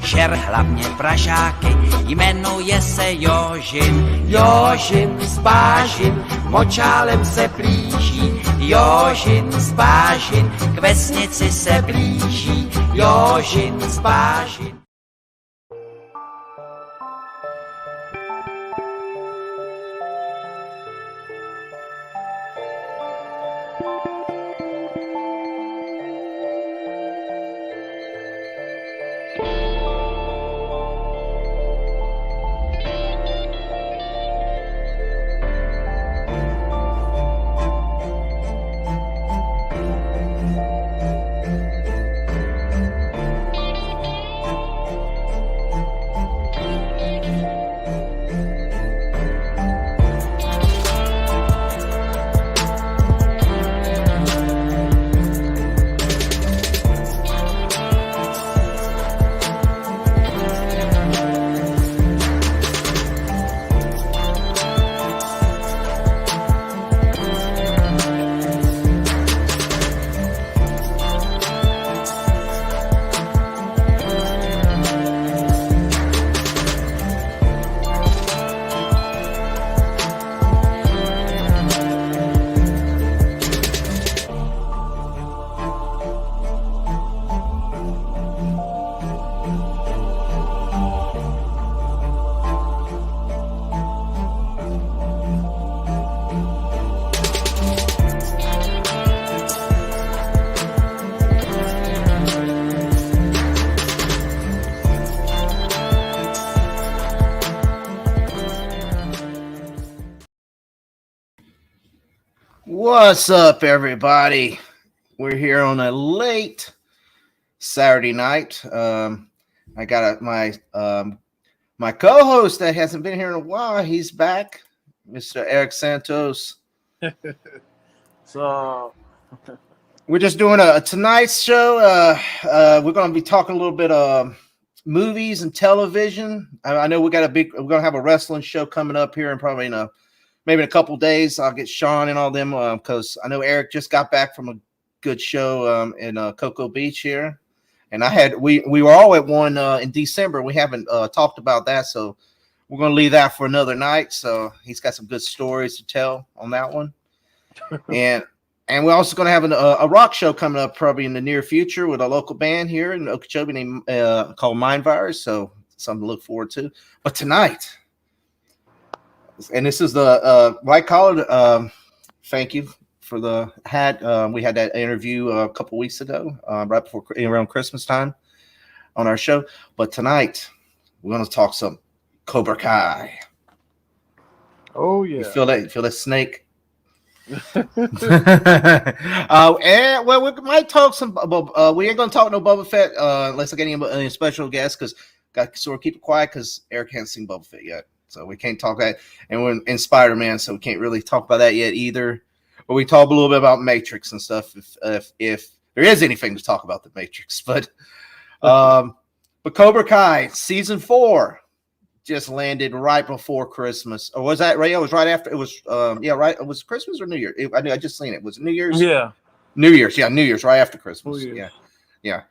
žer hlavně pražáky, jmenuje se Jožin. Jožin z Bážin, močálem se blíží, Jožin z Bážin, k vesnici se blíží, Jožin z Bážin. What's up, everybody? We're here on a late Saturday night. I got my co-host that hasn't been here in a while. He's back, Mr. Eric Santos. So we're just doing a tonight's show. We're going to be talking a little bit of movies and television. I know we're going to have a wrestling show coming up here and probably maybe in a couple days. I'll get Sean and all them because I know Eric just got back from a good show in Cocoa Beach here, and we were all at one in December. We haven't talked about that, so we're going to leave that for another night. So he's got some good stories to tell on that one, and we're also going to have a rock show coming up probably in the near future with a local band here in Okeechobee named called Mind Virus. So something to look forward to. But tonight. And this is the White Collar. Thank you for we had that interview a couple weeks ago, right before around Christmas time on our show. But tonight we're going to talk some Cobra Kai. Oh yeah, you feel that snake? And well, we might talk some. We ain't going to talk no Boba Fett unless I get any special guests because got to sort of keep it quiet because Eric hasn't seen Boba Fett yet. So we can't talk that, and we're in Spider-Man, so we can't really talk about that yet either. But we talk a little bit about Matrix and stuff, if there is anything to talk about the Matrix. But Cobra Kai season 4 just landed right before Christmas, or was that right? It was right after. It was right. It was Christmas or New Year. I just seen it. Was it New Year's? Yeah, New Year's. Yeah, New Year's right after Christmas. Yeah.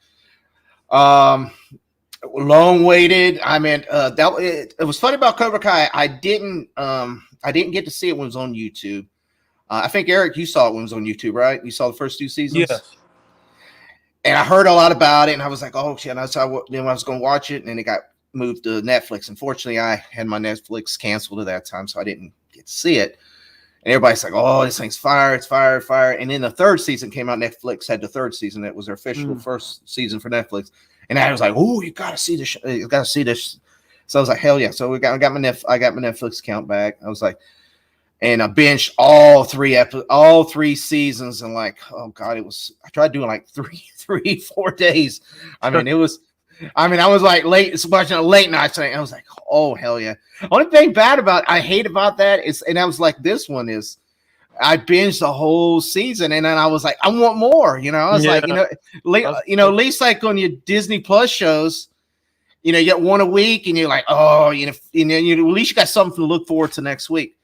Long waited. I mean, it was funny about Cobra Kai. I didn't get to see it when it was on YouTube. I think Eric, you saw it when it was on YouTube, right? You saw the first 2 seasons. Yes. And I heard a lot about it, and I was like, "Oh shit!" And I was going to watch it, and it got moved to Netflix. Unfortunately, I had my Netflix canceled at that time, so I didn't get to see it. And everybody's like, "Oh, this thing's fire! It's fire, fire!" And then the 3rd season came out. Netflix had the 3rd season. It was their official first season for Netflix. And I was like, "Oh, you gotta see this! You gotta see this!" So I was like, "Hell yeah!" So I got my Netflix account back. I was like, and I binged all 3 seasons, and like, oh god, I tried doing like 3-4 days. I mean, I was like watching a late night thing. I was like, "Oh hell yeah!" Only thing I hate about that is, and I was like, this one is. I binged the whole season, and then I was like, I want more. I was like, at least like on your Disney Plus shows, you get one a week, and you're like, oh, at least you got something to look forward to next week.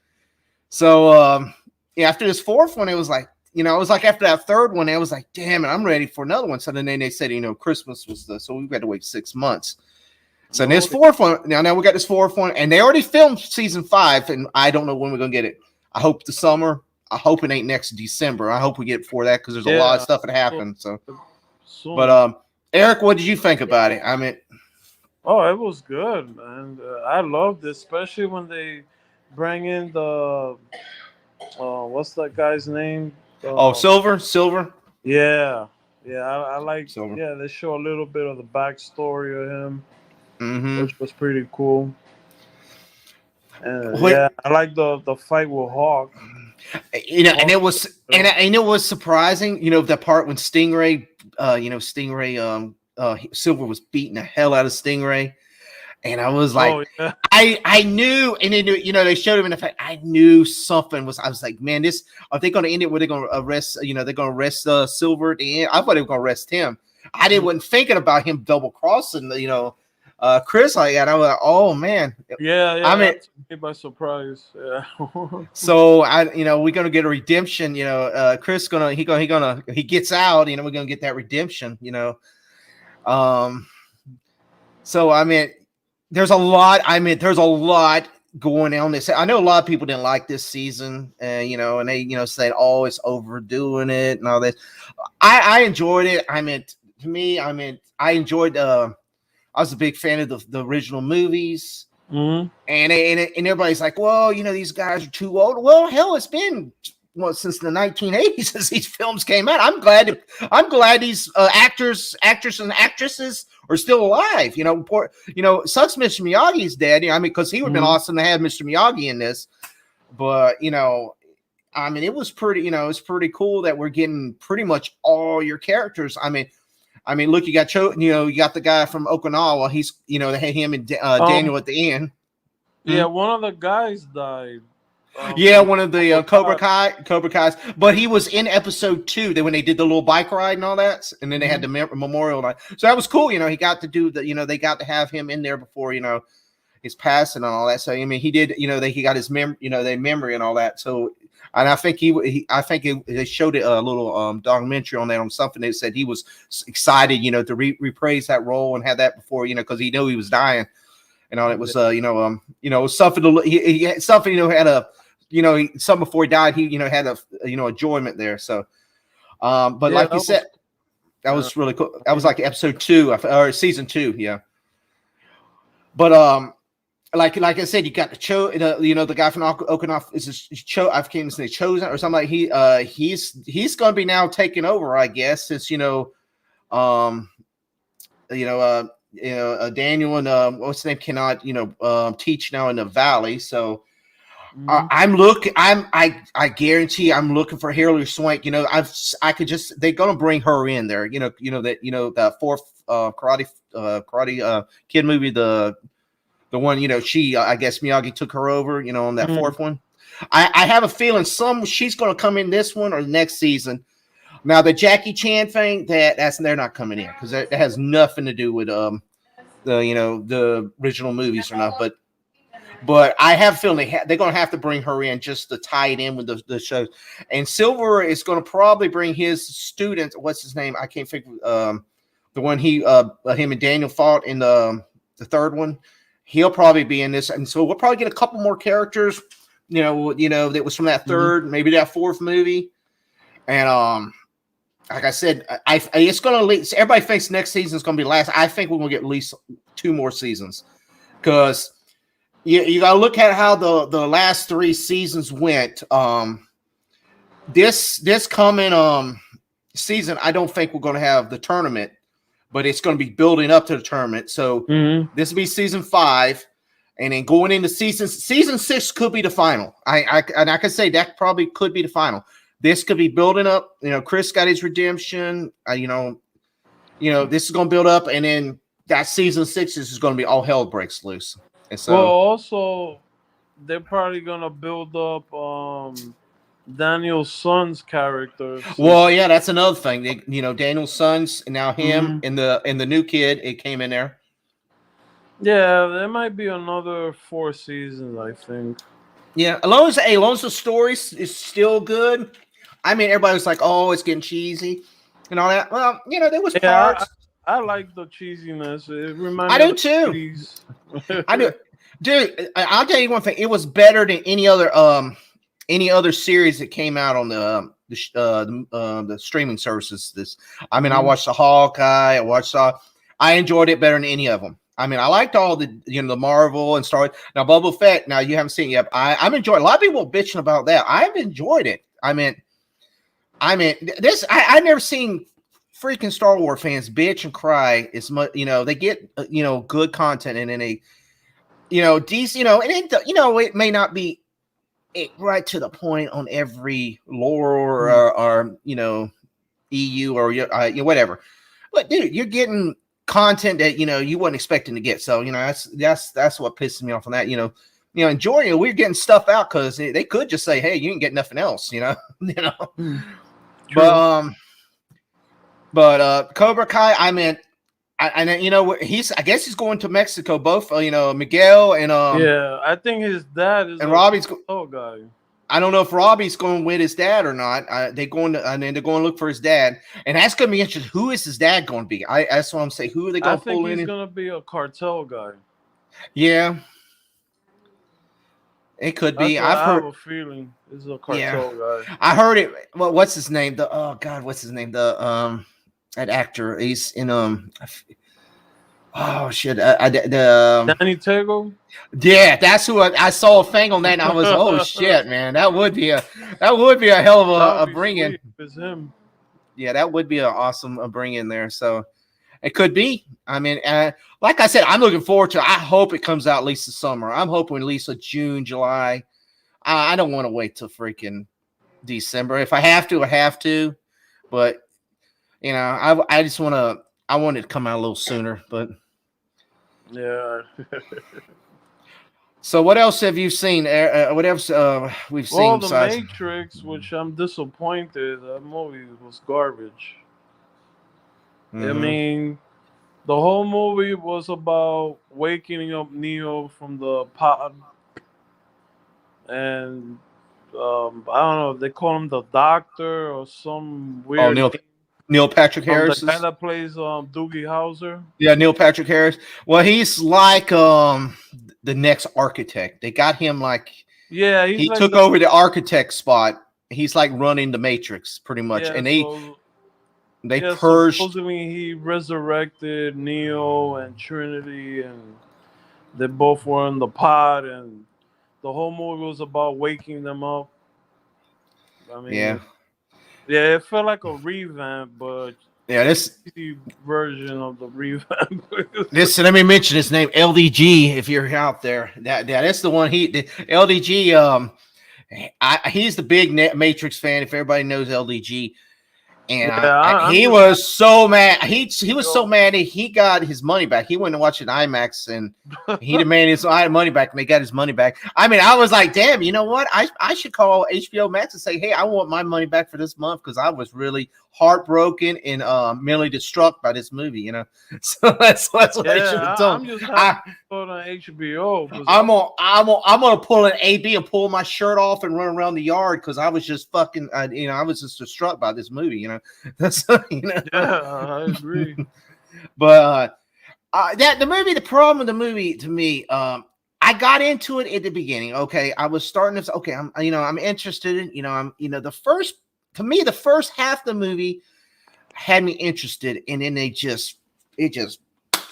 So, after this 4th one, it was like, it was like after that 3rd one, I was like, damn it, I'm ready for another one. So then they said, Christmas was so we had to wait 6 months. So there's fourth one. Now we got this fourth one, and they already filmed season 5, and I don't know when we're gonna get it. I hope the summer. I hope it ain't next December. I hope we get it before that because there's a lot of stuff that happened. So, but Eric, what did you think about it? I mean, it was good, man. I loved it, especially when they bring in the what's that guy's name? Silver. Yeah, I like. Silver. Yeah, they show a little bit of the backstory of him, which was pretty cool. Yeah, I like the fight with Hawk. You know, and it was surprising. You know, the part when Stingray, Silver was beating the hell out of Stingray, and I was like, I knew, and then they showed him in the fact. I knew something was. I was like, man, are they going to end it where they're going to arrest? They're going to arrest Silver at the end. I thought they were going to arrest him. I wasn't thinking about him double crossing. Chris like that. I was like, oh man. Yeah. I mean, me by surprise. Yeah. So we're gonna get a redemption. Chris he gets out. We're gonna get that redemption. So I mean, there's a lot. There's a lot going on this. I know a lot of people didn't like this season, and they said, oh, it's overdoing it and all this. I enjoyed it. To me, I enjoyed. I was a big fan of the original movies, and everybody's like, well, these guys are too old. Well, hell, it's been since the 1980s since these films came out. I'm glad these actors and actresses are still alive. Sucks Mr. Miyagi's dead. Because he would have been awesome to have Mr. Miyagi in this, but it was pretty. It's pretty cool that we're getting pretty much all your characters. Look, you got you got the guy from Okinawa. He's they had him and Daniel at the end. Yeah, one of the guys died. One of the Cobra Kai's, but he was in episode 2. When they did the little bike ride and all that, and then they had the memorial night. So that was cool. He got to do the. They got to have him in there before his passing and all that. So he did. He got his their memory and all that. So. And I think they showed a little documentary on that on something. They said he was excited, to reprise that role and had that before, because he knew he was dying, and all. It was it was something to he had something had a something before he died. He had a enjoyment there. So, but like you said, that was really cool. That was like episode 2 or season 2, yeah. But like I said, you got the guy from Okinawa is I can't even say Chosen or something like he's going to be now taking over, I guess, since Daniel and what's his name cannot teach now in the valley. So I guarantee I'm looking for Hilary Swank. They're going to bring her in there. The fourth Karate Kid movie, the one, I guess Miyagi took her over, on that fourth one. I have a feeling she's going to come in this one or the next season. Now, the Jackie Chan thing, they're not coming in because that has nothing to do with the original movies or not. But I have a feeling they're going to have to bring her in just to tie it in with the shows. And Silver is going to probably bring his student. What's his name? I can't think. The one him and Daniel fought in the third one. He'll probably be in this, and so we'll probably get a couple more characters, that was from that third, maybe that fourth movie. And like I said, it's going to. Everybody thinks next season is going to be last. I think we're going to get at least 2 more seasons, because you got to look at how the last 3 seasons went. This coming season, I don't think we're going to have the tournament. But it's going to be building up to the tournament. So this will be season 5. And then going into season 6 could be the final. I can say that probably could be the final. This could be building up. Chris got his redemption. This is going to build up. And then that season 6 is going to be all hell breaks loose. And so, well, also, they're probably going to build up Daniel's son's character. Well, yeah, that's another thing. Daniel's son's and now him and the new kid. It came in there. Yeah, there might be another 4 seasons, I think. Yeah, as long as the story is still good. Everybody was like, "Oh, it's getting cheesy," and all that. Well, there was parts. I like the cheesiness. It reminds I me of do the too. 80s. I do, dude. I'll tell you one thing. It was better than any other series that came out on the streaming services. I mean, I Mhm. watched the Hawkeye. I enjoyed it better than any of them. I mean, I liked all the Marvel and Star Wars. Now, Boba Fett. Now you haven't seen it yet. I'm enjoying. A lot of people bitching about that. I've enjoyed it. I mean, this. I never seen freaking Star Wars fans bitch and cry as much. They get good content and then they DC. It may not be right to the point on every lore Mm. or EU or whatever. But dude, you're getting content that you wasn't expecting to get. So that's what pisses me off on that. Enjoying it. We're getting stuff out because they could just say, "Hey, you can get nothing else." Mm. But True. Cobra Kai. I mean, I guess he's going to Mexico. Both Miguel Yeah, I think his dad is and a Robbie's. tall guy. I don't know if Robbie's going with his dad or not. They're going to look for his dad, and that's going to be interesting. Who is his dad going to be? That's what I'm saying. Who are they I going to think pull he's in? gonna be a cartel guy. Yeah, it could That's be. what I've I have heard. a feeling. He's a Yeah, cartel guy. I heard it. Well, what's his name? Oh God, what's his name? That actor. He's in Oh shit! Danny Tego. Yeah, that's who I saw a thing on that, and I was oh shit, man, that would be a hell of That would a be bring in. sweet if it's him. Yeah, that would be an awesome bring in there. So it could be. I mean, like I said, I'm looking forward to it. I hope it comes out at least this summer. I'm hoping at least June, July. I don't want to wait till freaking December. If I have to, I have to. But I just want to. I want it to come out a little sooner. But Yeah. so, what else have you seen? What else we've Well, seen The besides? Matrix, which I'm disappointed, that movie was garbage. I Mm-hmm. mean, the whole movie was about waking up Neo from the pod, and I don't know, they call him the Doctor or some Oh, weird name Neil Patrick from the Harris guy is. that plays Doogie Howser. Yeah, Neil Patrick Harris. Well, he's like the next architect. They got him like Yeah, he's he like took the over the architect spot. He's like running the Matrix pretty much, yeah. and they So they yeah, purged. supposedly he resurrected Neo and Trinity, and they both were in the pod, and the whole movie was about waking them up. I Yeah, mean, yeah, it felt like a revamp, but yeah. cheesy version of the revamp. This. Let me mention his name, LDG. If you're out there, that's the one. LDG. He's the big Matrix fan. If everybody knows LDG. And Yeah, I'm he just was so mad. He was so yo, mad that he got his money back. He went to watch it in IMAX and he demanded his money back, and they got his money back. I mean, I was like, damn, you know what? I should call HBO Max and say, hey, I want my money back for this month because I was really heartbroken and mentally distraught by this movie. So that's what I should yeah, have done. I'm just happy to put on HBO because I'm gonna pull an AB and pull my shirt off and run around the yard because I was just fucking, I was just distraught by this movie. That's yeah, I agree. But the problem with the movie to me, I got into it at the beginning. Okay, I was starting to okay, I'm interested in, the first half of the movie had me interested, and then it just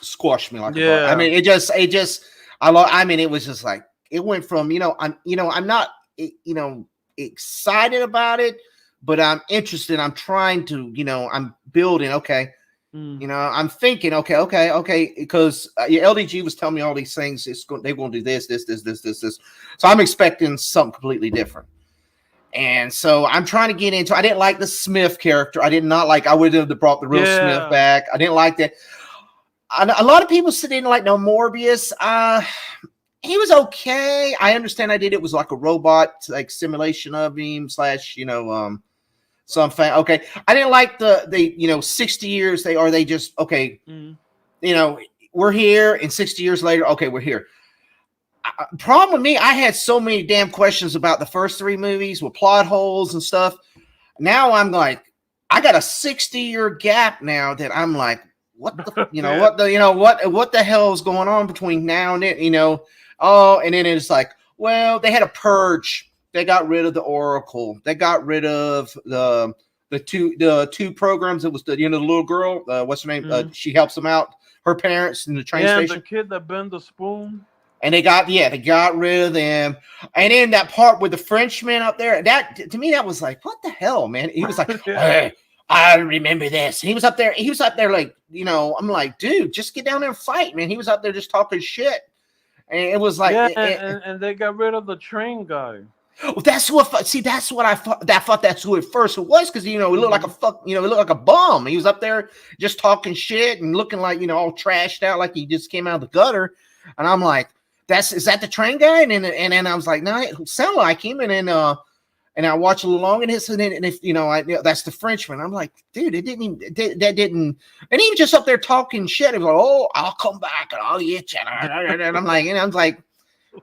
squashed me like a bug. I Yeah, mean, it was just like it went from I'm not excited about it, but I'm interested. I'm trying to I'm building. Okay, mm, I'm thinking. Okay, because LDG was telling me all these things. They're going to do this. So I'm expecting something completely different. And so I'm trying to get into. I didn't like the Smith character. I did not like. I would have brought the real Smith yeah, back. I didn't like that. A lot of people said they didn't like no Morbius. He was okay. I understand. It was like a robot, like simulation of him / something. Okay, I didn't like the 60 years they just okay. mm, We're here, and 60 years later, okay, we're here. Problem with me, I had so many damn questions about the first three movies with plot holes and stuff. Now I'm like, I got a 60-year gap now that I'm like, what the what the hell is going on between now and then, oh, and then it's like, well, they had a purge. They got rid of the Oracle. They got rid of the two programs. It was the little girl, what's her name? She helps them out, her parents in the train station. The kid that bent the spoon. And they got rid of them. And then that part with the Frenchman up there, that to me, that was like, what the hell, man? He was like, hey, I remember this. He was up there like, I'm like, dude, just get down there and fight, man. He was up there just talking shit. And it was like, and they got rid of the train guy. Oh, that's what I thought. That's who at first it was, because it looked like it looked like a bum. He was up there just talking shit and looking like all trashed out, like he just came out of the gutter. And I'm like, is that the train guy? And then I was like, no, it sound like him. And then and I watched a little long, and if that's the Frenchman. I'm like, dude, that didn't. And he was just up there talking shit. He was like, oh, I'll come back and I'll get you. And I'm like,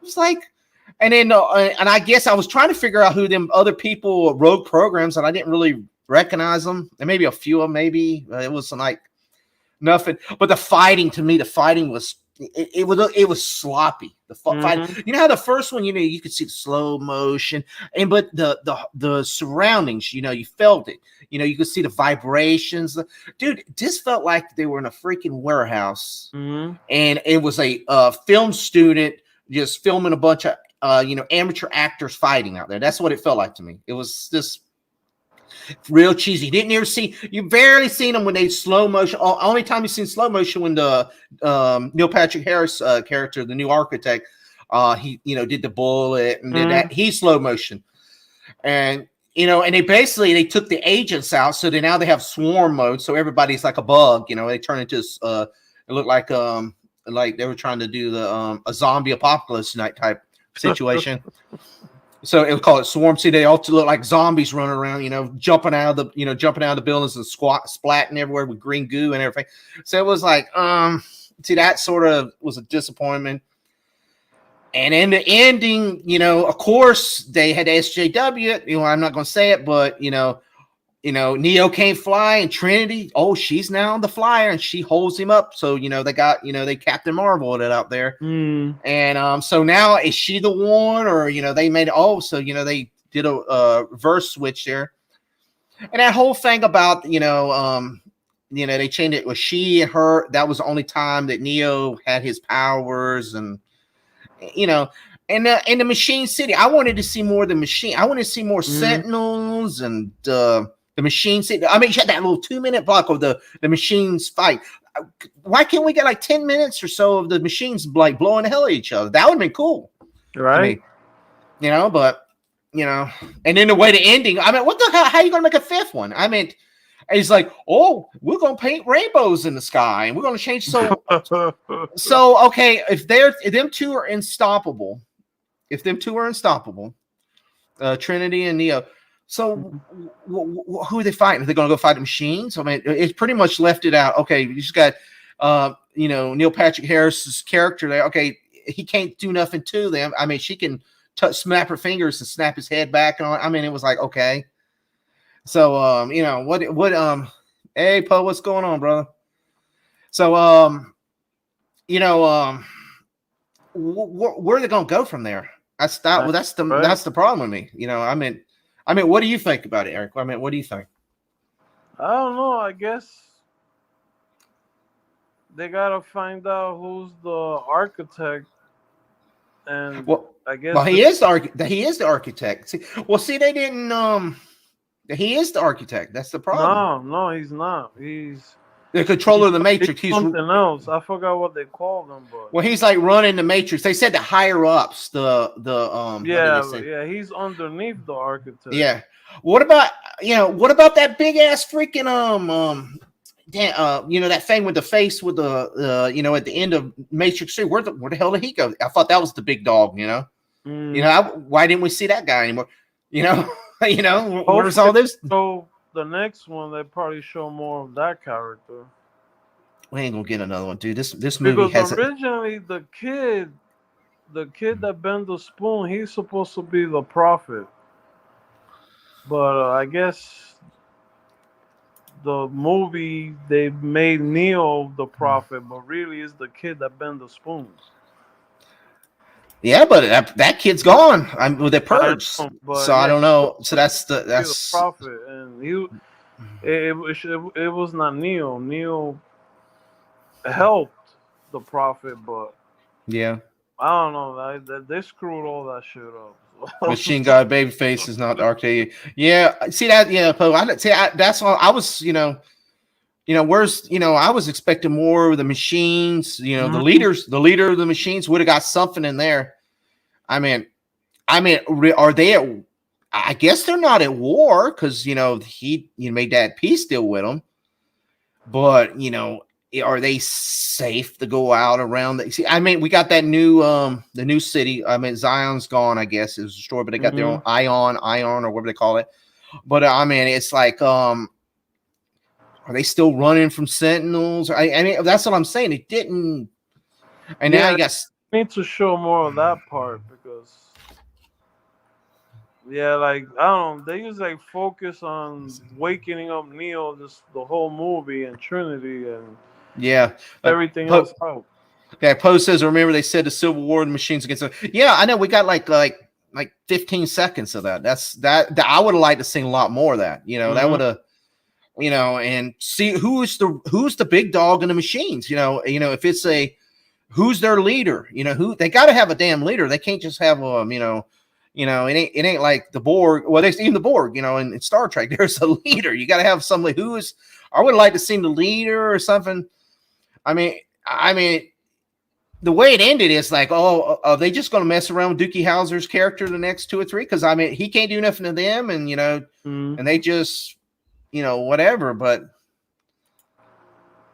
it's like. And then, and I guess I was trying to figure out who them other people wrote programs, and I didn't really recognize them. And maybe a few of them, maybe it was like nothing. But the fighting was it was sloppy. The fight, how the first one, you could see the slow motion, but the surroundings, you felt it. You could see the vibrations. Dude, this felt like they were in a freaking warehouse, and it was a film student just filming a bunch of amateur actors fighting out there. That's what it felt like to me. It was just real cheesy. You barely seen them when they slow motion. Only time you seen slow motion when the Neil Patrick Harris character, the new architect, he did the bullet and did that. He slow motion, and and they took the agents out, so now they have swarm mode. So everybody's like a bug. They turn into it looked like they were trying to do the a zombie apocalypse night type situation. So it was called Swarm. See, they all look like zombies running around, jumping out of the buildings and splatting everywhere with green goo and everything. So it was like, see, that sort of was a disappointment. And in the ending, of course, they had SJW. I'm not going to say it, but Neo can't fly, and Trinity, she's now on the flyer, and she holds him up. So they got they Captain Marvel it out there, and so now is she the one, or they made so they did a reverse switch there, and that whole thing about they changed it was she and her. That was the only time that Neo had his powers, and in the Machine City, I wanted to see more of the Machine. I wanted to see more Sentinels and the Machine City. I mean, you had that little 2-minute block of the Machines fight. Why can't we get like 10 minutes or so of the Machines like blowing the hell at each other? That would have been cool, right? But and then the way the ending. I mean, what the hell? How are you gonna make a fifth one? I mean, he's like, we're gonna paint rainbows in the sky, and we're gonna change so okay. If them two are unstoppable, Trinity and Neo. So who are they fighting? Are they going to go fight the Machines? I mean, it's pretty much left it out. Okay, you just got, Neil Patrick Harris's character there. Okay, he can't do nothing to them. I mean, she can snap her fingers and snap his head back on. I mean, it was like, okay. So, hey, Poe, what's going on, brother? So, where are they going to go from there? That's the problem with me. I mean, what do you think about it, Eric? I mean, what do you think? I don't know. I guess they gotta find out who's the architect, and I guess he is the architect. See, they didn't. He is the architect. That's the problem. No, he's not. He's the controller of the Matrix. He's something else. I forgot what they called him, but he's like running the Matrix. They said the higher ups, he's underneath the architect. Yeah. What about that big ass freaking that thing with the face with the at the end of Matrix 3? Where the hell did he go? I thought that was the big dog. Why didn't we see that guy anymore? Where's all this? So the next one, they probably show more of that character. We ain't gonna get another one, dude. This movie has originally the kid that bent the spoon, he's supposed to be the prophet, but I guess the movie they made Neo the prophet, but really it's the kid that bent the spoons. Yeah, but that kid's gone. I'm with the I purge, know, but so I yeah, don't know. So he's the that's prophet, and it was not Neo. Neo helped the prophet, but yeah. I don't know. They screwed all that shit up. Machine God Babyface is not arcade. Yeah, see that? Yeah, Poe. That's all. I was, where's, I was expecting more of the machines. The Mhm. leaders, the leader of the machines would have got something in there. I mean, are they at? I guess they're not at war because he made that peace deal with them. But are they safe to go out around? See, I mean, we got that new the new city. I mean, Zion's gone. I guess it was destroyed, but they got their own Mhm. Ion, or whatever they call it. But I mean, it's like, are they still running from Sentinels? I mean, that's what I'm saying. It didn't. And now Yeah, you got. they need to show more of that part because yeah, like I don't know, they just like focus on waking up Neo just the whole movie and Trinity and Yeah, everything Po, else out. yeah. Poe says, remember they said the Civil War the machines against them. Yeah, I know. We got like 15 seconds of that. That I would have liked to see a lot more of that. That Mhm. would have. And see who's the big dog in the machines. If it's who's their leader. Who they got to have a damn leader. They can't just have it ain't like the Borg. Well, there's even the Borg. In Star Trek, there's a leader. You got to have somebody who is. I would like to see the leader or something. I mean, the way it ended is like, oh, are they just going to mess around with Dookie Howser's character the next two or three? Because I mean, he can't do nothing to them, and Mhm. and they just whatever. But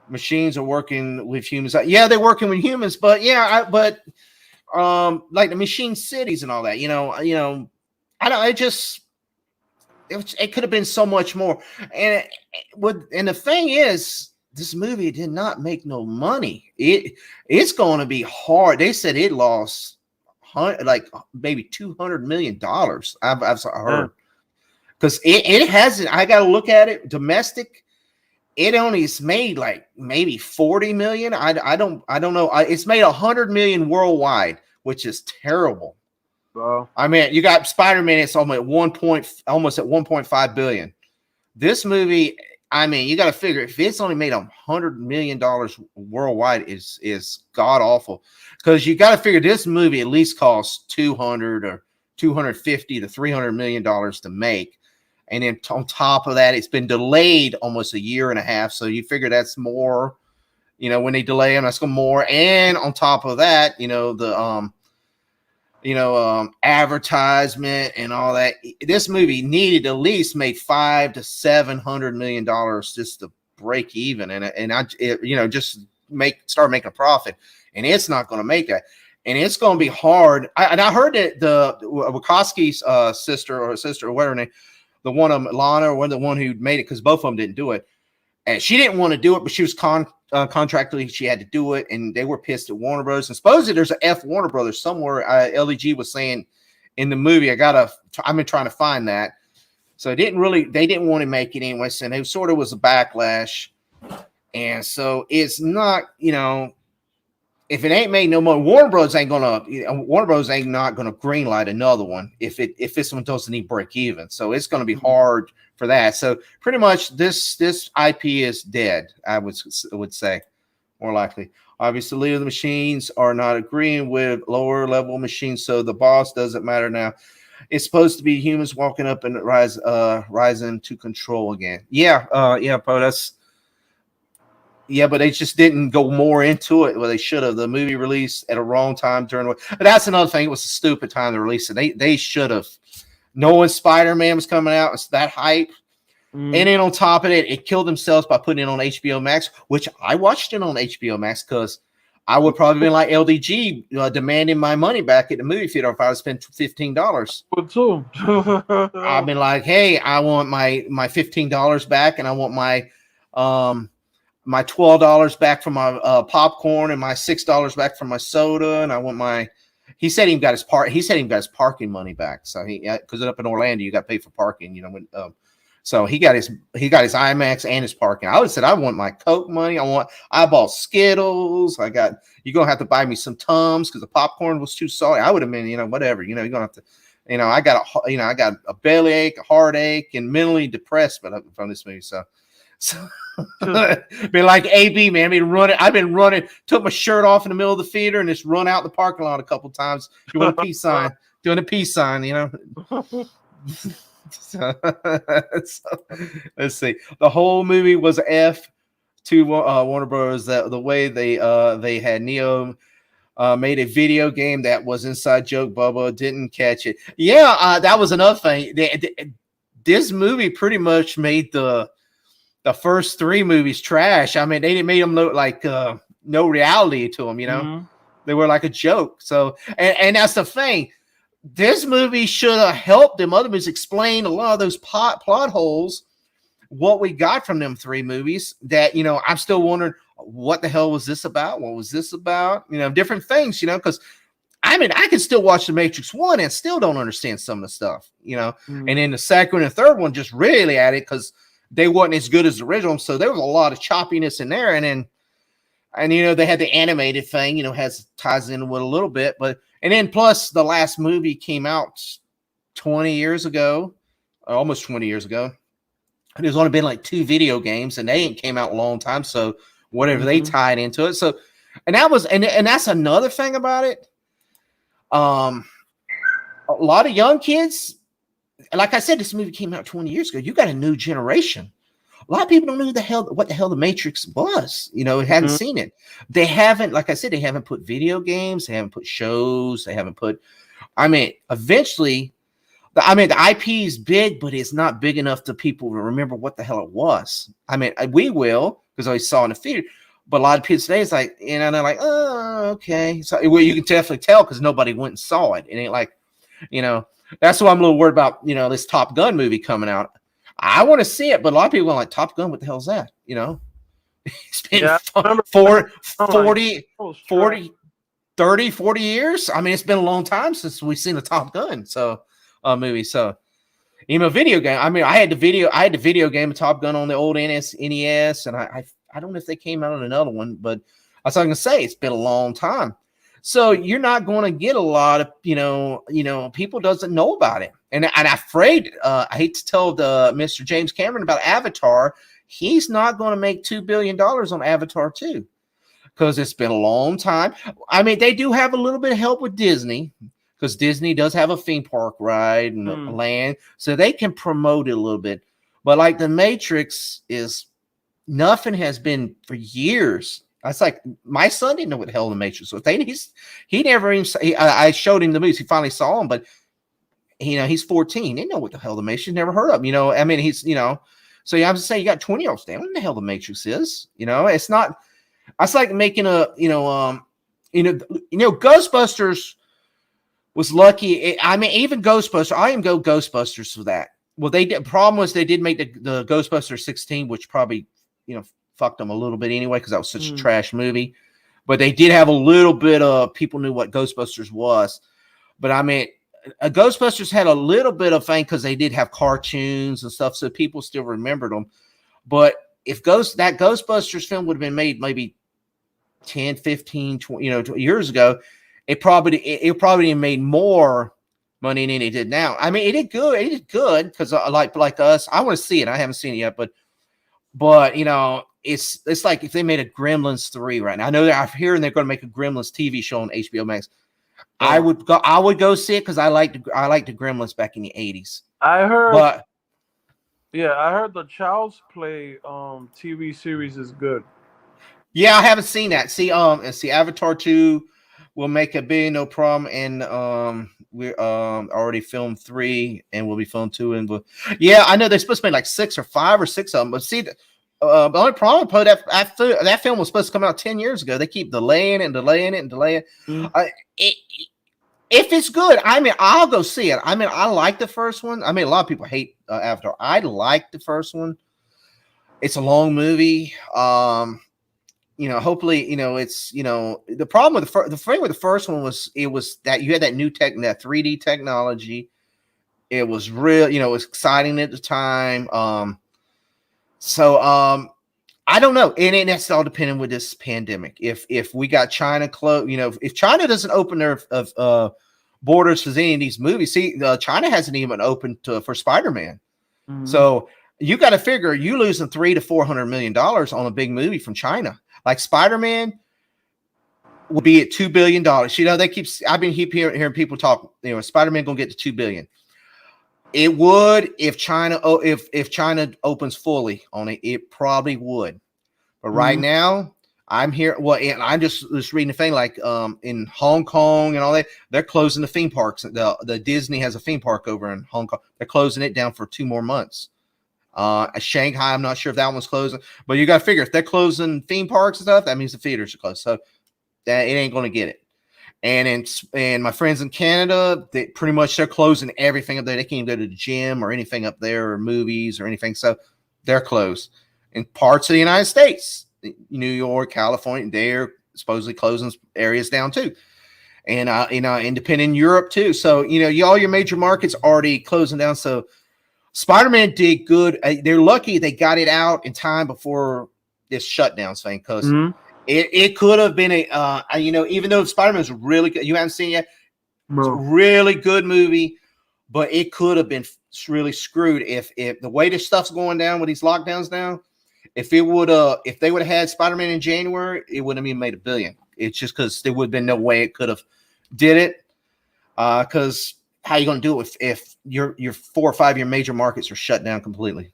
machines are working with humans. Yeah, they're working with humans, but like the machine cities and all that. I don't. It could have been so much more. And the thing is, this movie did not make no money. It's going to be hard. They said it lost like maybe $200 million. I've Yeah. heard because it hasn't. I got to look at it domestic. It only is made like maybe 40 million. I don't know. It's made 100 million worldwide, which is terrible. Bro. I mean, you got Spider-Man. It's almost at 1.5 billion. This movie, I mean, you got to figure if it's only made $100 million worldwide is god awful. Because you got to figure this movie at least costs 200 or 250 to $300 million to make. And then on top of that, it's been delayed almost a year and a half. So you figure that's more, when they delay them, that's going more. And on top of that, the advertisement and all that. This movie needed at least make $500 to $700 million just to break even, just start making a profit. And it's not going to make that, and it's going to be hard. I heard that the Wachowski's sister or whatever name, the one of Lana, or the one who made it, because both of them didn't do it. And she didn't want to do it, but she was contractually she had to do it, and they were pissed at Warner Brothers. And supposedly there's a F Warner Brothers somewhere. LEG was saying in the movie, I've been trying to find that. So they didn't want to make it anyway. So it sort of was a backlash, and so it's not, if it ain't made no money, Warner Bros ain't not gonna greenlight another one if this one doesn't even break even. So it's gonna be hard for that. So pretty much this IP is dead. I would say more likely. Obviously, leader of the machines are not agreeing with lower level machines, so the boss doesn't matter now. It's supposed to be humans walking up and rising to control again. Yeah, Poe, but they just didn't go more into it. Well, they should have. The movie released at a wrong time but that's another thing. It was a stupid time to release it. They should have. Knowing Spider-Man was coming out, it's that hype. Mhm. And then on top of it, it killed themselves by putting it on HBO Max, which I watched it on HBO Max because I would probably been like LDG demanding my money back at the movie theater if I would spend $15. But too. I've been like, hey, I want my $15 back, and I want my $12 back from my popcorn, and my $6 back from my soda, and I want my. He said he got his parking money back. So because up in Orlando, you got to pay for parking. So he got his IMAX and his parking. I would have said I want my Coke money. I bought Skittles. You're gonna have to buy me some Tums because the popcorn was too salty. I would have been, whatever. You're gonna have to, I got a bellyache, a heartache, and mentally depressed from this movie. So be like AB, man. I've been running, took my shirt off in the middle of the theater and just run out the parking lot a couple times. You want a peace sign, doing a peace sign, So, let's see. The whole movie was F to Warner Bros. The way they had Neo made a video game that was inside joke. Boba didn't catch it. Yeah, that was another thing. This movie pretty much made the first three movies trash. I mean, they made them look like no reality to them. Mm-hmm. They were like a joke. So, and that's the thing. This movie should have helped them other movies explain a lot of those plot holes, what we got from them three movies that, I'm still wondering what the hell was this about? What was this about? Different things, because I can still watch The Matrix 1 and still don't understand some of the stuff, Mm-hmm. and then the second and third one just really at it because they wasn't as good as the original. So there was a lot of choppiness in there. And they had the animated thing, ties in with a little bit, and then plus the last movie came out 20 years ago, almost 20 years ago. And there's only been like 2 video games and they ain't came out a long time. So whatever they tied into it. So, and that was, and that's another thing about it. A lot of young kids, like I said, this movie came out 20 years ago. You got a new generation. A lot of people don't know what the hell the Matrix was. Hadn't seen it. They haven't, like I said, they haven't put video games. They haven't put shows. They haven't put. Eventually, the IP is big, but it's not big enough to people to remember what the hell it was. We will because I saw it in the theater. But a lot of people today is like, they're like, oh, okay. So you can definitely tell because nobody went and saw it. It ain't like, that's why I'm a little worried about, this Top Gun movie coming out. I want to see it, but a lot of people are like, Top Gun, what the hell is that? It's been 40 years. It's been a long time since we've seen a Top Gun movie. So, video game. I had the video game of Top Gun on the old NES, and I don't know if they came out on another one, but I was going to say it's been a long time. So you're not going to get a lot of, people doesn't know about it. And I'm afraid, I hate to tell Mr. James Cameron about Avatar. He's not going to make $2 billion on Avatar 2 because it's been a long time. They do have a little bit of help with Disney because Disney does have a theme park ride and a land. So they can promote it a little bit. But like The Matrix nothing has been for years. It's like my son didn't know what the hell The Matrix was. He never even. I showed him the movies. He finally saw them, but he's 14. He didn't know what the hell The Matrix. Never heard of him. He's So I was saying you got 20-year-olds. They don't know what the hell The Matrix is. It's not. It's like making a. Ghostbusters was lucky. Even Ghostbusters. I even go Ghostbusters for that. Well, they did. Problem was they did make the Ghostbusters 16, which probably fucked them a little bit anyway because that was such a trash movie. But they did have a little bit of people knew what Ghostbusters was. But Ghostbusters had a little bit of fame because they did have cartoons and stuff, so people still remembered them. But if that Ghostbusters film would have been made maybe 10, 15, 20, years ago, it probably made more money than it did now. It did good. It did good because like us, I want to see it. I haven't seen it yet, but it's like if they made a Gremlins 3 right now. I know I'm hearing they're going to make a Gremlins TV show on HBO Max. I would go see it because I liked the Gremlins back in the 80s. I heard the Child's Play TV series is good. Yeah, I haven't seen that. See Avatar 2 will make a big no problem, and we already filmed 3 and we'll be filming 2, and I know they're supposed to make like 6 or 5 or 6 of them, but see the only problem that film was supposed to come out 10 years ago. They keep delaying it. If it's good, I'll go see it. I like the first one. A lot of people hate Avatar. I like the first one. It's a long movie. Hopefully, it's, the problem with the thing with the first one was that you had that new that 3D technology. It was real, it was exciting at the time. I don't know, and that's all depending with this pandemic. If we got China close, if China doesn't open their borders for any of these movies, see, China hasn't even opened for Spider-Man. Mm-hmm. So you got to figure you losing $300 to $400 million on a big movie from China. Like Spider-Man would be at $2 billion. I've been hearing people talk, Spider-Man gonna get to $2 billion. It would if China opens fully on it. It probably would, but right now I'm here. Well, and I'm just reading the thing like in Hong Kong and all that. They're closing the theme parks. The Disney has a theme park over in Hong Kong. They're closing it down for 2 more months. Shanghai, I'm not sure if that one's closing, but you got to figure if they're closing theme parks and stuff, that means the theaters are closed. So that it ain't going to get it. And my friends in Canada, they're closing everything up there. They can't even go to the gym or anything up there, or movies or anything. So they're closed. In parts of the United States, New York, California, they're supposedly closing areas down too. And independent in Europe too. So all your major markets already closing down. So Spider-Man did good. They're lucky they got it out in time before this shutdown thing, because it could have been even though Spider-Man's really good, you haven't seen it yet. No. It's a really good movie, but it could have been really screwed if the way this stuff's going down with these lockdowns now. If they would have had Spider-Man in January, it wouldn't have even made $1 billion. It's just because there would have been no way it could have did it. Because how are you going to do it if your 4 or 5 year major markets are shut down completely?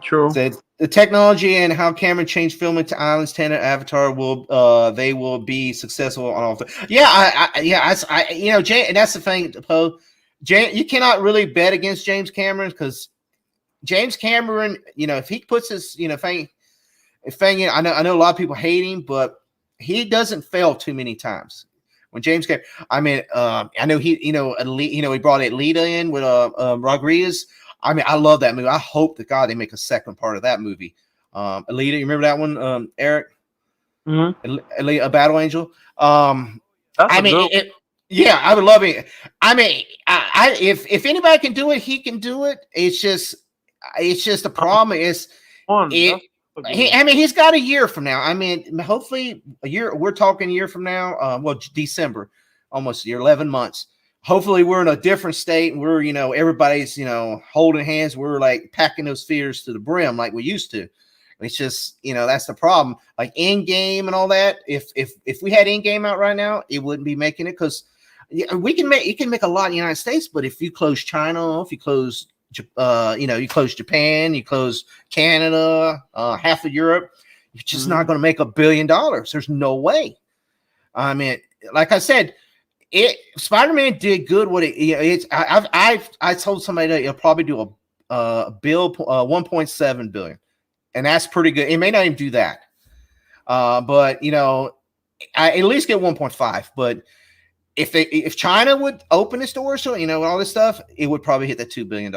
True. So the technology and how Cameron changed filming to Islands, Tenet, Avatar they will be successful on all. Jay, and that's the thing, Poe. You cannot really bet against James Cameron, because James Cameron, if he puts his thing in, I know a lot of people hate him, but he doesn't fail too many times. When James Cameron, I know he brought Alita in with Rodriguez. I love that movie. I hope to God they make a second part of that movie. Alita, you remember that one, Eric? Alita, A Battle Angel. I would love it. If anybody can do it, he can do it. It's just the problem is he's got a year from now. Hopefully a year. We're talking a year from now. December, almost a year, 11 months. Hopefully we're in a different state, and we're, everybody's, holding hands. We're like packing those fears to the brim like we used to. It's just, that's the problem. Like Endgame and all that. If we had Endgame out right now, it wouldn't be making it, because you can make a lot in the United States, but if you close China, if you close, you close Japan, you close Canada, half of Europe, you're just not going to make $1 billion. There's no way. Like I said, Spider-Man did good. I told somebody that it'll probably do a bill 1.7 billion, and that's pretty good. It may not even do that, but I at least get 1.5. But if China would open its doors to all this stuff, it would probably hit that $2 billion.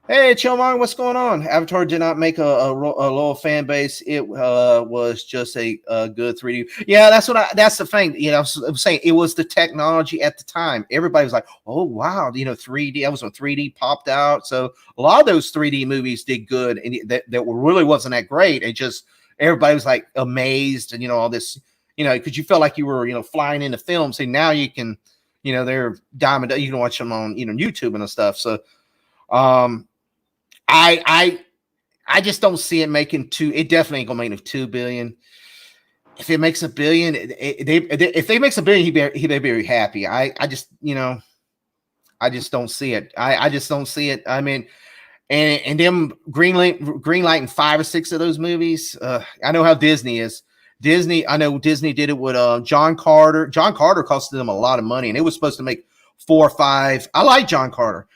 Hey, Chillmong, what's going on? Avatar did not make a loyal fan base. It was just a good 3D. Yeah, that's the thing. I'm saying it was the technology at the time. Everybody was like, oh, wow, 3D. That was when 3D popped out. So a lot of those 3D movies did good, and that really wasn't that great. It just, everybody was like amazed, and all this, because you felt like you were, flying into films. And now you can, they're diamond. You can watch them on, YouTube and stuff. So, I just don't see it making it definitely ain't gonna make $2 billion. If it makes $1 billion, if they makes $1 billion, he better be very happy. I just don't see it. I just don't see it. And them green lighting 5 or 6 of those movies. I know how Disney is. I know Disney did it with John Carter. John Carter costed them a lot of money, and it was supposed to make 4 or 5. I like John Carter,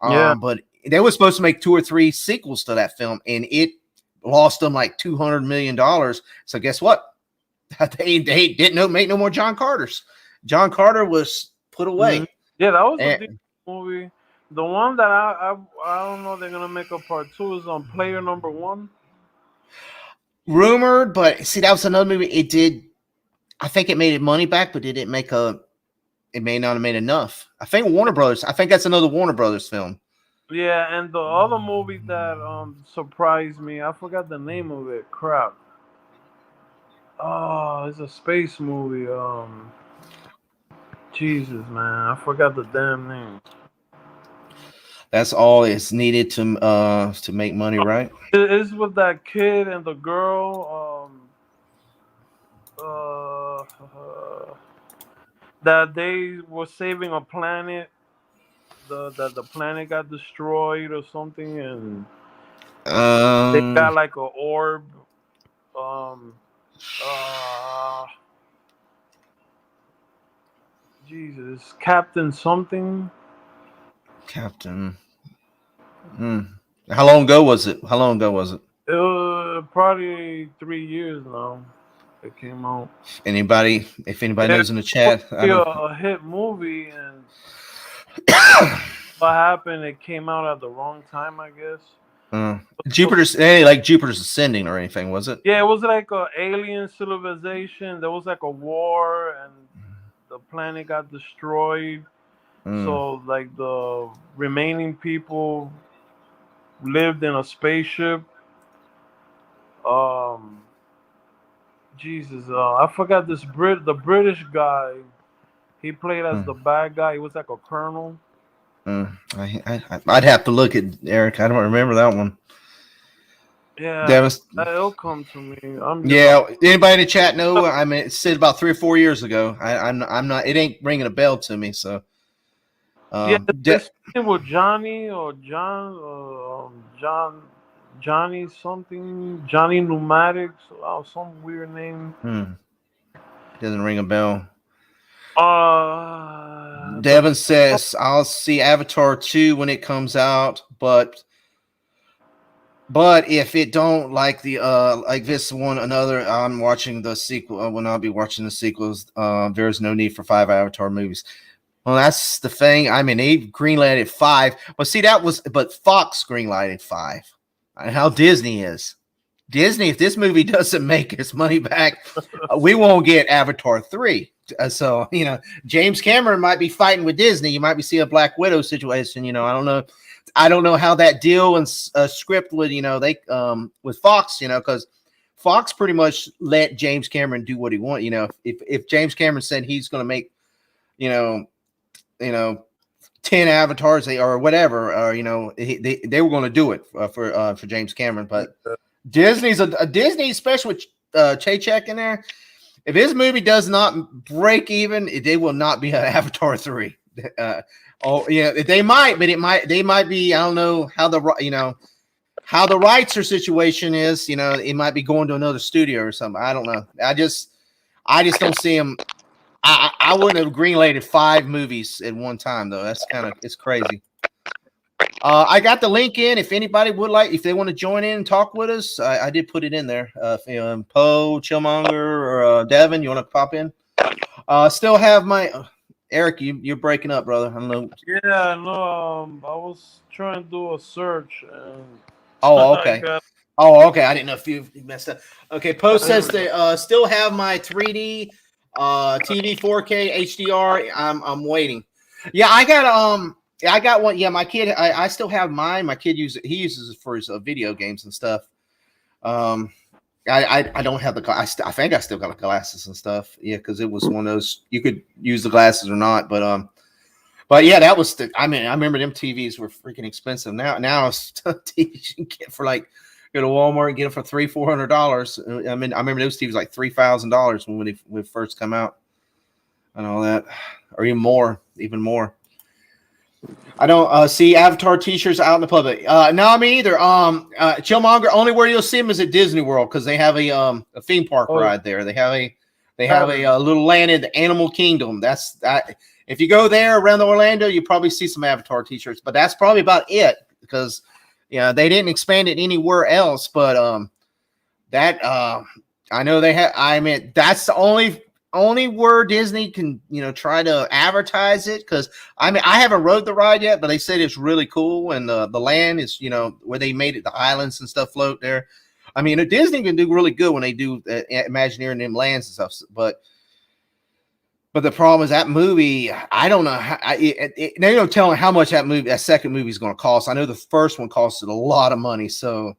but they were supposed to make 2 or 3 sequels to that film, and it lost them like $200 million. So guess what? They didn't make no more John Carters. John Carter was put away. Yeah, that was a decent movie. The one that I don't know they're gonna make a part 2 is on Player Number 1. Rumored, but see, that was another movie. It did. I think it made it money back, but did it make a it may not have made enough. I think Warner Brothers. I think that's another Warner Brothers film. Yeah, and the other movie that surprised me, I forgot the name of it. Crap. Oh, it's a space movie. Jesus, man, I forgot the damn name. That's all it's needed to make money, right? It's with that kid and the girl. That they were saving a planet. The planet got destroyed or something, and they got like a orb. Um. Jesus, Captain something. Captain. How long ago was it? It was probably 3 years now. It came out. If anybody knows in the chat, A hit movie, and what happened? It came out at the wrong time, I guess. Jupiter's Ascending or anything, was it? Yeah, it was like a alien civilization. There was like a war, and the planet got destroyed. So like the remaining people lived in a spaceship. Jesus, I forgot the British guy. He played as the bad guy. He was like a colonel. I'd have to look at Eric. I don't remember that one. Yeah, it'll come to me. Anybody in the chat know? I mean, it said about 3 or 4 years ago. I'm not. It ain't ringing a bell to me. So, this thing with Johnny or Johnny something, Johnny Pneumatics, some weird name. Doesn't ring a bell. Devin says I'll see Avatar 2 when it comes out, but if it don't like the like this one, I'm watching the sequel. I will not be watching the sequels. There's no need for 5 Avatar movies. Well, that's the thing. I mean, they greenlighted 5, but Fox greenlighted 5. And how Disney is. Disney, if this movie doesn't make its money back, we won't get Avatar 3. So, James Cameron might be fighting with Disney. You might be seeing a Black Widow situation. I don't know how that deal and script would, with Fox, because Fox pretty much let James Cameron do what he wanted. If James Cameron said he's going to make, 10 avatars or whatever, or they were going to do it for James Cameron, but Disney's a Disney, especially with Chaychak in there. If his movie does not break even, they will not be an Avatar 3. They might, but they might be. I don't know how the rights or situation is. It might be going to another studio or something. I don't know. I just don't see him. I wouldn't have greenlighted 5 movies at one time though. It's crazy. I got the link in. If anybody if they want to join in and talk with us, I did put it in there. Poe, Chillmonger, or Devin, you want to pop in? Still have my Eric. You're breaking up, brother. I don't know. Yeah, no. I was trying to do a search. Oh, okay. Okay. I didn't know if you messed up. Okay. Poe says they still have my 3D TV 4K HDR. I'm waiting. Yeah, I got one. Yeah, my kid. I still have mine. My kid uses it for his video games and stuff. I don't have the. I think I still got the glasses and stuff. Yeah, because it was one of those you could use the glasses or not. But yeah, that was I remember them TVs were freaking expensive. Now TVs you can get for like go to Walmart and get them for $300-$400. I remember those TVs like $3,000 when they first come out and all that, or even more. I don't see Avatar t-shirts out in the public. No, me either. Chillmonger, only where you'll see them is at Disney World because they have a theme park ride there. They have a little land in the Animal Kingdom. If you go there around the Orlando, you probably see some Avatar t-shirts, but that's probably about it because they didn't expand it anywhere else. But I know they have. I mean, that's the only where Disney can, try to advertise it. Cause I haven't rode the ride yet, but they said it's really cool. And the land is, where they made it, the islands and stuff float there. I mean, Disney can do really good when they do Imagineering them lands and stuff. But But the problem is that movie, I don't know. They don't tell how much that second movie is going to cost. I know the first one costed a lot of money. So,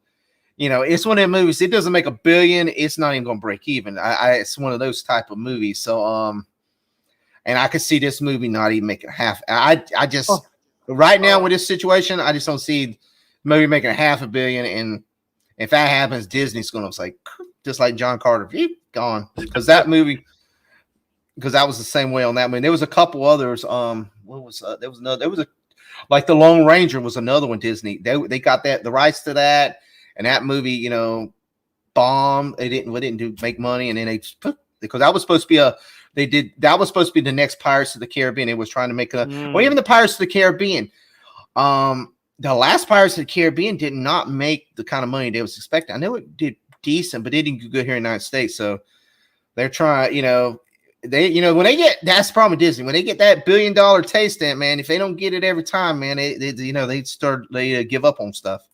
it's one of the movies. It doesn't make $1 billion. It's not even going to break even. It's one of those type of movies. So, and I could see this movie not even making half. Right now with this situation, I just don't see the movie making $500 million. And if that happens, Disney's going to say, just like John Carter, gone. Because that movie. Because that was the same way on that movie. There was a couple others. What was there was another? There was like the Lone Ranger was another one. Disney they got the rights to that, and that movie bombed. They didn't make money, and then because that was supposed to be that was supposed to be the next Pirates of the Caribbean. It was trying to make even the Pirates of the Caribbean. The last Pirates of the Caribbean did not make the kind of money they was expecting. I know it did decent, but it didn't do good here in the United States. So they're trying, when they get, that's the problem with Disney. When they get that $1 billion taste in, man, if they don't get it every time, man, they give up on stuff.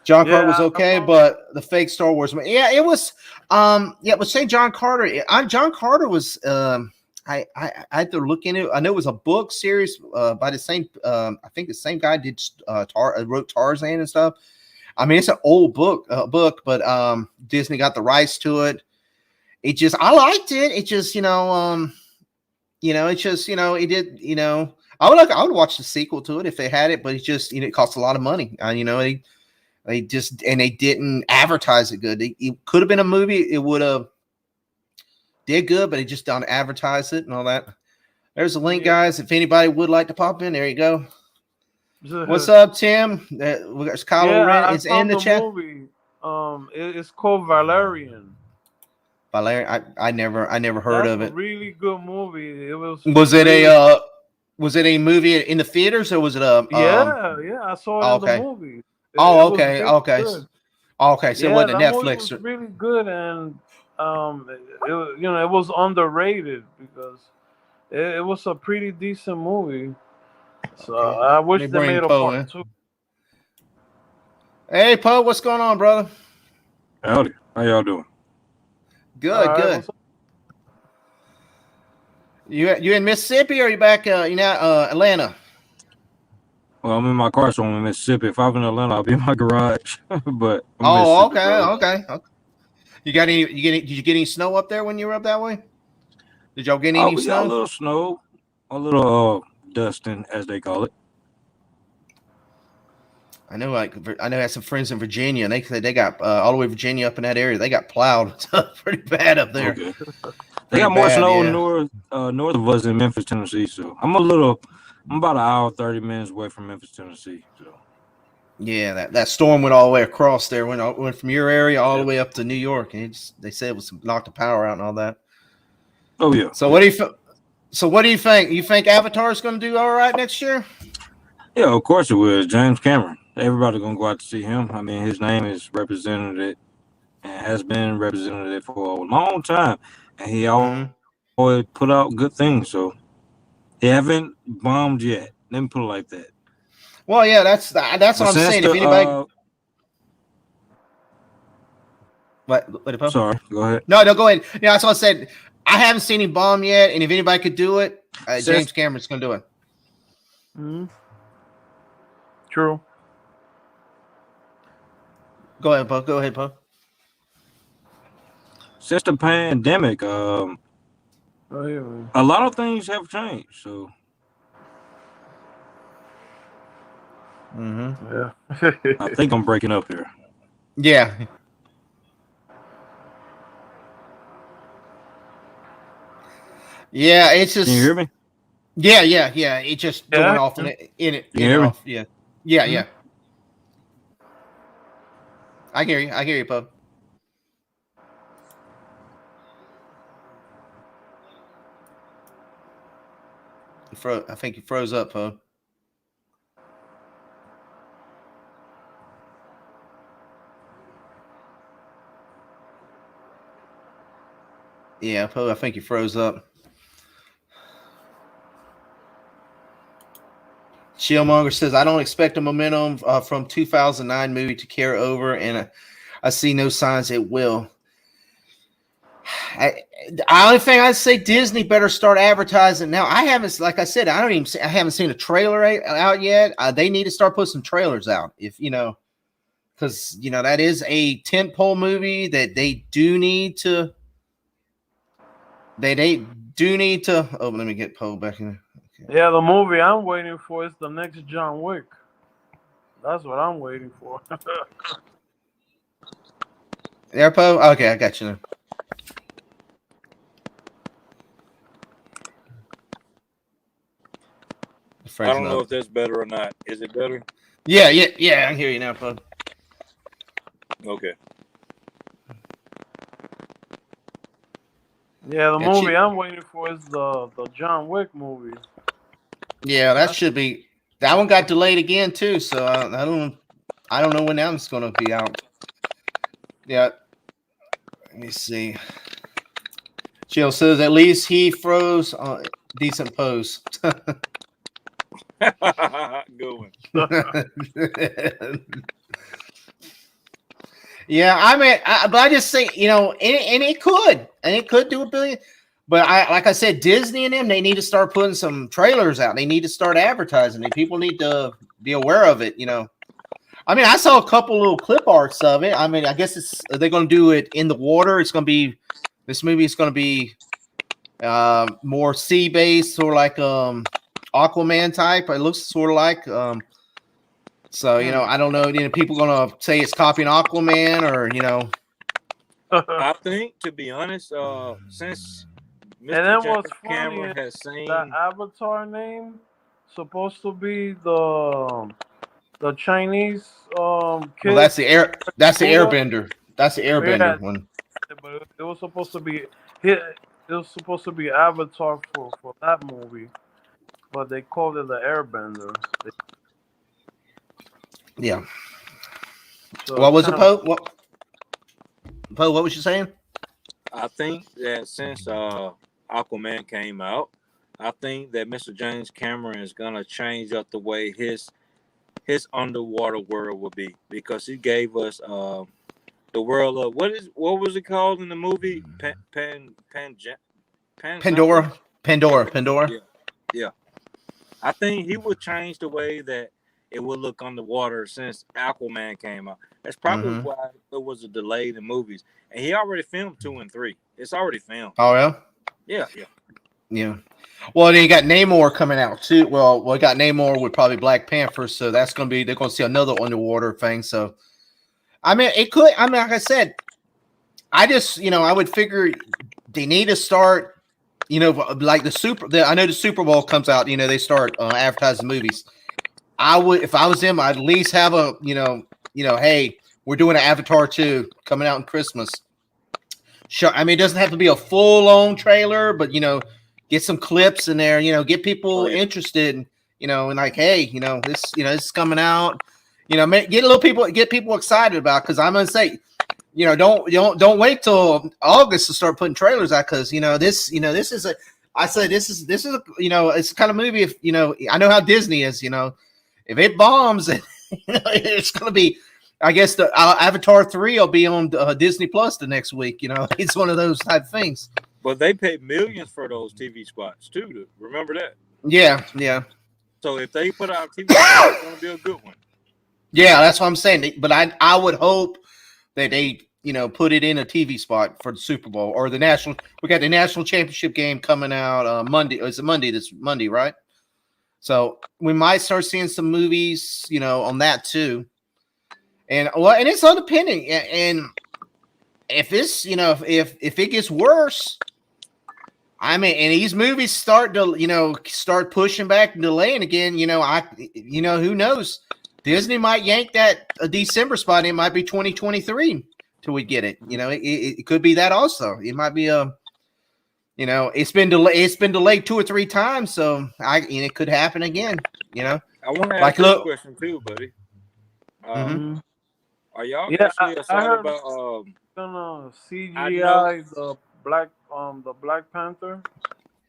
John Carter was okay, but the fake Star Wars, man, it was, but say John Carter. John Carter was, I had to look into it. I know it was a book series by the same, I think the same guy wrote Tarzan and stuff. I mean, it's an old book, but Disney got the rights to it. I liked it. It just, it did, I would watch the sequel to it if they had it, but it just, it costs a lot of money. They didn't advertise it good. It could have been a movie. It would have did good, but it just don't advertise it and all that. There's a link, guys. If anybody would like to pop in, there you go. What's up, Tim? We got Kylo Ren. It's in the chat. Movie. It's called Valerian. Valerian, I never heard of it. Really good movie. It was. Was it a movie in the theaters or was it a? Yeah, I saw it in the movie. Okay. Good. Okay, so it wasn't a Netflix. Movie was really good, and it was underrated because it was a pretty decent movie. So I wish they made a part 2. Hey, Poe, what's going on, brother? Howdy. How y'all doing? Good, good. You in Mississippi or are you back Atlanta? Well, I'm in my car, so I'm in Mississippi. If I'm in Atlanta, I'll be in my garage. But okay. Did you get any snow up there when you were up that way? Did y'all get any snow? Got a little snow, a little dusting, as they call it. I know I had some friends in Virginia, and they said they got all the way Virginia up in that area. They got plowed pretty bad up there. Okay. They got more snow north of us in Memphis, Tennessee. So I'm about an hour, 30 minutes away from Memphis, Tennessee. So. Yeah, that storm went all the way across there. Went from your area all the way up to New York, and they said it was knocked the power out and all that. Oh yeah. So what do you think? You think Avatar's going to do all right next year? Yeah, of course it will. James Cameron. Everybody's going to go out to see him. I mean, his name is represented and has been represented for a long time. And he always put out good things. So they haven't bombed yet. Let me put it like that. Well, yeah, that's what I'm saying. If anybody, what? Sorry, go ahead. No, go ahead. Yeah, that's what I said. I haven't seen him bomb yet, and if anybody could do it, James Cameron's going to do it. Mm-hmm. True. Go ahead, Bo. Since the pandemic, a lot of things have changed. So, yeah, I think I'm breaking up here. Yeah. Yeah, it's just. Can you hear me? Yeah. It just going off in it. Can you hear me? Yeah. I hear you, Poe. I think you froze up, Poe. Yeah, Poe, I think you froze up. Chillmonger says, I don't expect a momentum from 2009 movie to carry over, and I see no signs it will. The only thing I'd say, Disney better start advertising now. I haven't, like I said, I haven't seen a trailer out yet. They need to start putting some trailers out. If because that is a tentpole movie that they do need to. They do need to. Oh, let me get Poe back in. Okay. Yeah, the movie I'm waiting for is the next John Wick. That's what I'm waiting for. There, Poe. Okay, I got you now. I don't know if that's better or not. Is it better? Yeah. I can hear you now, Poe. Okay. Yeah, the movie I'm waiting for is the John Wick movie. Yeah, that should be. That one got delayed again too, so I don't know when that one's going to be out. Yeah. Let me see. Jill says at least he throws decent pose. Good one. Yeah, I mean, but I just say, and it could do $1 billion. But like I said, Disney and them, they need to start putting some trailers out. They need to start advertising it. People need to be aware of it. I mean, I saw a couple little clip arts of it. I mean, I guess they're going to do it in the water. It's going to be this movie is going to be more sea based, sort of like Aquaman type. It looks sort of like. So I don't know. People going to say it's copying Aquaman, or I think, to be honest, since Mr. James Cameron has seen the Avatar name supposed to be the Chinese kid. Well, that's the Airbender. That's the Airbender one. But it was supposed to be Avatar for that movie, but they called it the Airbender. Yeah. So what was it, Poe? Poe, what was you saying? I think that since Aquaman came out, I think that Mr. James Cameron is gonna change up the way his underwater world will be, because he gave us the world of what was it called in the movie? Pandora. Yeah. I think he would change the way that it would look underwater since Aquaman came out. That's probably why it was a delay in movies. And he already filmed 2 and 3. It's already filmed. Oh yeah. Yeah. Well, then you got Namor coming out too. Well, we got Namor with probably Black Panther, so they're going to see another underwater thing. So, I mean, it could. I mean, like I said, I just, I would figure they need to start, like I know the Super Bowl comes out. They start advertising movies. I would, if I was them, I'd at least have a, hey, we're doing an Avatar 2 coming out in Christmas. Sure. I mean, it doesn't have to be a full-on trailer, but get some clips in there, get people interested, and like, hey, this is coming out, get people excited about, because I'm gonna say, don't wait till August to start putting trailers out, because this is a, I say this is it's the kind of movie, if I know how Disney is, if it bombs, it's gonna be. I guess the Avatar 3 will be on Disney Plus the next week. It's one of those type of things. But they paid millions for those TV spots too. Remember that? Yeah. So if they put out a TV spot, it's gonna be a good one. Yeah, that's what I'm saying. But I would hope that they put it in a TV spot for the Super Bowl or the national. We got the national championship game coming out Monday. It's a Monday. This Monday, right? So we might start seeing some movies, on that too. And it's undependent. And if it's, if it gets worse, I mean, and these movies start to, start pushing back and delaying again, who knows? Disney might yank that December spot. It might be 2023 till we get it. It could be that also. It might be it's been delayed 2 or 3 times, so it could happen again. I want to ask you a question too, buddy. Are y'all actually excited about gonna CGI the Black Panther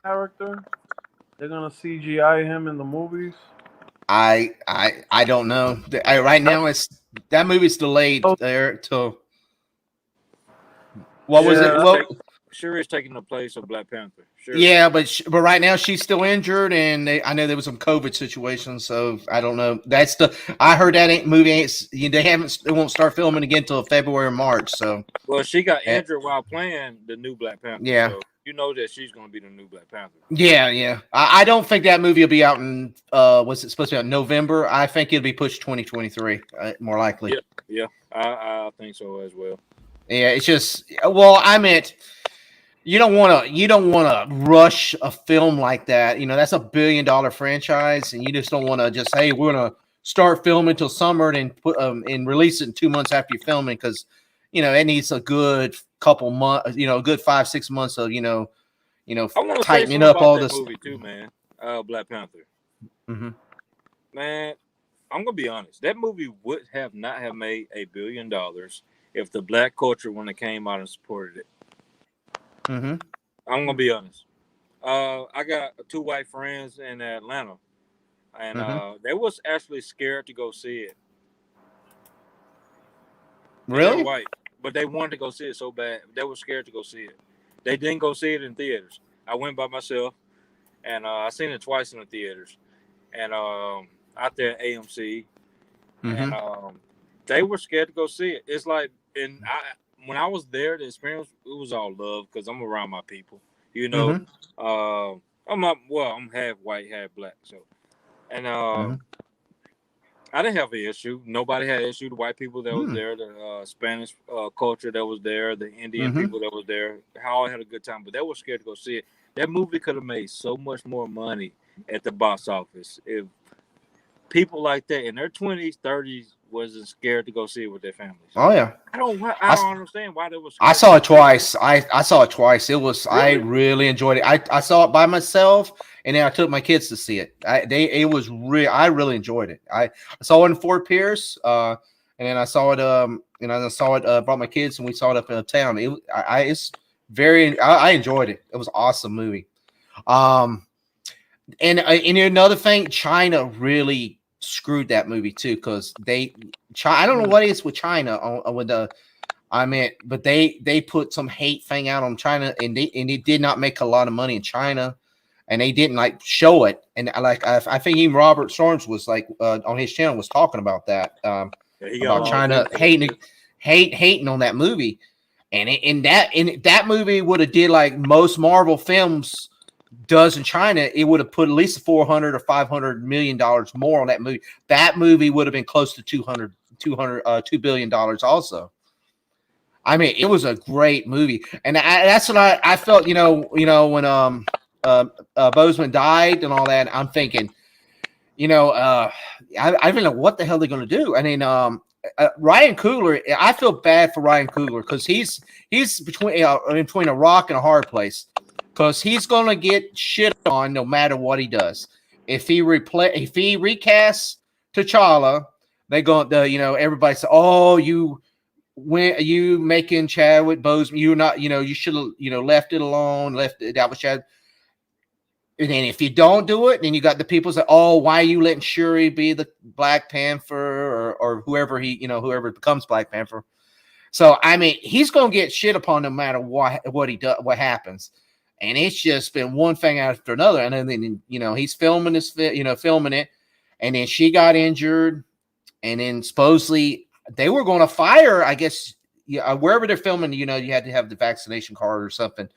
character? They're gonna CGI him in the movies. I don't know. Right now, that movie's delayed there till. What was it? Shuri's taking the place of Black Panther. Sure. Yeah, but right now she's still injured, and I know there was some COVID situations, so I don't know. I heard that movie they won't start filming again until February or March. So well, she got injured while playing the new Black Panther. Yeah, so you know that she's going to be the new Black Panther. Yeah. I don't think that movie will be out in was it supposed to be out in November? I think it'll be pushed 2023, more likely. Yeah, I think so as well. Yeah, it's just I meant. You don't want to rush a film like that. That's $1 billion franchise, and you just don't want to just, hey, we're gonna start filming till summer and put and release it in 2 months after you're filming, because it needs a good couple months, a good 5-6 months of tightening up all this movie too, man. Black Panther. Mm-hmm. Man, I'm gonna be honest. That movie would not have made $1 billion if the black culture when it came out and supported it. Mm-hmm. I'm gonna be honest. I got 2 white friends in Atlanta, and they was actually scared to go see it. Really? They're white, but they wanted to go see it so bad. They were scared to go see it. They didn't go see it in theaters. I went by myself, and I seen it twice in the theaters, and out there at AMC, and they were scared to go see it. It's like, when I was there, the experience, it was all love because I'm around my people. I'm half white, half black. So, and I didn't have an issue. Nobody had an issue. The white people that was there, the Spanish culture that was there, the Indian people that was there, how I had a good time. But they were scared to go see it. That movie could have made so much more money at the box office if people like that in their 20s, 30s wasn't scared to go see it with their families. Oh yeah. I don't understand why they were scared. I saw it twice. I saw it twice. It was really? I really enjoyed it. I saw it by myself, and then I took my kids to see it. I really enjoyed it. I saw it in Fort Pierce, and then I saw it. Brought my kids, and we saw it up in town. I enjoyed it. It was an awesome movie. And another thing, China really screwed that movie too, because I don't know what it is with China but they put some hate thing out on China, and it did not make a lot of money in China, and they didn't show it. And I think even Robert Storms was on his channel was talking about that, about China hating on that movie, and that movie would have did like most Marvel films does in China. It would have put at least $400 or $500 million more on that movie. That movie would have been close to $2 billion also. I mean, it was a great movie, and that's what I felt. When Boseman died and all that, I'm thinking, I don't know what the hell they're going to do. I mean, Ryan Coogler, I feel bad for Ryan Coogler because he's between a rock and a hard place. Because he's going to get shit on no matter what he does. If he recasts T'Challa, they going to, everybody say, "Oh, you making Chadwick Boseman? You're not, you should have, left it alone, left it out with Chad." And then if you don't do it, then you got the people say, "Oh, why are you letting Shuri be the Black Panther or whoever whoever becomes Black Panther?" So I mean, he's going to get shit upon no matter what he does, what happens. And it's just been one thing after another. And then, he's filming it. And then she got injured. And then supposedly they were going to fire, I guess, wherever they're filming, you had to have the vaccination card or something.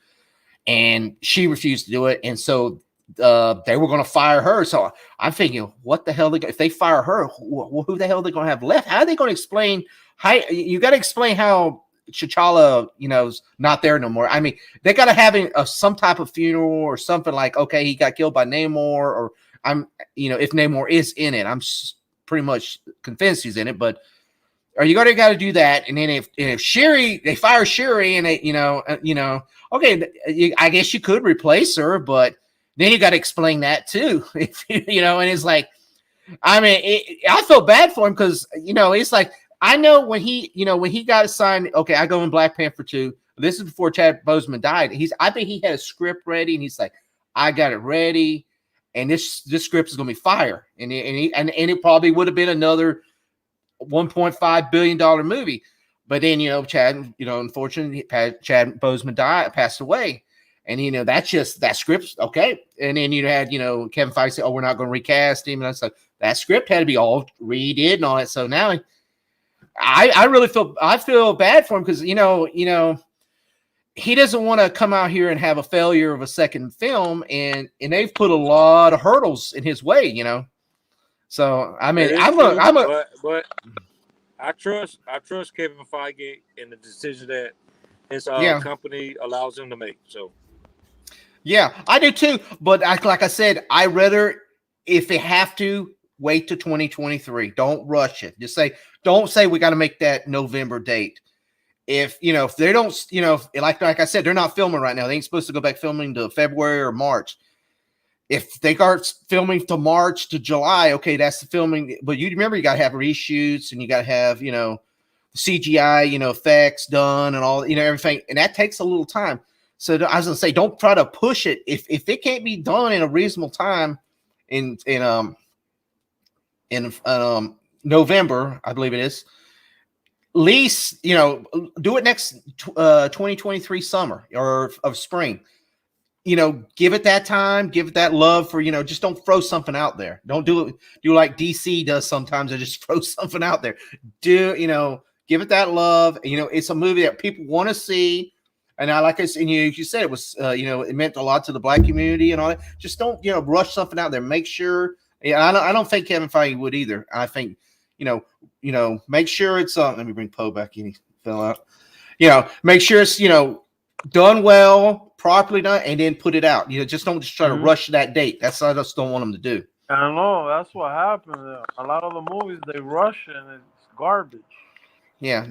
And she refused to do it. And so they were going to fire her. So I'm thinking, what the hell? If they fire her, who the hell are they going to have left? How are they going to explain? You got to explain how T'Challa, is not there no more. I mean, they got to have some type of funeral or something like, okay, he got killed by Namor, or if Namor is in it, I'm pretty much convinced he's in it. But are you got to do that? And then if Shuri, they fire Shuri, and they, okay, I guess you could replace her, but then you got to explain that too, and it's like, I mean, I feel bad for him because it's like. I know when he got assigned, okay, I go in Black Panther 2. This is before Chad Boseman died. I think he had a script ready, and he's like, I got it ready, and this script is gonna be fire. And it probably would have been another $1.5 billion movie. But then, Chad, unfortunately, Chad Boseman passed away. And, that's just that script. Okay. And then you had, Kevin Feige say, oh, we're not going to recast him. And that's like, that script had to be all redid and all that. So now I really feel bad for him because, he doesn't want to come out here and have a failure of a second film. And they've put a lot of hurdles in his way, So, I mean, but I trust Kevin Feige in the decision that his company allows him to make. So, yeah, I do too. But like I said, I rather, if they have to, wait to 2023. Don't rush it. Don't say we got to make that November date. If they don't, like I said, they're not filming right now. They ain't supposed to go back filming to February or March. If they start filming to March to July, okay, that's the filming. But you remember, you got to have reshoots and you got to have, CGI, effects done and all, everything. And that takes a little time. So I was going to say, don't try to push it. If it can't be done in a reasonable time in November, I believe it is, at least, do it next 2023 summer or of spring. Give it that time, give it that love for, just don't throw something out there. Don't do like DC does sometimes. They just throw something out there. Give it that love. It's a movie that people want to see. And like I said, and you said it was, it meant a lot to the Black community and all that. Just don't, rush something out there. Make sure. Yeah, I don't think Kevin Feige would either. I think, make sure it's let me bring Poe back in. He fell out. Make sure it's done well, properly done, and then put it out. Just don't try to rush that date. That's what I just don't want them to do. I know that's what happened. A lot of the movies they rush and it's garbage. Yeah,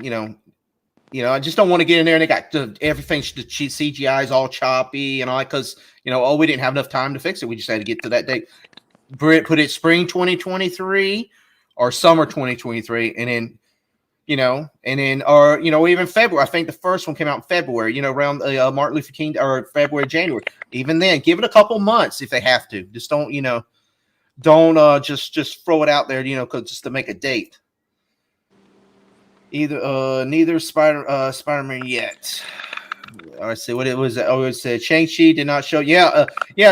I just don't want to get in there and they got everything. The CGI is all choppy and all that because we didn't have enough time to fix it. We just had to get to that date. Put it spring 2023 or summer 2023, and then. Or even February. I think the first one came out in February. Around Martin Luther King or February, January. Even then, give it a couple months if they have to. Just don't, just throw it out there, because just to make a date. Neither Spider-Man yet. I see what it was. Oh, it said Shang-Chi did not show. Yeah.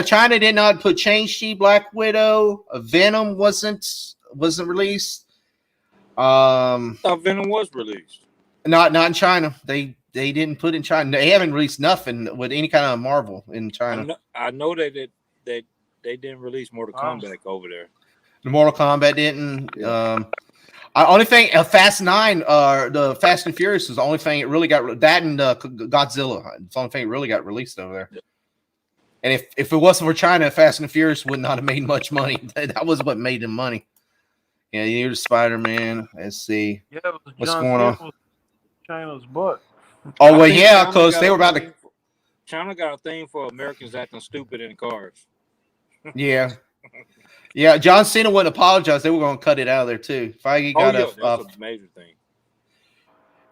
China did not put Shang-Chi, Black Widow, Venom wasn't released. Venom was released. Not in China. They didn't put in China. They haven't released nothing with any kind of Marvel in China. I know they didn't release Mortal Kombat over there. The Mortal Kombat didn't. Only thing, Fast 9, the Fast and Furious is the only thing it really got. That and Godzilla. It's the only thing it really got released over there. Yeah. And if it wasn't for China, Fast and Furious would not have made much money. That was what made them money. Yeah, you're Spider-Man. Let's see. Yeah, what's going on. China's butt. Oh, well, yeah, because they were about to. China got a thing for Americans acting stupid in cars. Yeah. Yeah, John Cena wouldn't apologize. They were going to cut it out of there, too. Feige got that's a major thing.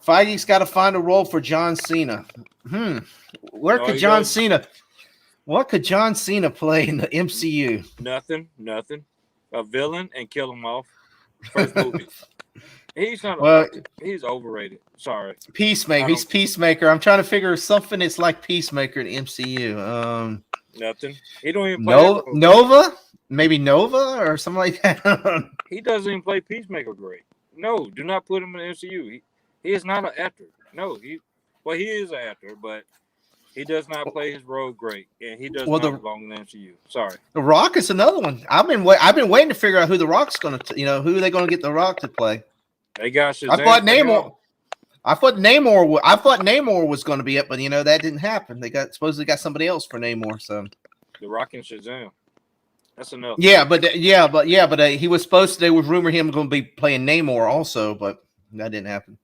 Feige's got to find a role for John Cena. What could John Cena play in the MCU? Nothing. A villain and kill him off. First movie. He's not. He's overrated. Sorry. Peacemaker. He's Peacemaker. I'm trying to figure something that's like Peacemaker in MCU. Nothing. He don't even play Nova. Maybe Nova or something like that. He doesn't even play Peacemaker great. No, do not put him in the MCU. He is not an actor. No, he is an actor, but he does not play his role great, and he does not belong in the MCU. Sorry. The Rock is another one. I've been waiting to figure out who The Rock's going to, who they're going to get The Rock to play. They got Shazam. I thought Namor was going to be it, but that didn't happen. They supposedly got somebody else for Namor. So The Rock and Shazam. That's enough. Yeah, but he was supposed to. They was rumored him going to be playing Namor also, but that didn't happen.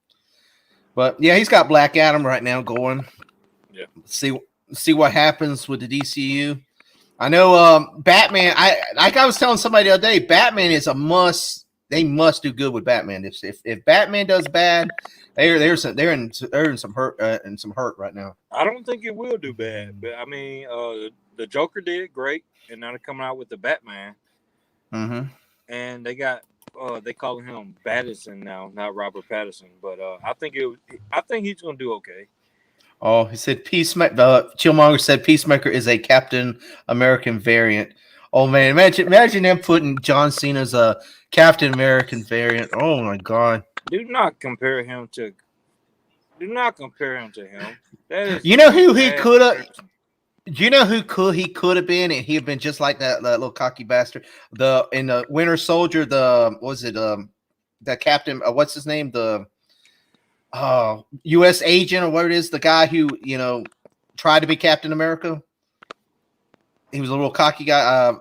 But yeah, he's got Black Adam right now going. Yeah. See what happens with the DCU. I know Batman. I was telling somebody the other day, Batman is a must. They must do good with Batman. If Batman does bad, they're in some hurt right now. I don't think it will do bad, but I mean, the Joker did great, and now they're coming out with the Batman. Mm-hmm. And they got they calling him Pattinson now, not Robert Pattinson. But I think he's gonna do okay. Oh, he said Peacemaker. Chillmonger said Peacemaker is a Captain American variant. Oh man, imagine them putting John Cena's Captain American variant. Oh my god. Do not compare him to him. That is You know who he could have. Do you know who he could have been? And he'd been just like that little cocky bastard. In the Winter Soldier, the Captain? What's his name? The U.S. agent or what it is? The guy who tried to be Captain America. He was a little cocky guy.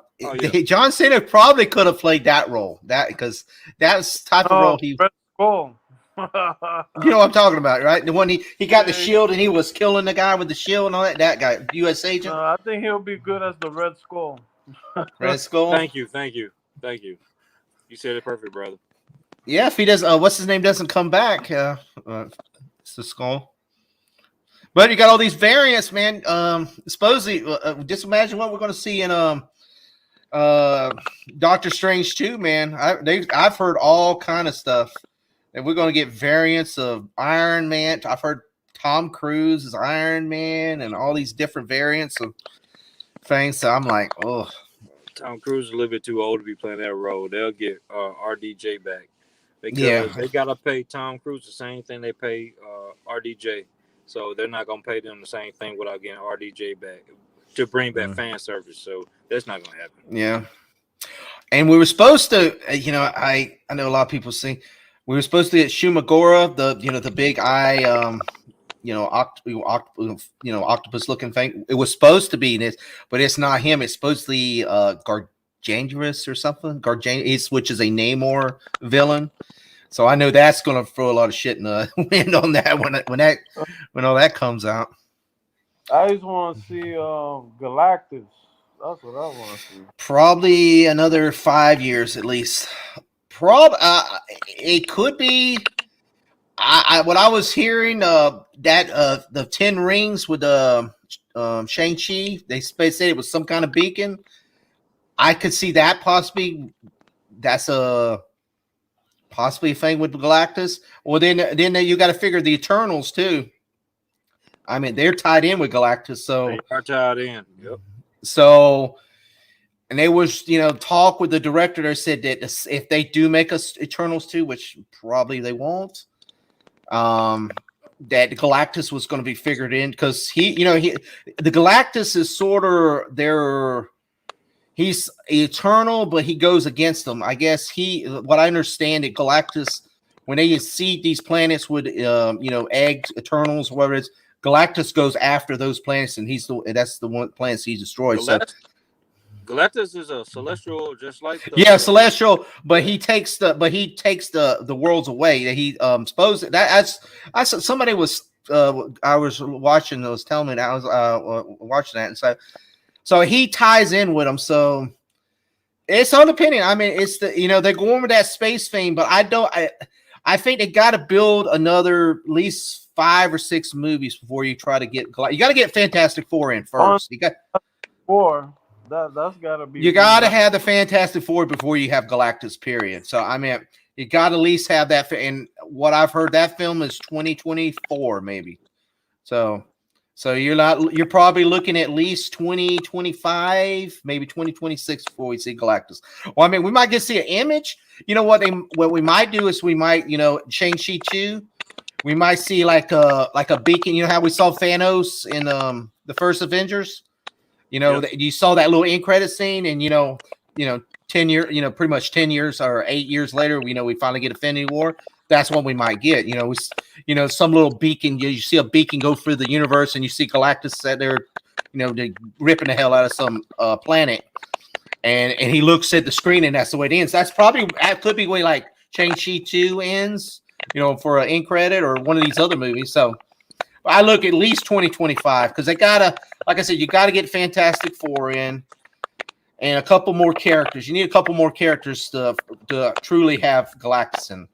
John Cena probably could have played that role. Because that's the type of role he. Red Skull. You know what I'm talking about, right? The one he got the shield and he was killing the guy with the shield and all that. That guy, U.S. agent. I think he'll be good as the Red Skull. Red Skull. Thank you. You said it perfect, brother. Yeah, if he does, what's his name doesn't come back, it's the Skull. But you got all these variants, man. Supposedly, just imagine what we're going to see in Doctor Strange 2, man. I've heard all kind of stuff. And we're going to get variants of Iron Man. I've heard Tom Cruise is Iron Man and all these different variants of things. So I'm like, oh. Tom Cruise is a little bit too old to be playing that role. They'll get RDJ back. They got to pay Tom Cruise the same thing they pay RDJ. So they're not going to pay them the same thing without getting RDJ back to bring back fan service. So that's not going to happen. Yeah. And we were supposed to, I know a lot of people say, we were supposed to get Shumagora, the big eye, octopus looking thing. It was supposed to be this, but it's not him. It's supposed to be Gargantuous or something. Which is a Namor villain. So I know that's going to throw a lot of shit in the wind on that when all that comes out. I just want to see Galactus. That's what I want to see. Probably another 5 years at least. It could be. What I was hearing that the 10 rings with Shang-Chi, they said it was some kind of beacon. I could see that possibly. That's possibly a thing with Galactus. Well, then you got to figure the Eternals too. I mean, they're tied in with Galactus, so they are tied in. Yep. So. And they was, talk with the director. They said that if they do make us Eternals 2, which probably they won't, that Galactus was going to be figured in because the Galactus is sort of he's eternal, but he goes against them. I guess what I understand that Galactus, when they seed these planets with, egg Eternals, whatever it is, Galactus goes after those planets, and that's the one planets he destroys. Galactus is a celestial, just like celestial, but he takes the worlds away. That he supposed that somebody was I was watching those telling me that I was watching that, and so he ties in with them. So it's on opinion. I mean, it's they're going with that space theme, but I think they got to build another at least 5 or 6 movies before you try to get. You got to get Fantastic Four in first. You got 4. That's gotta be. You gotta have the Fantastic Four before you have Galactus. Period. So I mean, you gotta at least have that. And what I've heard, that film is 2024, maybe. So you're probably looking at least 2025, maybe 2026 before we see Galactus. Well, I mean, we might get to see an image. You know what we might do is we might Shang-Chi 2. We might see like a beacon. You know how we saw Thanos in the first Avengers. You saw that little end credit scene, and 10 years, pretty much 10 years or 8 years later, we finally get Infinity War. That's what we might get. Some little beacon. You see a beacon go through the universe, and you see Galactus sat there, ripping the hell out of some planet, and he looks at the screen, and that's the way it ends. That could be the way like Shang-Chi 2 ends, for an end credit or one of these other movies. So I look at least 2025 because they gotta. Like I said, you got to get Fantastic Four in and a couple more characters. You need a couple more characters to truly have Galactus in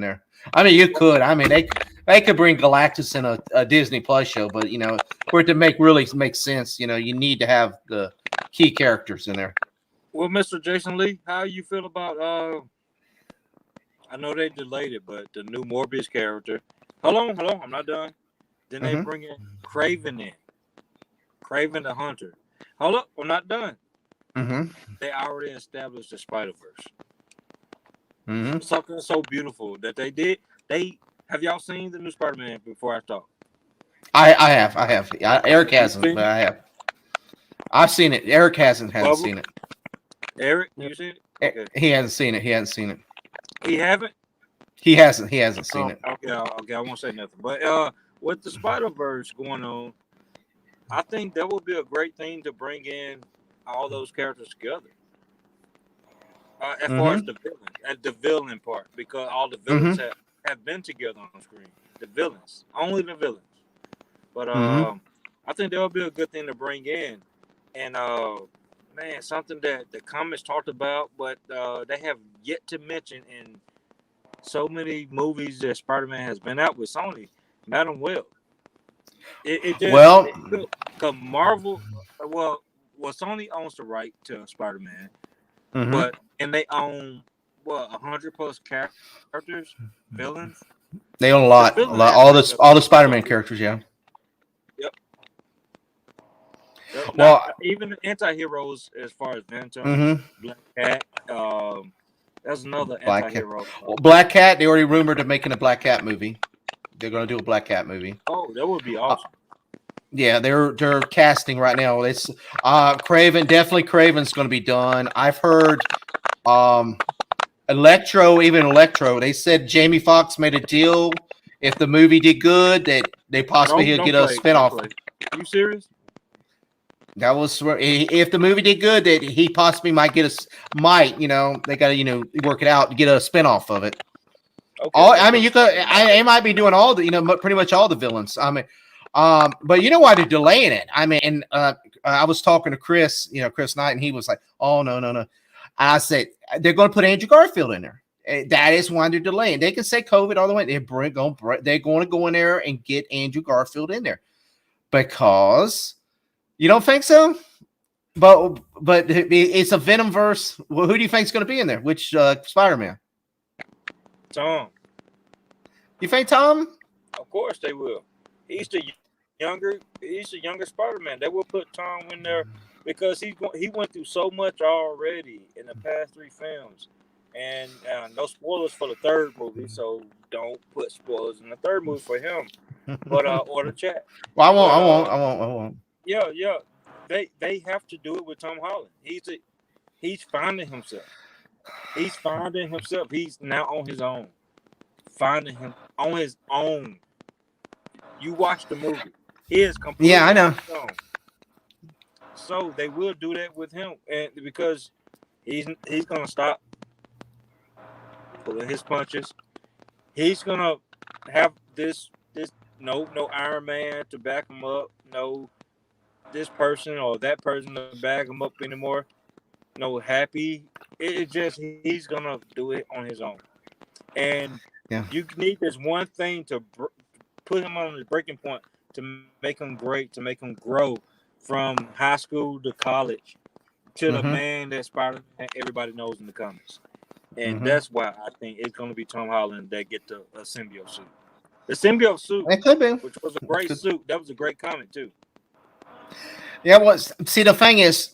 there. I mean, you could. I mean, they could bring Galactus in a Disney Plus show, but for it to really make sense, you need to have the key characters in there. Well, Mr. Jason Lee, how you feel about I know they delayed it, but the new Morbius character. Hold on, I'm not done. Then they bring in Craven in. Craven the Hunter. Hold up, I'm not done. They already established the Spider-Verse. Something so beautiful that they did. Have y'all seen the new Spider-Man before I talk? I have. Eric hasn't, but I have. I've seen it. Eric hasn't seen it. Eric, you seen it? Okay. He hasn't seen it. He haven't? He hasn't seen it. Okay, I won't say nothing. But with the Spider-Verse going on, I think that would be a great thing to bring in all those characters together. As far as the villain part, because all the villains have been together on screen. The villains, only the villains. But I think that would be a good thing to bring in. And man, something that the comics talked about, but they have yet to mention in so many movies that Spider-Man has been out with Sony, Madam Web. Because Marvel, Sony owns the right to Spider-Man, but they own 100+ characters, villains. They own a lot. All the Spider-Man characters, yeah. Yep. Well, even the anti-heroes, as far as Phantom, Black Cat, that's another anti-hero. Black Cat, they already rumored of making a Black Cat movie. They're going to do a Black Cat movie. Oh, that would be awesome. Yeah, they're casting right now. It's Craven. Definitely Craven's going to be done. I've heard Electro. They said Jamie Foxx made a deal. If the movie did good, that they possibly he'll get a spinoff. Are you serious? That was if the movie did good, that he possibly might get they got to work it out to get a spinoff of it. Okay. It might be doing all the pretty much all the villains. But you know why they're delaying it? I was talking to Chris, Chris Knight, and he was like, "Oh no." I said they're going to put Andrew Garfield in there. That is why they're delaying. They can say COVID all the way. They're going to go in there and get Andrew Garfield in there because you don't think so. But it's a Venomverse. Well, who do you think is going to be in there? Which Spider-Man? Tom. You think Tom? Of course they will. He's the younger Spider-Man. They will put Tom in there because he went through so much already in the past 3 films. And no spoilers for the third movie, so don't put spoilers in the third movie for him. But or the chat. Well, I won't. Yeah. They have to do it with Tom Holland. He's finding himself. He's now on his own. Finding him on his own. You watch the movie. He is completely. Yeah, I know. So they will do that with him, and because he's gonna stop pulling his punches. He's gonna have this no Iron Man to back him up. No, this person or that person to back him up anymore. No Happy. It just he's gonna do it on his own, and you need this one thing to put him on the breaking point to make him great, to make him grow from high school to college to the man that Spider-Man everybody knows in the comics. And that's why I think it's going to be Tom Holland that get the symbiote suit. The symbiote suit, it could be, which was a great suit. That was a great comic too. Yeah, see, the thing is,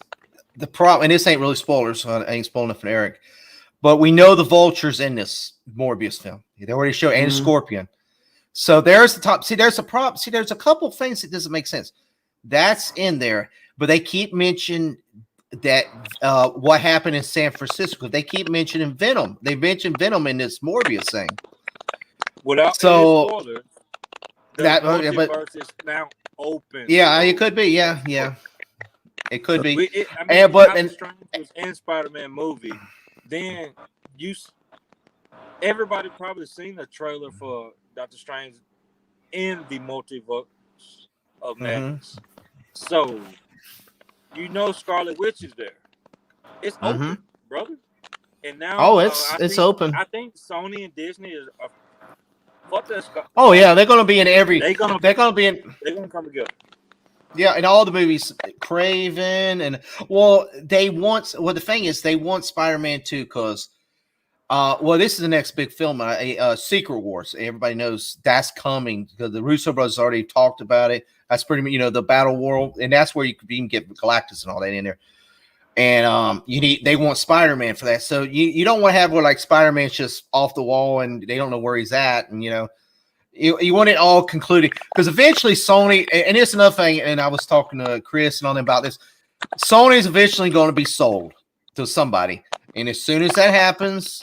the problem, and this ain't really spoilers, so I ain't spoiling it for Eric, but we know the Vulture's in this Morbius film. They already showed, and Scorpion. So there's the top. See, there's a prop. See, there's a couple things that doesn't make sense. That's in there, but they keep mentioning that what happened in San Francisco. They keep mentioning Venom. They mentioned Venom in this Morbius thing. Without any spoilers, the multiverse is now open. Yeah, it could be. Yeah, it could be. In Spider-Man movie, then everybody probably seen the trailer for Doctor Strange in the multiverse of madness. So Scarlet Witch is there. It's open, brother. And now, it's open. I think Sony and Disney is. Fuck that. Oh yeah, they're gonna be in every. They're gonna come together. Yeah, in all the movies, Craven and the thing is they want Spider-Man 2 because Well, this is the next big film, Secret Wars. Everybody knows that's coming because the Russo brothers already talked about it. That's pretty much, the battle world, and that's where you could even get Galactus and all that in there. And they want Spider-Man for that. So you don't want to have where like Spider-Man's just off the wall and they don't know where he's at, and you want it all concluded because eventually Sony, and it's another thing, and I was talking to Chris and all them about this. Sony's eventually going to be sold to somebody, and as soon as that happens,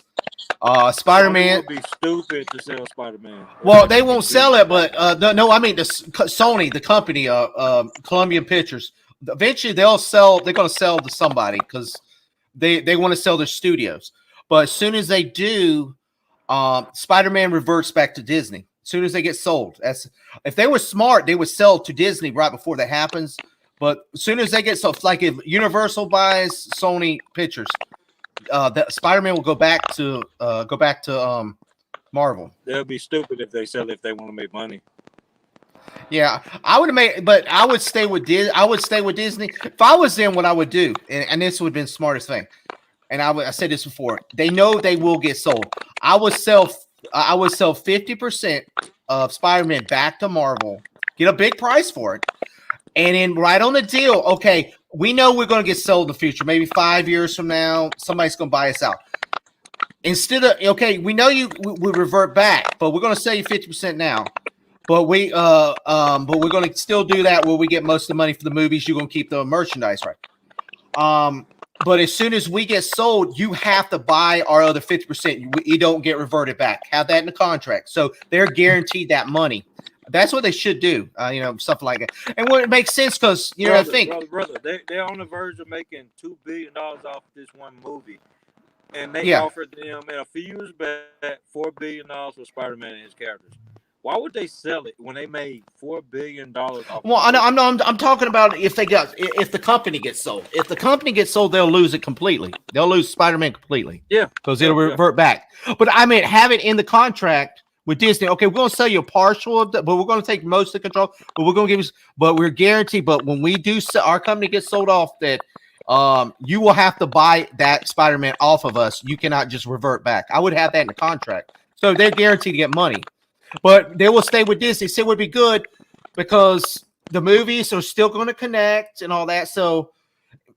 Spider-Man would be stupid to sell Spider-Man. Well, they won't sell it, but no, I mean the Sony, the company, Columbia Pictures. Eventually, they're going to sell to somebody because they want to sell their studios. But as soon as they do, Spider-Man reverts back to Disney. As soon as they get sold, if they were smart, they would sell to Disney right before that happens. But as soon as they get sold, like if Universal buys Sony Pictures, that Spider-Man will go back to Marvel. They'll be stupid if they sell it if they want to make money. Yeah, I would have made, but I would stay with Disney. I would stay with Disney if I was them. What I would do, and this would have been the smartest thing. And I said this before. They know they will get sold. I would sell 50% of Spider-Man back to Marvel. Get a big price for it, and then right on the deal. Okay, we know we're going to get sold in the future. Maybe 5 years from now, somebody's going to buy us out. Instead of we know we revert back, but we're going to sell you 50% now. But we're going to still do that where we get most of the money for the movies. You're going to keep the merchandise, right? But as soon as we get sold, you have to buy our other 50%. You don't get reverted back. Have that in the contract. So they're guaranteed that money. That's what they should do. Stuff like that. And what it makes sense because I think they're on the verge of making $2 billion off this one movie, and they offered them in a few years back $4 billion for Spider-Man and his characters. Why would they sell it when they made $4 billion off? Well, I'm talking about if the company gets sold. If the company gets sold, they'll lose it completely. They'll lose Spider-Man completely. Yeah, because it'll revert back. But I mean, have it in the contract with Disney. Okay, we're going to sell you a partial of that, but we're going to take most of the control. But we're going to give you. But we're guaranteed. But when we do, our company gets sold off, that you will have to buy that Spider-Man off of us. You cannot just revert back. I would have that in the contract, so they're guaranteed to get money. But they will stay with Disney. So it would be good because the movies are still going to connect and all that. So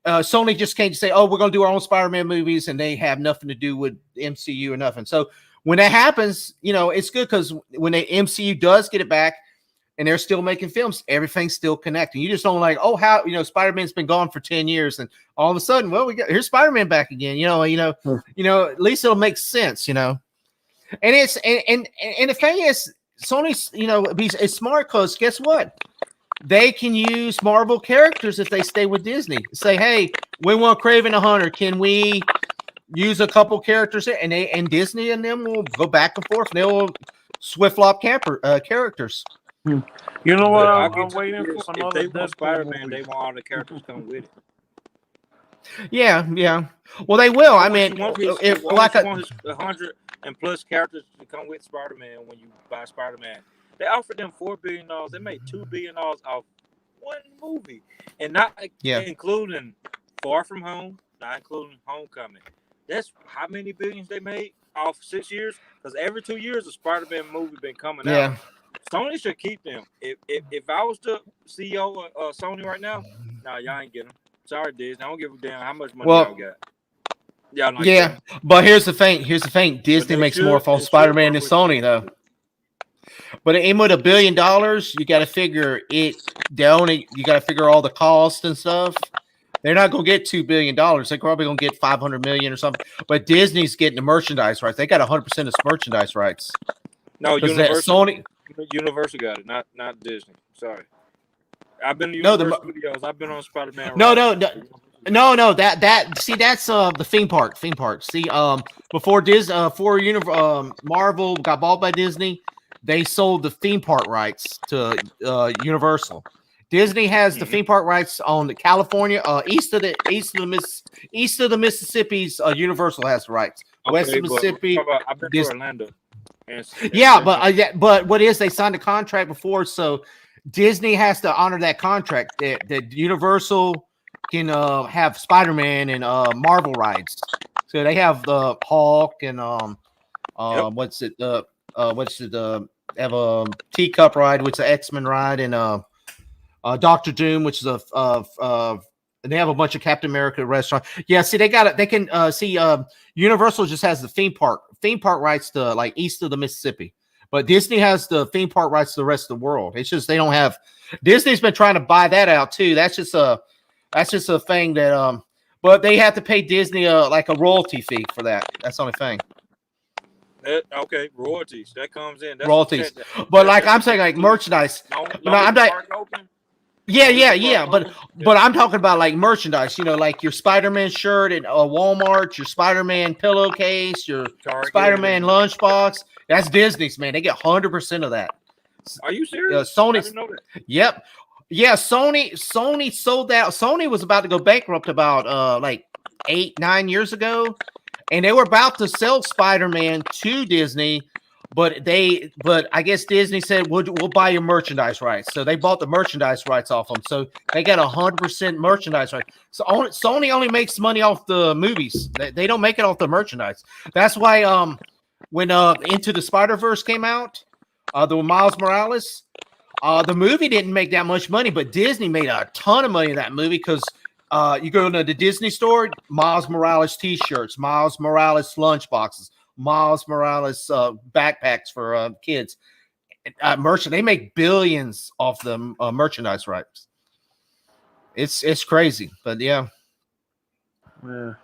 Sony just can't say, "Oh, we're going to do our own Spider-Man movies," and they have nothing to do with MCU or nothing. So when that happens, it's good because when the MCU does get it back and they're still making films, everything's still connecting. You just don't how Spider-Man's been gone for 10 years, and all of a sudden, here's Spider-Man back again. At least it'll make sense. And it's and the thing is, Sony's it's smart because guess what? They can use Marvel characters if they stay with Disney. Say, hey, we want Kraven the Hunter. Can we use a couple characters there? And Disney and them will go back and forth. And they'll swift flop characters. You know what? I'm waiting for another. If they want Spider-Man, they want all the characters to come with it. Yeah. Well, they will. I mean, if 100 and plus characters to come with Spider-Man when you buy Spider-Man, they offered them $4 billion. They made $2 billion off one movie, and not including Far From Home, not including Homecoming. That's how many billions they made off 6 years. Because every 2 years, a Spider-Man movie been coming out. Sony should keep them. If I was the CEO of Sony right now, y'all ain't get them. Sorry, Disney. I don't give a damn how much money y'all got. But here's the thing. Disney makes more for Spider-Man than Sony, though. But with $1 billion, you got to figure it. You got to figure all the costs and stuff. They're not going to get $2 billion. They're probably going to get $500 million or something. But Disney's getting the merchandise rights. They got 100% of merchandise rights. No, Universal got it, not Disney. Sorry, I've been to Universal videos. I've been on Spider-Man. No. See, that's the theme park. See, before Marvel got bought by Disney, they sold the theme park rights to Universal. Disney has the theme park rights on the California, east of the Mississippi's. Universal has the rights. West of Mississippi. I've been to Orlando. But what is they signed a contract before, so Disney has to honor that contract. That Universal can have Spider-Man and Marvel rights. So they have the Hulk and Yep. they have a teacup ride, which is an X-Men ride, and Doctor Doom, which is and they have a bunch of Captain America restaurants. Yeah, see, they got it. They can see. Universal just has the theme park rights to like east of the Mississippi, but Disney has the theme park rights to the rest of the world. It's just they don't have. Disney's been trying to buy that out too. That's just a thing that but they have to pay Disney like a royalty fee for that. That's the only thing. Okay, royalties that comes in. That's Royalties, but like I'm saying, like merchandise. No, I'm not. Yeah. But I'm talking about like merchandise. You know, like your Spider-Man shirt at Walmart, your Spider-Man pillowcase, your Spider-Man lunchbox. That's Disney's, man. They get 100% of that. Are you serious? Sony's. Yep. Yeah, Sony sold out. Sony was about to go bankrupt about like 8-9 years ago, and they were about to sell Spider-Man to Disney, but I guess Disney said we'll buy your merchandise rights. So they bought the merchandise rights off them. So they got 100% merchandise rights. So Sony only makes money off the movies. They don't make it off the merchandise. That's why when Into the Spider-Verse came out, the Miles Morales. The movie didn't make that much money, but Disney made a ton of money in that movie because you go into the Disney store, Miles Morales T-shirts, Miles Morales lunchboxes, Miles Morales backpacks for kids. They make billions off the merchandise rights. It's crazy, but yeah. There's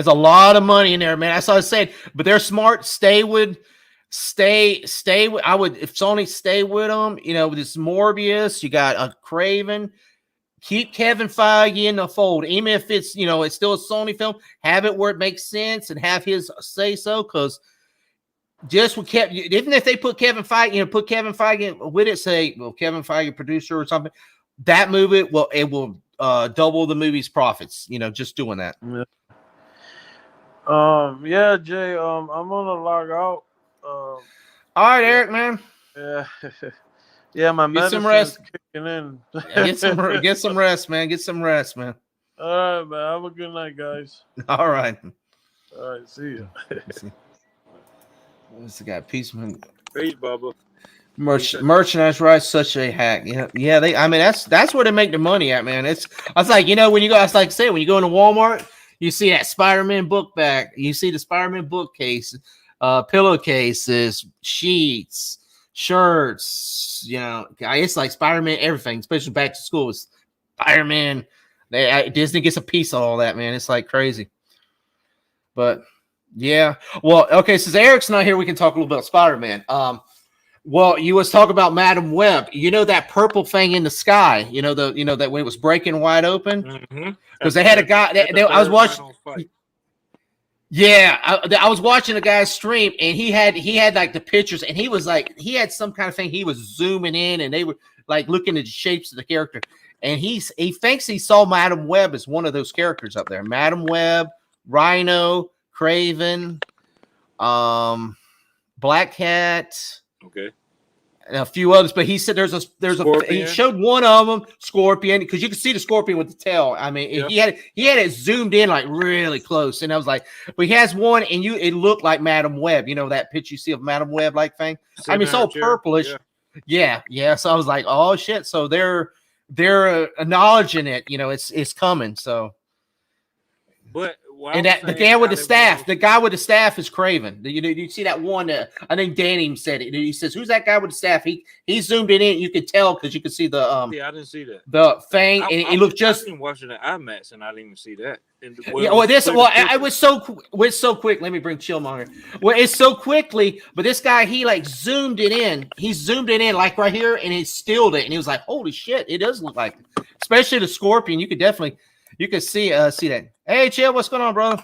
a lot of money in there, man. That's what I said. But they're smart. Stay with. I would, if Sony stay with them, you know, with this Morbius, you got a Craven, keep Kevin Feige in the fold, even if it's, you know, it's still a Sony film, have it where it makes sense and have his say so. Because just with even if they put Kevin Feige with it, say, well, Kevin Feige producer or something, that movie will double the movie's profits, you know, just doing that. Yeah, Jay, I'm gonna log out. All right, Eric, man. Yeah, my medicine is kicking in. Get some rest, man. Get some rest, man. All right, man. Have a good night, guys. All right. All right, see you. What's the guy? Peace, Bubba. Merchandise rights, such a hack. Yeah. That's where they make the money at, man. I was like, you know, when you go, when you go into Walmart, you see that Spider-Man book bag, you see the Spider-Man bookcase. Pillowcases, sheets, shirts, you know, it's like Spider-Man, everything, especially back to school. It's Spider-Man. Disney gets a piece of all that, man. It's like crazy. But yeah. Well, okay, since Eric's not here, we can talk a little bit about Spider-Man. Well, you was talking about Madam Web. You know that purple thing in the sky, you know that when it was breaking wide open? Because they had a guy I was watching. Yeah, I was watching a guy's stream, and he had like the pictures, and he had some kind of thing. He was zooming in, and they were like looking at the shapes of the character, and he thinks he saw Madam Web as one of those characters up there. Madam Web, Rhino, Craven, Black Cat, okay, and a few others. But he said he showed one of them, Scorpion, because you can see the Scorpion with the tail. I mean, he had it zoomed in like really close, and I was like, but he has one, and it looked like Madam Web. You know that picture you see of Madam Web like thing. I mean, it's all purplish. Yeah. So I was like, oh shit. So they're acknowledging it. You know, it's coming. So, but. And the guy with the staff is Craven. You see that one? I think Danny said it. He says, "Who's that guy with the staff?" He zoomed it in. You could tell because you could see the Yeah, I didn't see that. The fang, and it looked just. I've been watching the IMAX, and I didn't even see that. It was so quick. Let me bring Chillmonger. Well, it's so quickly, but this guy he like zoomed it in. He zoomed it in like right here, and he stilled it, and he was like, "Holy shit!" It does look like, especially the Scorpion. You could definitely. You can see that. Hey, Chill, what's going on, brother?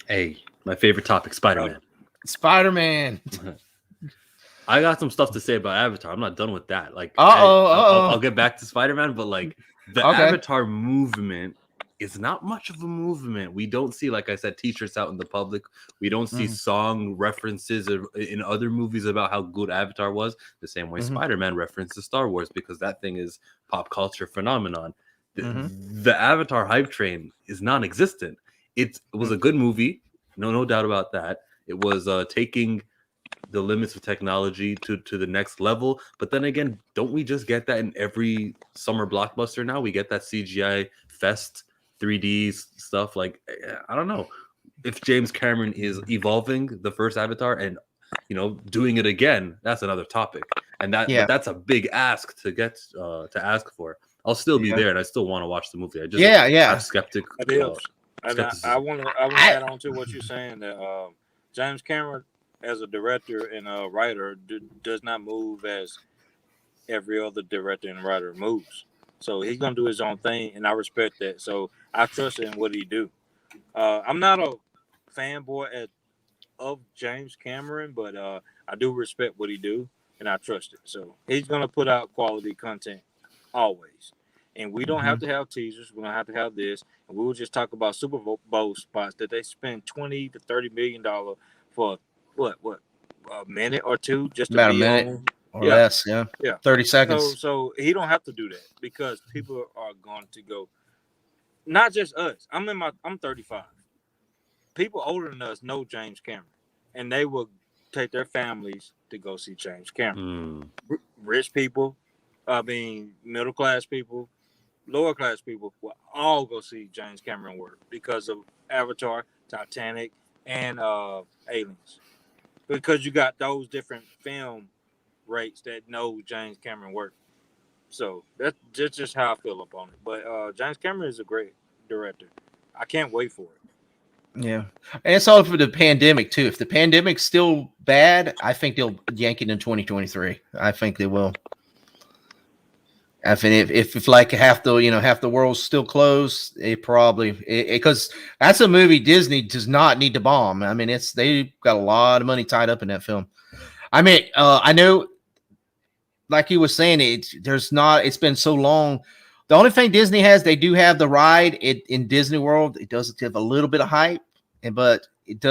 Hey, my favorite topic, Spider-Man. Spider-Man. I got some stuff to say about Avatar. I'm not done with that. Like, I'll get back to Spider-Man, but like the Avatar movement is not much of a movement. We don't see, like I said, t-shirts out in the public. We don't see song references in other movies about how good Avatar was. The same way Spider-Man references Star Wars, because that thing is pop culture phenomenon. The Avatar hype train is non-existent. it was a good movie, no doubt about that. It was taking the limits of technology to the next level. But then again, don't we just get that in every summer blockbuster now? We get that CGI fest 3D stuff. Like, I don't know if James Cameron is evolving the first Avatar and doing it again. That's another topic, and but that's a big ask to get to ask for. I'll still be there, and I still want to watch the movie. I just have skeptic. I want to add on to what you're saying that James Cameron, as a director and a writer, does not move as every other director and writer moves. So he's gonna do his own thing, and I respect that. So I trust in what he do. I'm not a fanboy of James Cameron, but I do respect what he do, and I trust it. So he's gonna put out quality content always. And we don't have to have teasers. We don't have to have this. And we will just talk about Super Bowl spots that they spend $20 to $30 million for what a minute or two just to about be a minute on. or less, 30 seconds. So he don't have to do that because people are going to go. Not just us. I'm 35. People older than us know James Cameron, and they will take their families to go see James Cameron. Rich people, middle class people, lower class people will all go see James Cameron work because of Avatar, Titanic, and Aliens. Because you got those different film rates that know James Cameron work. So that's just how I feel upon it. But James Cameron is a great director. I can't wait for it. Yeah. And it's all for the pandemic too. If the pandemic's still bad, I think they'll yank it in 2023. I think they will. I think if like half the world's still closed, it probably because that's a movie Disney does not need to bomb. I mean, they got a lot of money tied up in that film. I mean, I know, like you were saying, it's been so long. The only thing Disney has, they do have the ride in Disney World. It does have a little bit of hype, but it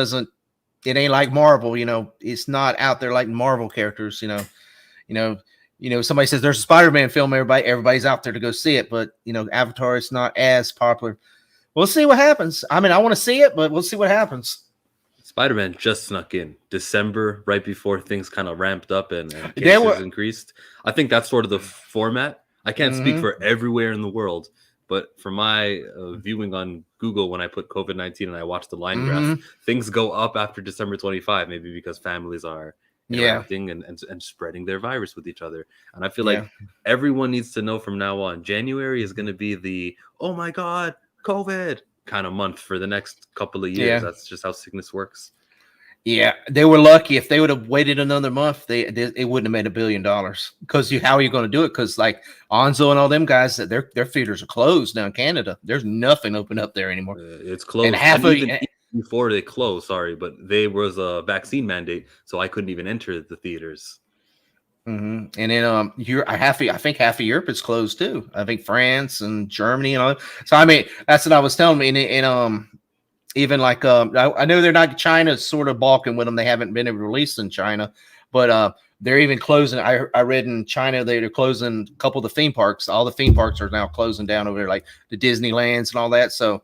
ain't like Marvel, it's not out there like Marvel characters, somebody says there's a Spider-Man film, everybody's out there to go see it, but Avatar is not as popular. We'll see what happens. I mean, I want to see it, but we'll see what happens. Spider-Man just snuck in December, right before things kind of ramped up and cases increased. I think that's sort of the format. I can't speak for everywhere in the world, but for my viewing on Google, when I put COVID-19 and I watch the line graph, things go up after December 25, maybe because families are interacting and spreading their virus with each other. And I feel like everyone needs to know from now on, January is going to be the, oh my God, COVID kind of month for the next couple of years. That's just how sickness works. Yeah, they were lucky. If they would have waited another month, it wouldn't have made $1 billion. Because how are you going to do it? Because like Onzo and all them guys, their theaters are closed now in Canada. There's nothing open up there anymore. It's closed. And even before they closed, but there was a vaccine mandate, so I couldn't even enter the theaters. And then I think half of Europe is closed too. I think France and Germany and all that. So I mean, that's what I was telling me. And even like I know they're not, China's sort of balking with them. They haven't been released in China, but they're even closing. I read in China they're closing a couple of the theme parks. All the theme parks are now closing down over there, like the Disneylands and all that. So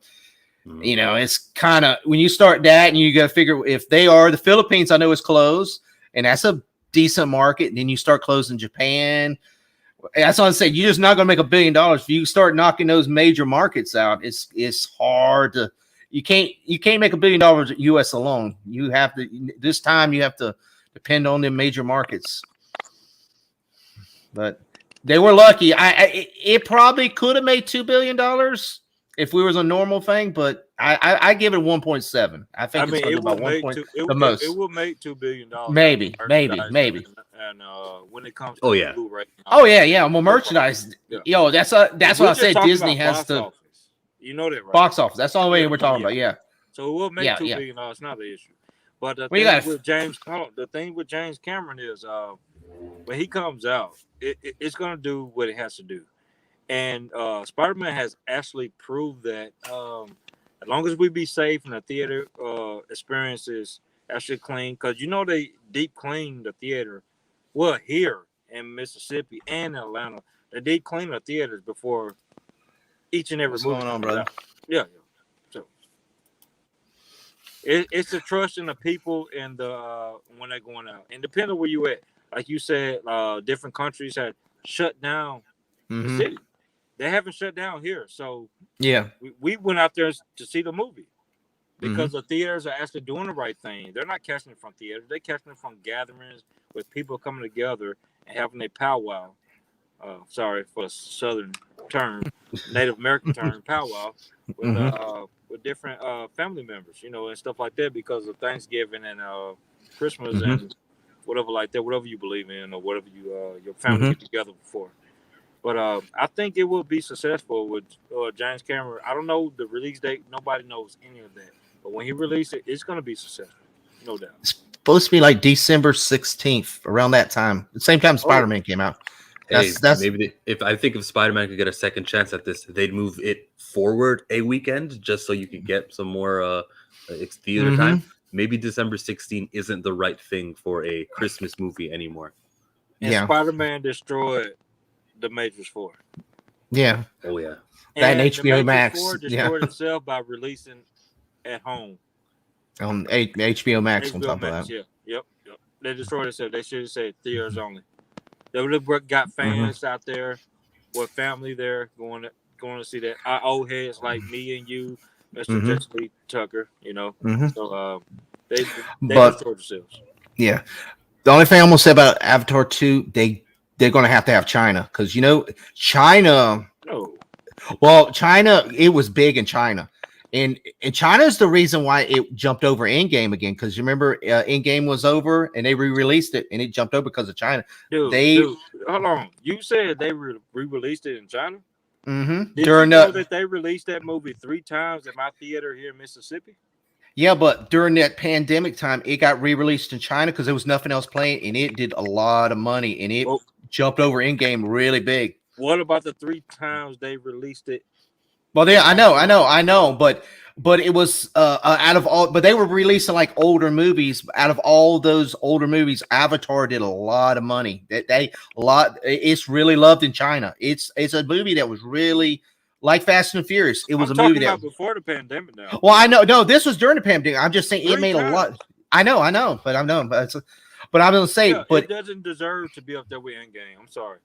it's kind of, when you start that and you got to figure if the Philippines, I know is closed, and that's a decent market. And then you start closing Japan. That's what I'm saying. You're just not going to make $1 billion if you start knocking those major markets out. It's hard to. You can't make $1 billion at U.S. alone. You have to depend on the major markets. But they were lucky. It probably could have made $2 billion if we was a normal thing, but I give it 1.7. I think it's about 1.2 the most. It will make $2 billion. Maybe. And when it comes to Blu-ray. Well, merchandise. Yo, that's what I said. Disney has to. Office. You know that, right? Box office. That's the only way we're talking about. Yeah. So it will make $2 billion. It's not the issue. But the thing with James Cameron is when he comes out, it's going to do what it has to do. And Spider-Man has actually proved that as long as we be safe and the theater experience is actually clean, because they deep clean the theater. Well, here in Mississippi and Atlanta, they deep clean the theaters before each and every movie. What's going on, brother? Yeah. So It's the trust in the people and the when they're going out. And depending on where you at, like you said, different countries had shut down the city. They haven't shut down here, so yeah, we went out there to see the movie because the theaters are actually doing the right thing. They're not catching it from theaters; they're catching it from gatherings with people coming together and having a powwow. Sorry for a southern term, Native American term, powwow with different family members, and stuff like that because of Thanksgiving and Christmas and whatever like that, whatever you believe in or whatever you your family get together for. But I think it will be successful with James Cameron. I don't know the release date. Nobody knows any of that. But when he releases it, it's going to be successful. No doubt. It's supposed to be like December 16th, around that time. The same time Spider-Man came out. That's maybe if Spider-Man could get a second chance at this, they'd move it forward a weekend just so you could get some more theater time. Maybe December 16th isn't the right thing for a Christmas movie anymore. And Spider-Man destroyed the Matrix 4. Yeah. Oh yeah. And HBO Max 4 destroyed itself by releasing at home on HBO Max. On top of that, yep. They destroyed itself. They should have said theaters only. They would have got fans out there with family there going to see that. Our old heads like me and you, Mr. Jesse Tucker. So they destroyed themselves. Yeah. The only thing I'm gonna say about Avatar 2, they're going to have China because China. No. Well, China, it was big in China, and China is the reason why it jumped over Endgame again. Because you remember, Endgame was over and they re-released it, and it jumped over because of China. Dude, hold on. You said they re-released it in China. Did you know that they released that movie 3 times at my theater here in Mississippi? Yeah, but during that pandemic time, it got re-released in China because there was nothing else playing, and it did a lot of money, and it jumped over Endgame really big. What about the 3 times they released it? Well, yeah, I know, but it was out of all, but they were releasing like older movies. Out of all those older movies, Avatar did a lot of money. It's really loved in China. It's a movie that was really. Like Fast and Furious, it was a movie that before the pandemic. Now, well, I know, no, this was during the pandemic. I'm just saying it made a lot. I know, but I'm gonna say, but it doesn't deserve to be up there with Endgame. I'm sorry,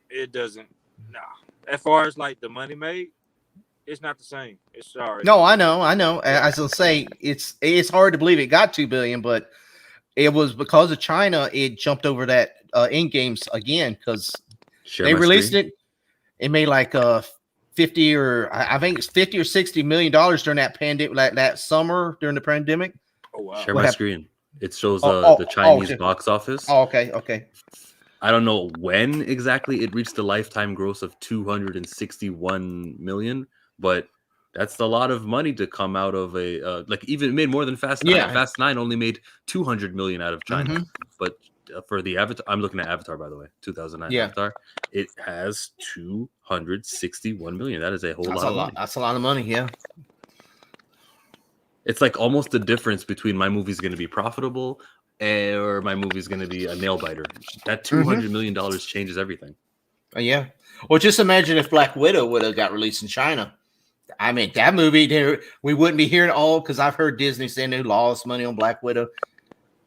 it doesn't. Nah, as far as like the money made, it's not the same. It's sorry. No, I know. As I'll say, it's hard to believe it got $2 billion, but it was because of China. It jumped over that Endgames again because they released it. It made like 50 or I think it's 50 or 60 $million during that pandemic, that summer during the pandemic. Oh wow! Share my screen. It shows the Chinese box office. Oh, okay. I don't know when exactly it reached the lifetime gross of 261 million, but that's a lot of money to come out of a even made more than Fast 9. Yeah. Fast 9 only made 200 million out of China, but for the Avatar, I'm looking at Avatar, by the way, 2009 Avatar. It has 261 million. That is a whole lot of money. That's a lot of money, yeah. It's like almost the difference between my movie's going to be profitable or my movie's going to be a nail biter. That $200 million changes everything. Yeah. Well, just imagine if Black Widow would have got released in China. I mean, that movie, we wouldn't be hearing all because I've heard Disney saying they lost money on Black Widow.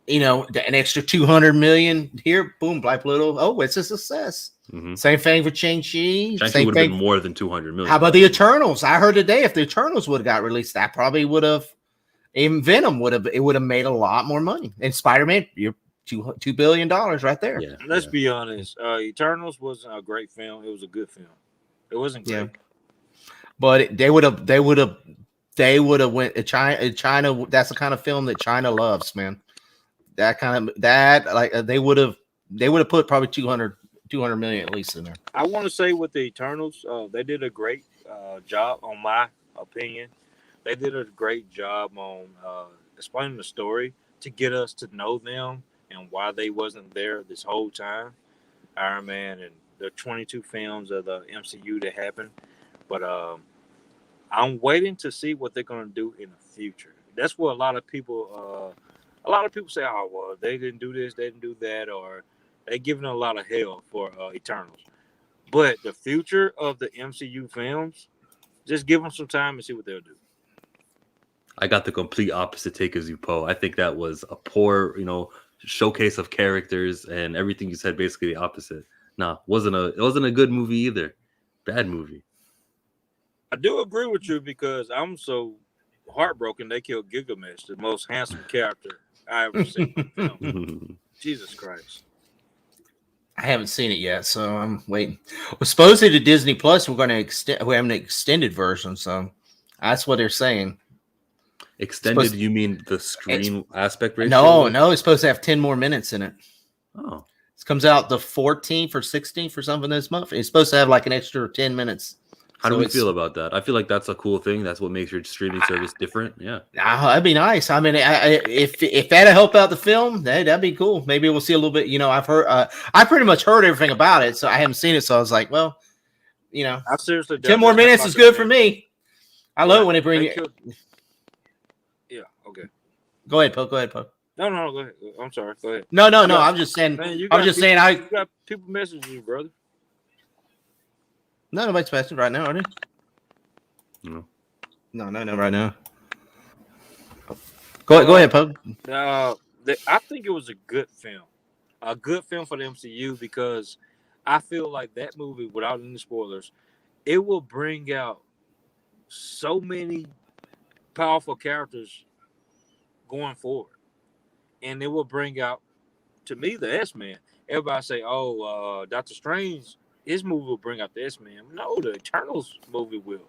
An extra 200 million here, boom, Black Widow. Oh, it's a success. Same thing for Shang-Chi. Shang-Chi would have been more than 200 million. How about the Eternals? I heard today if the Eternals would have got released, that probably would have. Even Venom would have made a lot more money. And Spider-Man, you're $2 billion right there. Yeah. Let's be honest. Eternals wasn't a great film. It was a good film. It wasn't great. Yeah. But they would have went to China. That's the kind of film that China loves, man. They would have put probably 200 million at least in there. I want to say with the Eternals, they did a great job, on my opinion. They did a great job on explaining the story to get us to know them and why they wasn't there this whole time. Iron Man and the 22 films of the MCU that happened. But I'm waiting to see what they're going to do in the future. That's what a lot of people say, oh, well, they didn't do this, they didn't do that, or they're giving a lot of hell for Eternals. But the future of the MCU films, just give them some time and see what they'll do. I got the complete opposite take as you, Poe. I think that was a poor, showcase of characters, and everything you said basically the opposite. Nah, it wasn't a good movie either. Bad movie. I do agree with you because I'm so heartbroken they killed Gilgamesh, the most handsome character I ever seen in film. Jesus Christ. I haven't seen it yet, so I'm waiting. Well, supposedly to Disney Plus, we're having an extended version, so that's what they're saying. Extended? You mean the screen aspect ratio? No, it's supposed to have 10 more minutes in it. Oh. It comes out the 14th or 16th or something this month. It's supposed to have like an extra 10 minutes. How do we feel about that? I feel like that's a cool thing. That's what makes your streaming service different. Yeah. That'd be nice. I mean, if that'd help out the film, that'd be cool. Maybe we'll see a little bit. I've heard, I pretty much heard everything about it, so I haven't seen it. So I was like, well, I seriously 10 more minutes is good for me. I love when they bring it. Yeah. Okay. Go ahead, Poe. Go ahead. No. Go ahead. I'm sorry. Go ahead. No. I'm just saying. Man, you got people messaging you, brother. No, nobody's messaging right now, are they? No. No, right now. Go ahead, Poe. I think it was a good film for the MCU because I feel like that movie, without any spoilers, it will bring out so many powerful characters going forward, and it will bring out, to me, the S-Man. Everybody say, "Oh, Doctor Strange, his movie will bring out the S-Man." No, the Eternals movie will.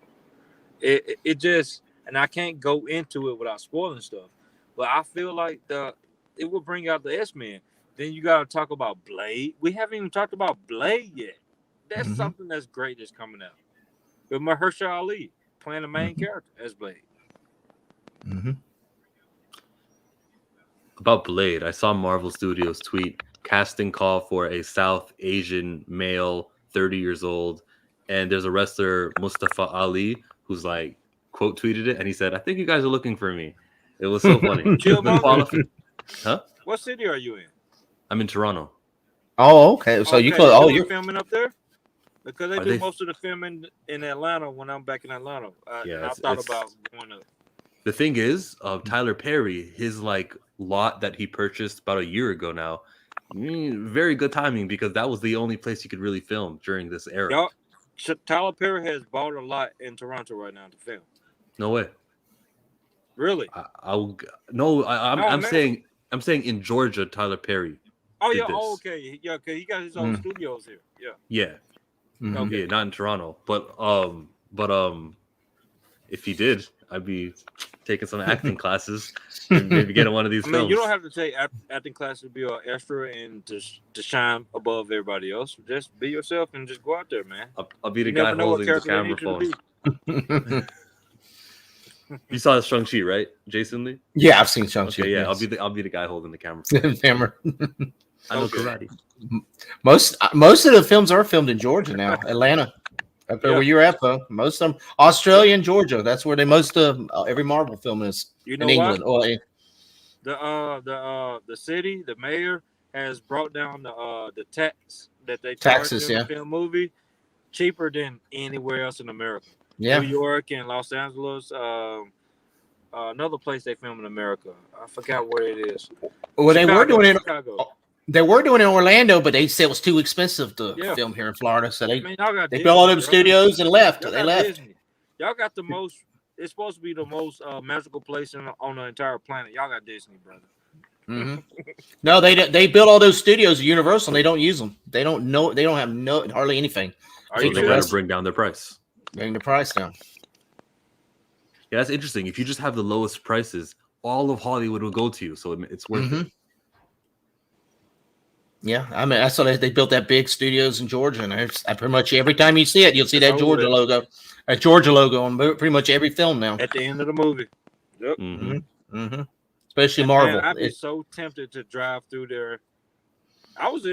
It just, and I can't go into it without spoiling stuff, but I feel like it will bring out the S-Man. Then you got to talk about Blade. We haven't even talked about Blade yet. That's something that's great that's coming out. With Mahershala Ali playing the main character as Blade. About Blade, I saw Marvel Studios tweet casting call for a South Asian male, 30 years old, and there's a wrestler, Mustafa Ali, who's like quote tweeted it, and he said, "I think you guys are looking for me." It was so funny. Huh? What city are you in? I'm in Toronto. Oh, okay. So you're filming up there? Because they do most of the filming in Atlanta when I'm back in Atlanta. I thought about going up. The thing is, Tyler Perry, his lot that he purchased about a year ago now, very good timing because that was the only place you could really film during this era. Tyler Perry has bought a lot in Toronto right now to film. No way. Really? I'm saying in Georgia, Tyler Perry. Oh yeah. Oh, okay. Yeah. Okay. He got his own studios here. Yeah. Yeah. Okay. Yeah. Not in Toronto, but if he did, I'd be taking some acting classes and maybe getting one of these films. You don't have to take acting classes to be an extra and to shine above everybody else. Just be yourself and just go out there, man. I'll be the guy holding the camera phone. You saw Shang-Chi, right, Jason Lee? Yeah, I've seen Shang-Chi. Okay, yeah, yes. I'll be the guy holding the camera. I know karate. Most of the films are filmed in Georgia now, Atlanta. Up there where you're at, though. Most of them, Australia and Georgia. That's where most of every Marvel film is. In England. The city, the mayor has brought down the tax that they charge in the film movie cheaper than anywhere else in America. Yeah. New York and Los Angeles. Another place they film in America. I forgot where it is. Well, they were doing it. They were doing it in Orlando, but they said it was too expensive to film here in Florida. So they built all them studios and left. They left. Disney. Y'all got the most. It's supposed to be the most magical place on the entire planet. Y'all got Disney, brother. No, they built all those studios at Universal. And they don't use them. They don't know. They don't have hardly anything. So they got to bring down their price. Bring the price down. Yeah, that's interesting. If you just have the lowest prices, all of Hollywood will go to you. So it's worth it. Yeah, I mean, I saw they built that big studios in Georgia, and I pretty much every time you see it, you'll see that Georgia logo, on pretty much every film now. At the end of the movie. Yep. Especially Marvel. Man, I'd be so tempted to drive through there. I was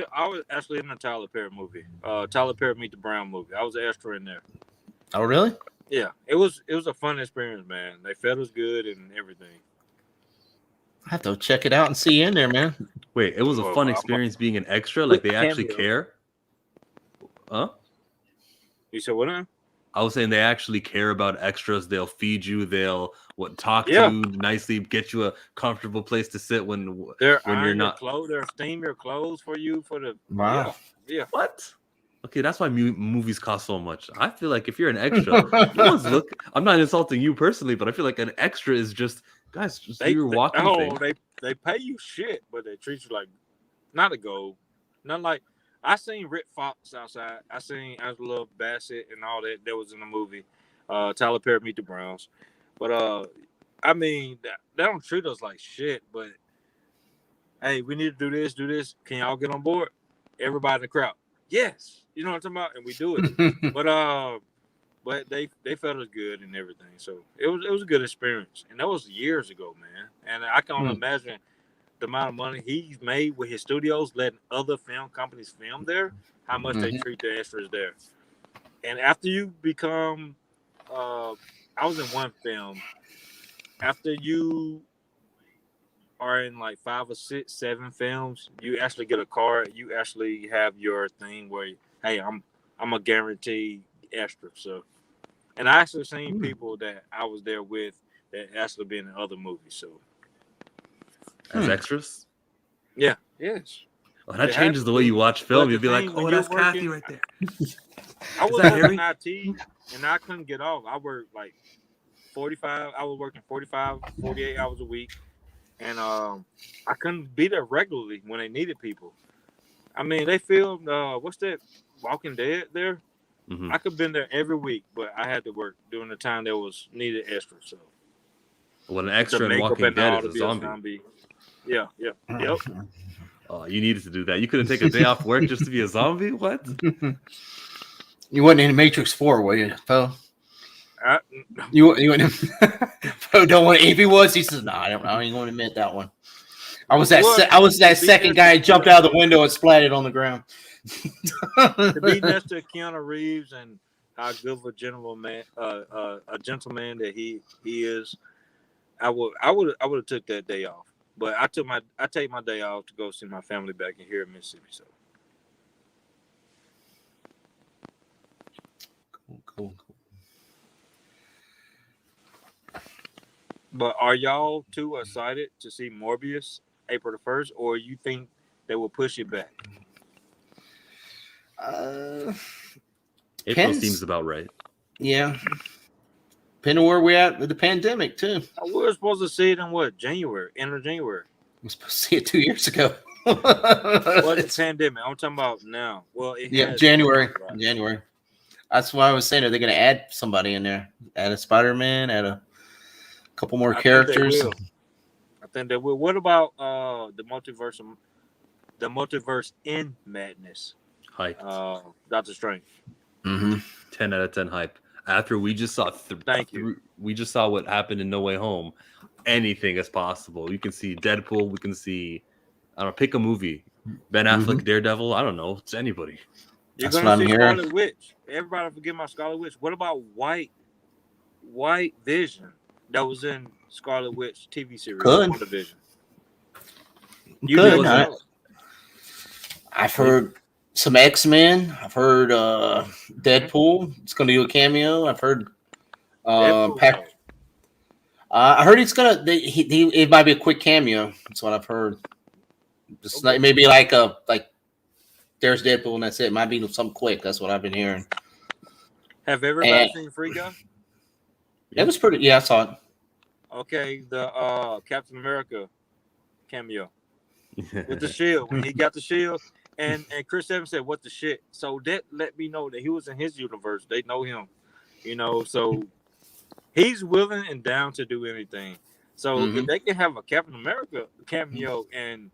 actually in a Tyler Perry movie. Tyler Perry Meet the Brown movie. I was an extra in there. Oh, really? Yeah, it was a fun experience, man. They fed us good and everything. I have to check it out and see you in there, man. Wait, it was a fun experience being an extra? Like they actually care? Huh? You said what now? I was saying they actually care about extras. They'll feed you. They'll talk to you nicely, get you a comfortable place to sit when you're not. They'll steam your clothes for you for the. Wow. Yeah. What? Okay, that's why movies cost so much. I feel like if you're an extra, no one's look. I'm not insulting you personally, but I feel like an extra is just guys. Just do your walking thing. They pay you shit, but they treat you like not a gold. Not like I seen Rick Fox outside. I seen Angela Bassett and all that was in the movie. Tyler Perry Meet the Browns. But I mean, they don't treat us like shit. But hey, we need to do this. Can y'all get on board? Everybody in the crowd. Yes, you know what I'm talking about, and we do it. but they felt us good and everything, so it was a good experience, and that was years ago, man. And I can only imagine the amount of money he's made with his studios, letting other film companies film there, how much they treat the extras there. And after you become, I was in one film. After you are in like 5 or 6, 7 films, you actually get a card. You actually have your thing where, hey, I'm a guaranteed extra. So, and I actually seen people that I was there with that actually been in other movies. So, as extras, yeah, yes. Well, that changes the way you watch film. You'll be like, oh, that's Kathy right there. I was working IT and I couldn't get off. I worked like 45. I was working 45, 48 hours a week. And I couldn't be there regularly when they needed people. I mean, they filmed, what's that, Walking Dead there? Mm-hmm. I could have been there every week, but I had to work during the time there was needed extra. So, an extra in Walking Dead is a zombie. Yeah. Yep. Oh, you needed to do that. You couldn't take a day off work just to be a zombie? What? You wasn't in Matrix 4, were you, Phil? You wouldn't. Don't want. If he was, he says, "No, I ain't going to admit that one." I was that second guy who jumped out of the window and splatted on the ground. To be next to Keanu Reeves and how good of a gentleman that he is, I would have took that day off. But I take my day off to go see my family back in here in Mississippi. So cool. But are y'all too excited to see Morbius April the 1st, or you think they will push it back? April seems about right. Yeah. Depending on where we're at with the pandemic, too. We were supposed to see it in January, end of January. We were supposed to see it 2 years ago. It's pandemic. I'm talking about now. Well, January. Right. January. That's why I was saying, are they going to add somebody in there? Add a Spider-Man, add a couple more characters. I think they will. What about the multiverse in madness? Hype. Doctor Strange. 10 out of 10 hype. After we just saw we just saw what happened in No Way Home. Anything is possible. You can see Deadpool. We can see, I don't know, pick a movie. Ben Affleck, Daredevil. I don't know. It's anybody. You're going to see Scarlet Witch. Everybody forget my Scarlet Witch. What about White Vision that was in Scarlet Witch TV series? Could. I've heard some X-Men. I've heard Deadpool. It's going to do a cameo. I've heard I heard it's going to it might be a quick cameo. That's what I've heard. Just like maybe like there's Deadpool and that's it. It might be something quick. That's what I've been hearing. Have everybody seen Free Guy? It was pretty. Yeah, I saw it. Okay, the Captain America cameo with the shield. When he got the shield, and Chris Evans said, "What the shit?" So that let me know that he was in his universe. They know him, so he's willing and down to do anything. So if they can have a Captain America cameo in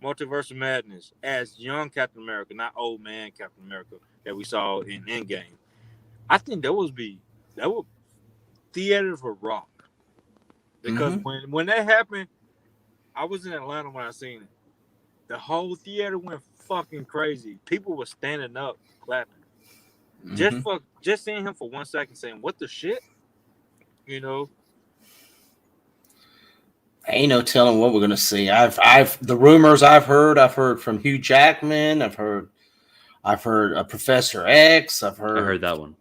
Multiverse of Madness as young Captain America, not old man Captain America that we saw in Endgame, I think that would theaters would rock. Because when that happened, I was in Atlanta when I seen it. The whole theater went fucking crazy. People were standing up, clapping. Just seeing him for 1 second, saying, "What the shit?" Ain't no telling what we're gonna see. The rumors I've heard from Hugh Jackman. I've heard Professor X. I heard that one.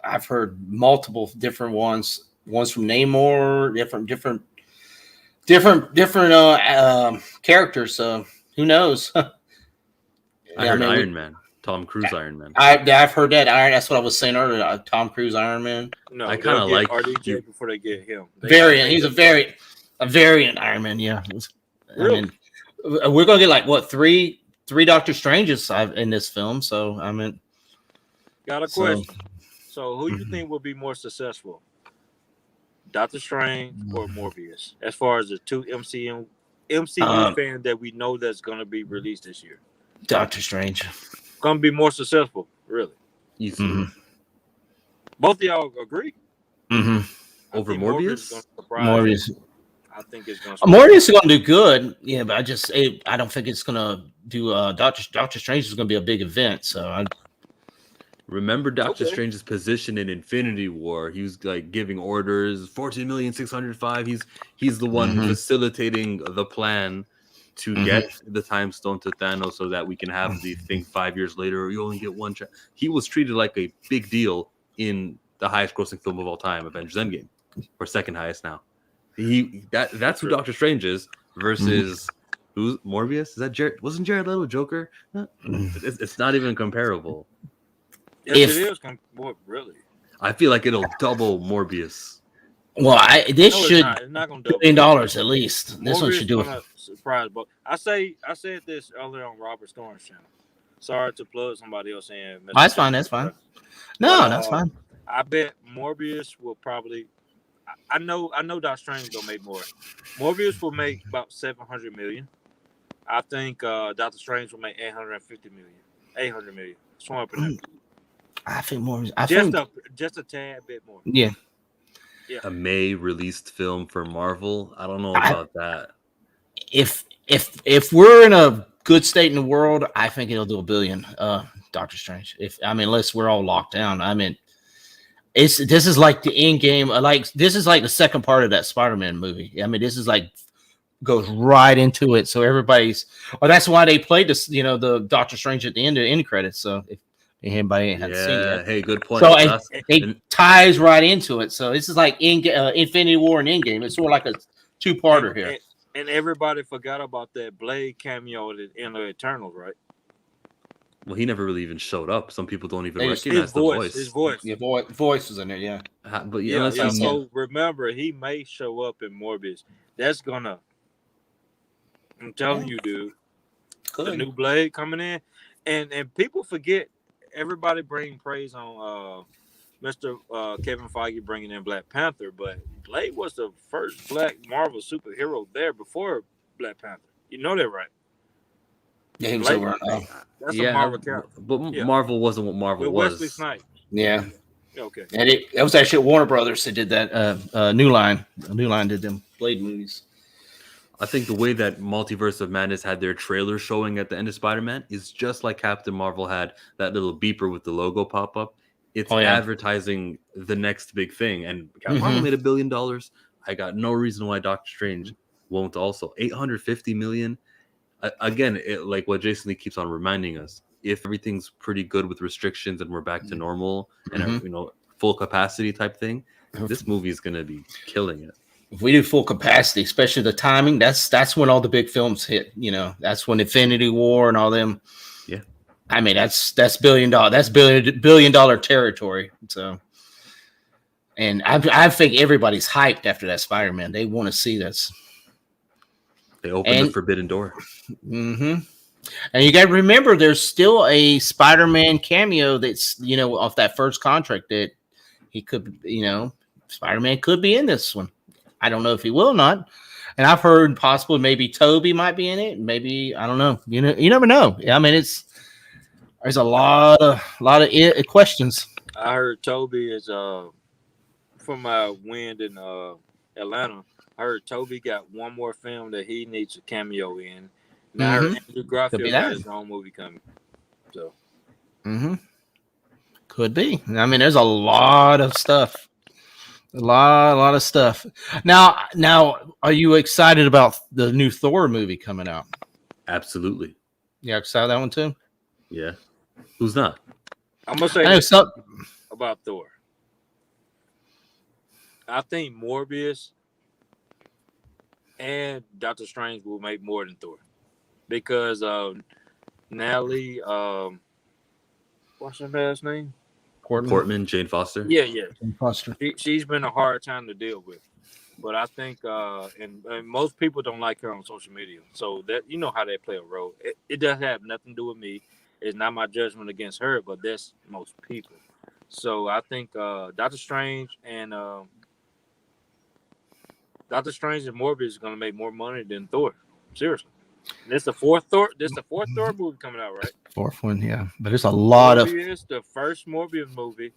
I've heard multiple different ones. Ones from Namor, different characters. So who knows? I heard Iron Man. Tom Cruise Iron Man. I've heard that. That's what I was saying earlier. Tom Cruise Iron Man. No, I kind of like RDJ before they get him. Variant. He's a variant Iron Man. Yeah. Really? I mean, we're gonna get like what three Doctor Stranges in this film. So I mean, got a question. So who you think will be more successful, Doctor Strange or Morbius, as far as the two MCU fans that we know that's gonna be released this year? Doctor Strange gonna be more successful, really. Easily. Both of y'all agree? Over Morbius? Morbius. I think it's gonna. Morbius is gonna do good, yeah, but I don't think it's gonna do. Doctor Strange is gonna be a big event, so I remember Doctor Strange's position in Infinity War. He was like giving orders, 14,605. He's the one facilitating the plan to get the time stone to Thanos so that we can have the thing 5 years later, or you only get one chance. He was treated like a big deal in the highest grossing film of all time, Avengers Endgame, or second highest now. That's who Doctor Strange is versus who's Morbius? Is that Jared? Wasn't Jared Leto Joker? It's not even comparable. Yes, it is. Really? I feel like it'll double Morbius. Well, this should it's not going to double $1 billion at least. This Morbius one should do it. Surprise, but I said this earlier on Robert Storm's channel. Sorry to plug somebody else in. That's fine. That's fine. No, that's fine. I bet Morbius will probably. I know Doctor Strange gonna make more. Morbius will make about 700 million. I think Doctor Strange will make 850 million. 800 million. Somewhere up in there. I think more. Just a tad bit more. Yeah. A May released film for Marvel. I don't know about that. If we're in a good state in the world, I think it'll do $1 billion. Doctor Strange. Unless we're all locked down. This is like the end game. This is like the second part of that Spider-Man movie. This is like goes right into it. So everybody's. That's why they played this. The Doctor Strange at the end credits. So if anybody hadn't seen it, hey, good point. So it ties right into it. So this is like Infinity War and Endgame. It's sort of like a two-parter here. And everybody forgot about that Blade cameo in the Eternals, right? Well, he never really even showed up. Some people don't even recognize the voice. His voice. Yeah, voice was in there, yeah. But so remember, he may show up in Morbius. That's gonna. I'm telling you, dude. The new Blade coming in, and people forget. Everybody bring praise on Mr. Kevin Feige bringing in Black Panther, but Blade was the first Black Marvel superhero there before Black Panther. You know that, right? Yeah, he was over. That's a Marvel character. But Marvel wasn't what Marvel was. Wesley Snipes. Yeah. Okay. And it was actually Warner Brothers that did that. New Line. New Line did them Blade movies. I think the way that Multiverse of Madness had their trailer showing at the end of Spider-Man is just like Captain Marvel had that little beeper with the logo pop up. It's advertising the next big thing. And Captain Marvel made $1 billion. I got no reason why Doctor Strange won't also. 850 million. Again, like what Jason Lee keeps on reminding us, if everything's pretty good with restrictions and we're back to normal and full capacity type thing, this movie is going to be killing it. If we do full capacity, especially the timing, that's when all the big films hit. That's when Infinity War and all them. Yeah, that's $1 billion. That's $1 billion territory. So, and I think everybody's hyped after that Spider-Man. They want to see this. They opened the forbidden door. And you got to remember, there's still a Spider-Man cameo that's off that first contract that he could, Spider-Man could be in this one. I don't know if he will or not. And I've heard possibly maybe Toby might be in it. Maybe, I don't know. You never know. There's a lot of questions. I heard Toby is from my wind in Atlanta. I heard Toby got one more film that he needs a cameo in. And I heard Andrew Garfield got his own movie coming. So could be. There's a lot of stuff. A lot of stuff. Now, are you excited about the new Thor movie coming out? Absolutely. Yeah, excited that one too. Yeah. Who's not? I'm gonna say something about Thor. I think Morbius and Doctor Strange will make more than Thor because Natalie, what's her last name? Portman, Jane Foster. Yeah. Jane Foster. She's been a hard time to deal with. But I think, and most people don't like her on social media. So that you know how they play a role. It does have nothing to do with me. It's not my judgment against her, but that's most people. So I think Doctor Strange and Morbius is going to make more money than Thor. Seriously. This the fourth Thor movie coming out, right? Fourth one, yeah. But there's a lot Morbius, the first Morbius movie,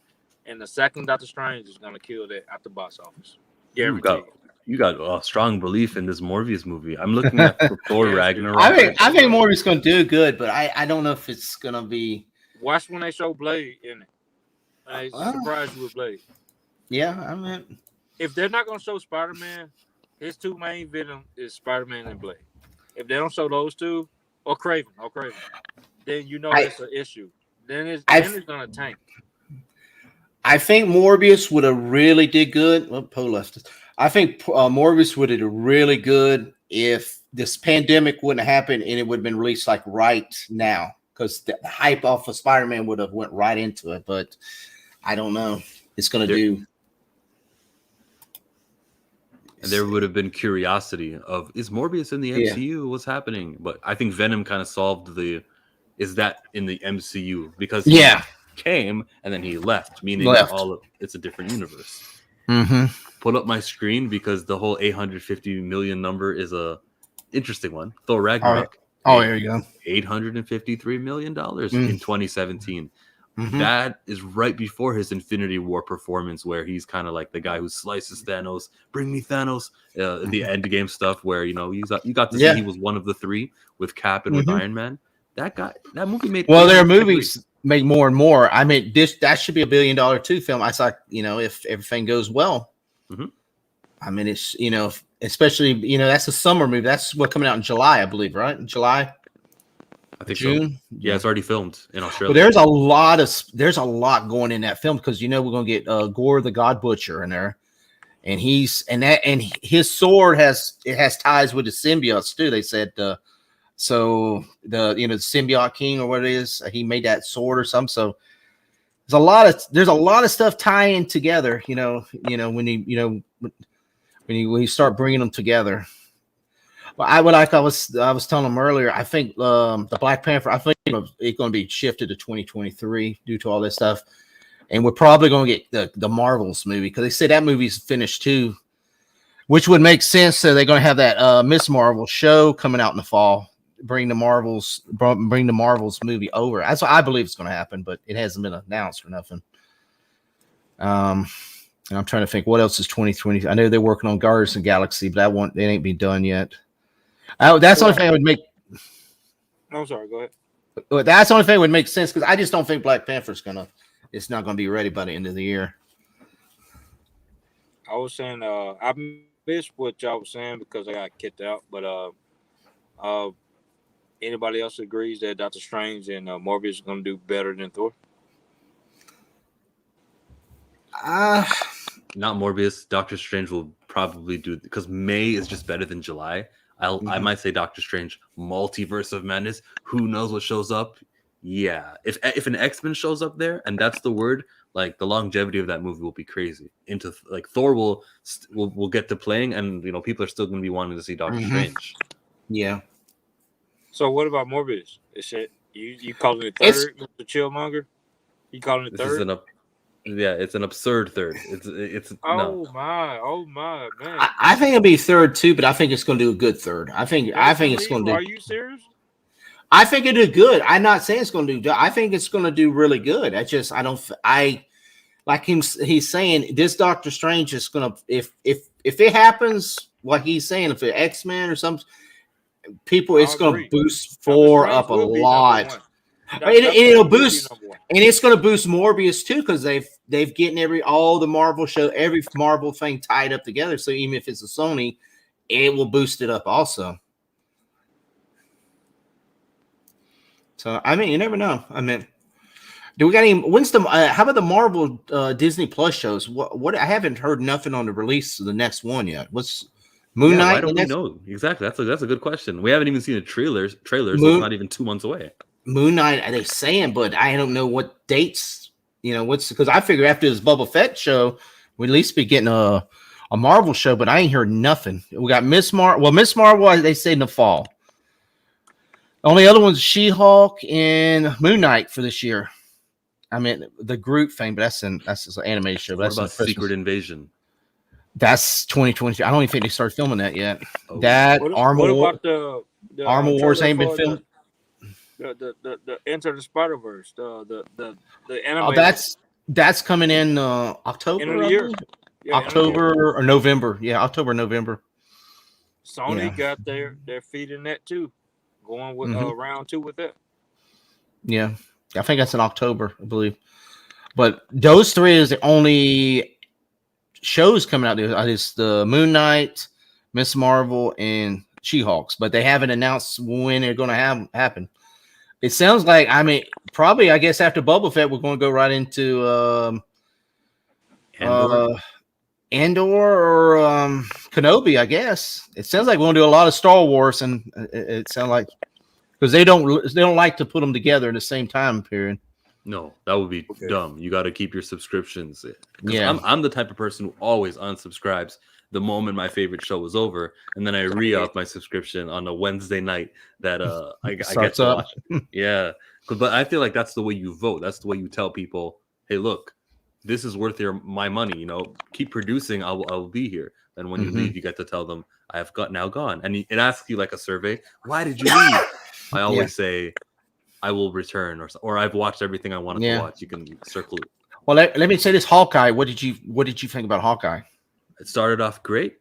and the second Doctor Strange is going to kill that at the box office. Guaranteed. You got a strong belief in this Morbius movie. I'm looking at Thor Ragnarok. I think Morbius is going to do good, but I don't know if it's going to be. Watch when they show Blade in it. I surprised you with Blade. Yeah, I mean, if they're not going to show Spider-Man, his two main villains is Spider-Man and Blade. If they don't show those two, or Kraven, then you know it's an issue. Then it's going to tank. I think Morbius would have really did good. Well, Poe left us. I think Morbius would have did really good if this pandemic wouldn't have happened and it would have been released like right now, because the hype off of Spider-Man would have went right into it. But I don't know. It's going to do. And there would have been curiosity of, is Morbius in the MCU? What's happening? But I think Venom kind of solved is that in the MCU? Because he came and then he left, meaning it's a different universe. Mm-hmm. Put up my screen because the whole 850 million number is a interesting one. Thor Ragnarok. There you go. $853 million in 2017. Mm-hmm. That is right before his Infinity War performance, where he's kind of like the guy who slices Thanos. Bring me Thanos. The end game stuff, where you got to see he was one of the three with Cap and with Iron Man. That movie made. Well, their movies make more and more. I mean, that should be $1 billion too film. I thought, if everything goes well. Mm-hmm. I mean, it's especially that's a summer movie. That's what coming out in July, I believe, right? In July. I think June. So. Yeah, it's already filmed in Australia. But there's a lot going in that film because we're gonna get Gore the God Butcher in there, and his sword has ties with the symbiotes too. They said so the symbiote king or what it is, he made that sword or something. So there's a lot of stuff tying together. When you start bringing them together. Well, I was telling them earlier, I think the Black Panther, I think it's going to be shifted to 2023 due to all this stuff, and we're probably going to get the Marvels movie because they say that movie's finished too, which would make sense. So they're going to have that Miss Marvel show coming out in the fall, bring the Marvels movie over. That's what I believe is going to happen, but it hasn't been announced or nothing. And I'm trying to think what else is 2020. I know they're working on Guardians of the Galaxy, but it ain't been done yet. That's the only thing I would make. I'm sorry. Go ahead. That's the only thing that would make sense because I just don't think Black Panther's it's not gonna be ready by the end of the year. I was saying I missed what y'all was saying because I got kicked out, but anybody else agrees that Doctor Strange and Morbius is gonna do better than Thor? Not Morbius. Doctor Strange will probably do because May is just better than July. I might say Doctor Strange, Multiverse of Madness. Who knows what shows up? Yeah, if an X-Men shows up there, and that's the word, like the longevity of that movie will be crazy. Into like Thor will get to playing, and people are still going to be wanting to see Doctor Strange. Yeah. So what about Morbius? Is it you calling it third, Mr. Chillmonger? You calling it third? It's an absurd third. It's my man. I think it'll be third too, but I think it's going to do a good third. I think it's going to do. Are you serious? I think it'll do good. I'm not saying it's going to do. I think it's going to do really good. He's saying this Doctor Strange is going to if it happens what he's saying, if it's X-Men or something, people, it's going to boost Thor up a lot. It'll boost, and it's going to boost Morbius too because they've getting all the Marvel show, every Marvel thing tied up together. So even if it's a Sony, it will boost it up also. So I mean, you never know. I mean, Do we got any? When's the? How about the Marvel Disney Plus shows? What? I haven't heard nothing on the release of the next one yet. What's Moon Knight? Why don't we know exactly? That's a good question. We haven't even seen a trailer, so it's not even 2 months away. Moon Knight, are they saying? But I don't know what dates. You know what's because I figure after this Boba Fett show, we'd at least be getting a Marvel show. But I ain't heard nothing. We got Miss Marvel. Well, Miss Marvel, they say in the fall. Only other one's She-Hulk and Moon Knight for this year. I mean the Groot thing, but that's an animated show. What about Secret Invasion? That's 2020. I don't even think they started filming that yet. What about the Armor Wars ain't been filmed. The Enter the Spider-Verse, the animated. Oh, that's coming in October. End of the year. Yeah, October or November. Yeah, October, November. Sony got their feet in that too. Going with round 2 with that. Yeah. I think that's in October, I believe. But those 3 is the only shows coming out there. It's the Moon Knight, Miss Marvel, and She-Hulks. But they haven't announced when they're going to happen. It sounds like, probably, I guess, after Boba Fett, we're going to go right into Andor or Kenobi, I guess. It sounds like we're going to do a lot of Star Wars, and it sounds like because they don't like to put them together in the same time period. No, that would be dumb. You got to keep your subscriptions. Yeah, I'm the type of person who always unsubscribes the moment my favorite show is over, and then I re-up my subscription on a Wednesday night that I get to watch. Yeah, but I feel like that's the way you vote. That's the way you tell people, hey, look, this is worth my money. You know, keep producing. I'll be here. And when you leave, you get to tell them I have now gone. And it asks you like a survey. Why did you leave? I always say I will return, or I've watched everything I wanted to watch. You can circle it. Well, let me say this: Hawkeye. What did you think about Hawkeye? It started off great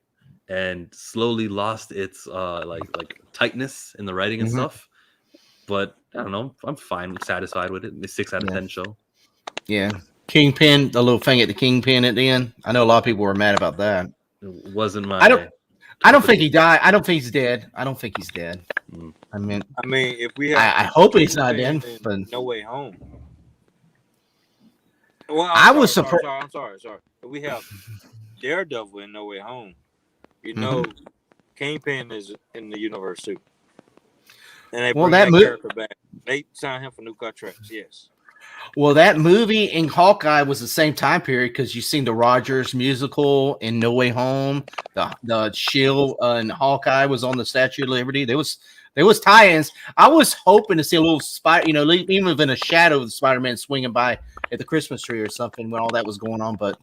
and slowly lost its like tightness in the writing and stuff. But I don't know. I'm fine. I'm satisfied with it. It's 6 out of 10 show. Yeah. Kingpin, the little thing at the Kingpin at the end. I know a lot of people were mad about that. It wasn't my. I don't think he died. I don't think he's dead. I don't think he's dead. I mean, if we have, I hope he's not dead. But No Way Home. Well, I was surprised. I'm sorry. If we have Daredevil in No Way Home, you know, Kingpin is in the universe too. And they bring that character back. They signed him for new contracts. Yes. Well, that movie and Hawkeye was the same time period because you seen the Rogers musical in No Way Home. The Shield and Hawkeye was on the Statue of Liberty. There was tie-ins. I was hoping to see a little spider, even within a shadow of the Spider-Man swinging by at the Christmas tree or something when all that was going on. But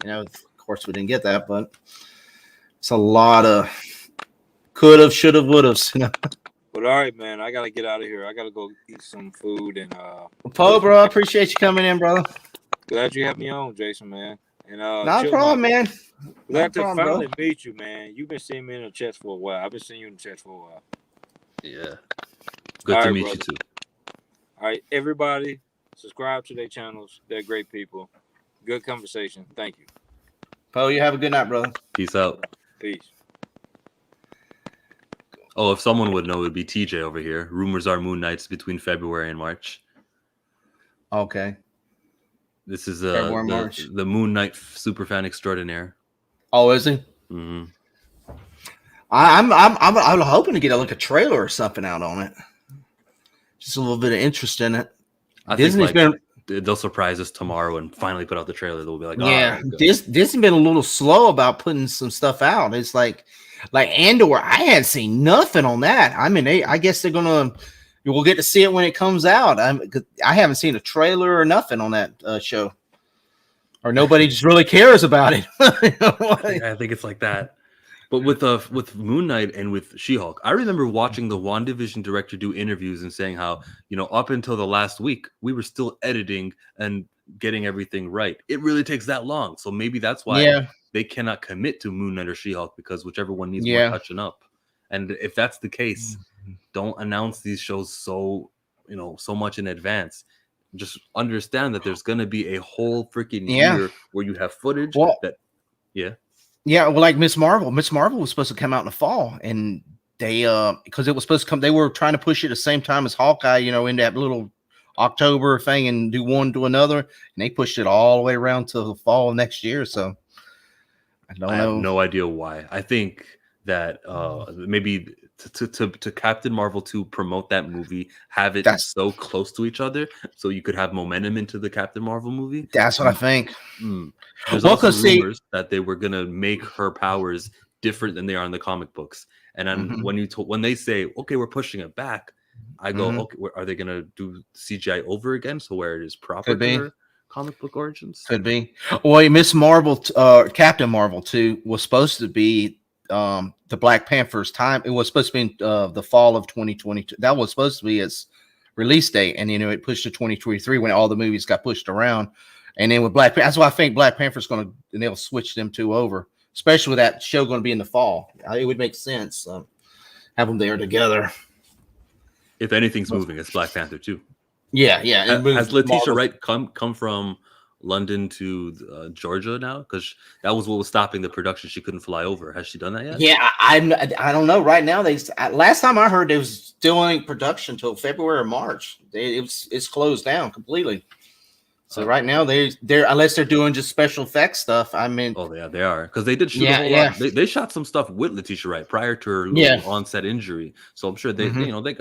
of course, we didn't get that. But it's a lot of could have, should have, would have. But all right, man, I gotta get out of here. I gotta go eat some food and Poe, bro, I appreciate you coming in, brother. Glad you had me on, Jason, man. And not a problem, man. Glad to finally meet you, man. You've been seeing me in the chat for a while. I've been seeing you in the chat for a while. Yeah. Good to meet you too. All right, everybody, subscribe to their channels. They're great people. Good conversation. Thank you. Poe, you have a good night, brother. Peace out. Peace. Oh, if someone would know, it would be TJ over here. Rumors are Moon Knights between February and March. Okay. This is the Moon Knight superfan extraordinaire. Oh, is he? Mm-hmm. I'm hoping to get a trailer or something out on it. Just a little bit of interest in it. Disney's they'll surprise us tomorrow and finally put out the trailer. They'll be like, Disney's been a little slow about putting some stuff out. It's like Andor, I hadn't seen nothing on that. I mean, I guess we'll get to see it when it comes out. I haven't seen a trailer or nothing on that show, or nobody just really cares about it. I think it's like that. But with Moon Knight and with She-Hulk, I remember watching the WandaVision director do interviews and saying how, up until the last week, we were still editing and getting everything right. It really takes that long. So maybe that's why they cannot commit to Moon Knight or She-Hulk, because whichever one needs more touching up. And if that's the case, don't announce these shows so much in advance. Just understand that there's going to be a whole freaking year where you have footage Yeah, well, like Miss Marvel. Miss Marvel was supposed to come out in the fall, and they because it was supposed to come. They were trying to push it at the same time as Hawkeye, in that little October thing and do one to another, and they pushed it all the way around to the fall of next year. So I have no idea why. I think that maybe to Captain Marvel to promote that movie, have it so close to each other, so you could have momentum into the Captain Marvel movie. That's what I think. There's also rumors that they were gonna make her powers different than they are in the comic books. And then when they say, okay, we're pushing it back, I go, okay, are they gonna do CGI over again, so where it is proper to her comic book origins? Could be. Well, Miss Marvel, Captain Marvel too, was supposed to be the Black Panther's time. It was supposed to be the fall of 2022. That was supposed to be its release date, and it pushed to 2023 when all the movies got pushed around. And then with Black Panther, that's why I think Black Panther's going to, and they'll switch them two over, especially with that show going to be in the fall. It would make sense have them there together. If anything's moving, it's Black Panther too. Yeah. Has Letitia Wright come from London to Georgia now? Because that was what was stopping the production. She couldn't fly over. Has she done that yet? Yeah, I don't know. Right now, last time I heard, it was still in production till February or March. It's closed down completely. So right now they're unless they're doing just special effects stuff. I mean, oh yeah, they are, because they did shoot a whole lot. They shot some stuff with Letitia Wright prior to her onset injury. So I'm sure they're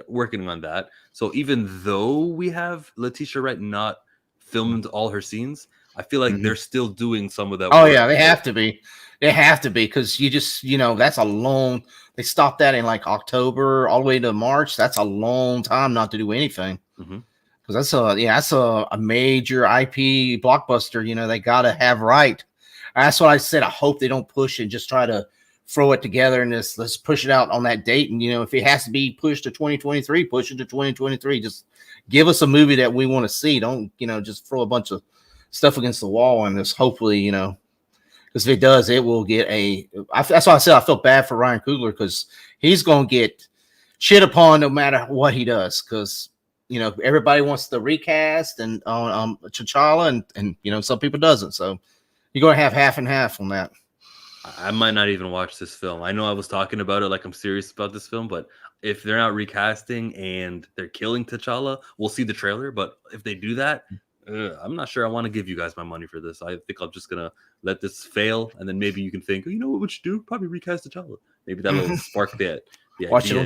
working on that. So even though we have Letitia Wright not filmed all her scenes, I feel like they're still doing some of that. Oh yeah, they have to be. They have to be, because you just that's a long. They stopped that in like October all the way to March. That's a long time not to do anything. Because that's a major IP blockbuster. They gotta have right. That's what I said. I hope they don't push and just try to throw it together and let's push it out on that date. And if it has to be pushed to 2023, push it to 2023. Just give us a movie that we want to see. Don't just throw a bunch of stuff against the wall and just hopefully because if it does, it will get that's why I said I felt bad for Ryan Coogler, because he's gonna get shit upon no matter what he does, because everybody wants the recast and T'Challa, and some people doesn't. So you're gonna have half and half on that. I might not even watch this film. I know I was talking about it like I'm serious about this film, but if they're not recasting and they're killing T'Challa, we'll see the trailer. But if they do that, I'm not sure I want to give you guys my money for this. I think I'm just gonna let this fail, and then maybe you can think, what would you do? Probably recast T'Challa. Maybe that'll spark that. Watch it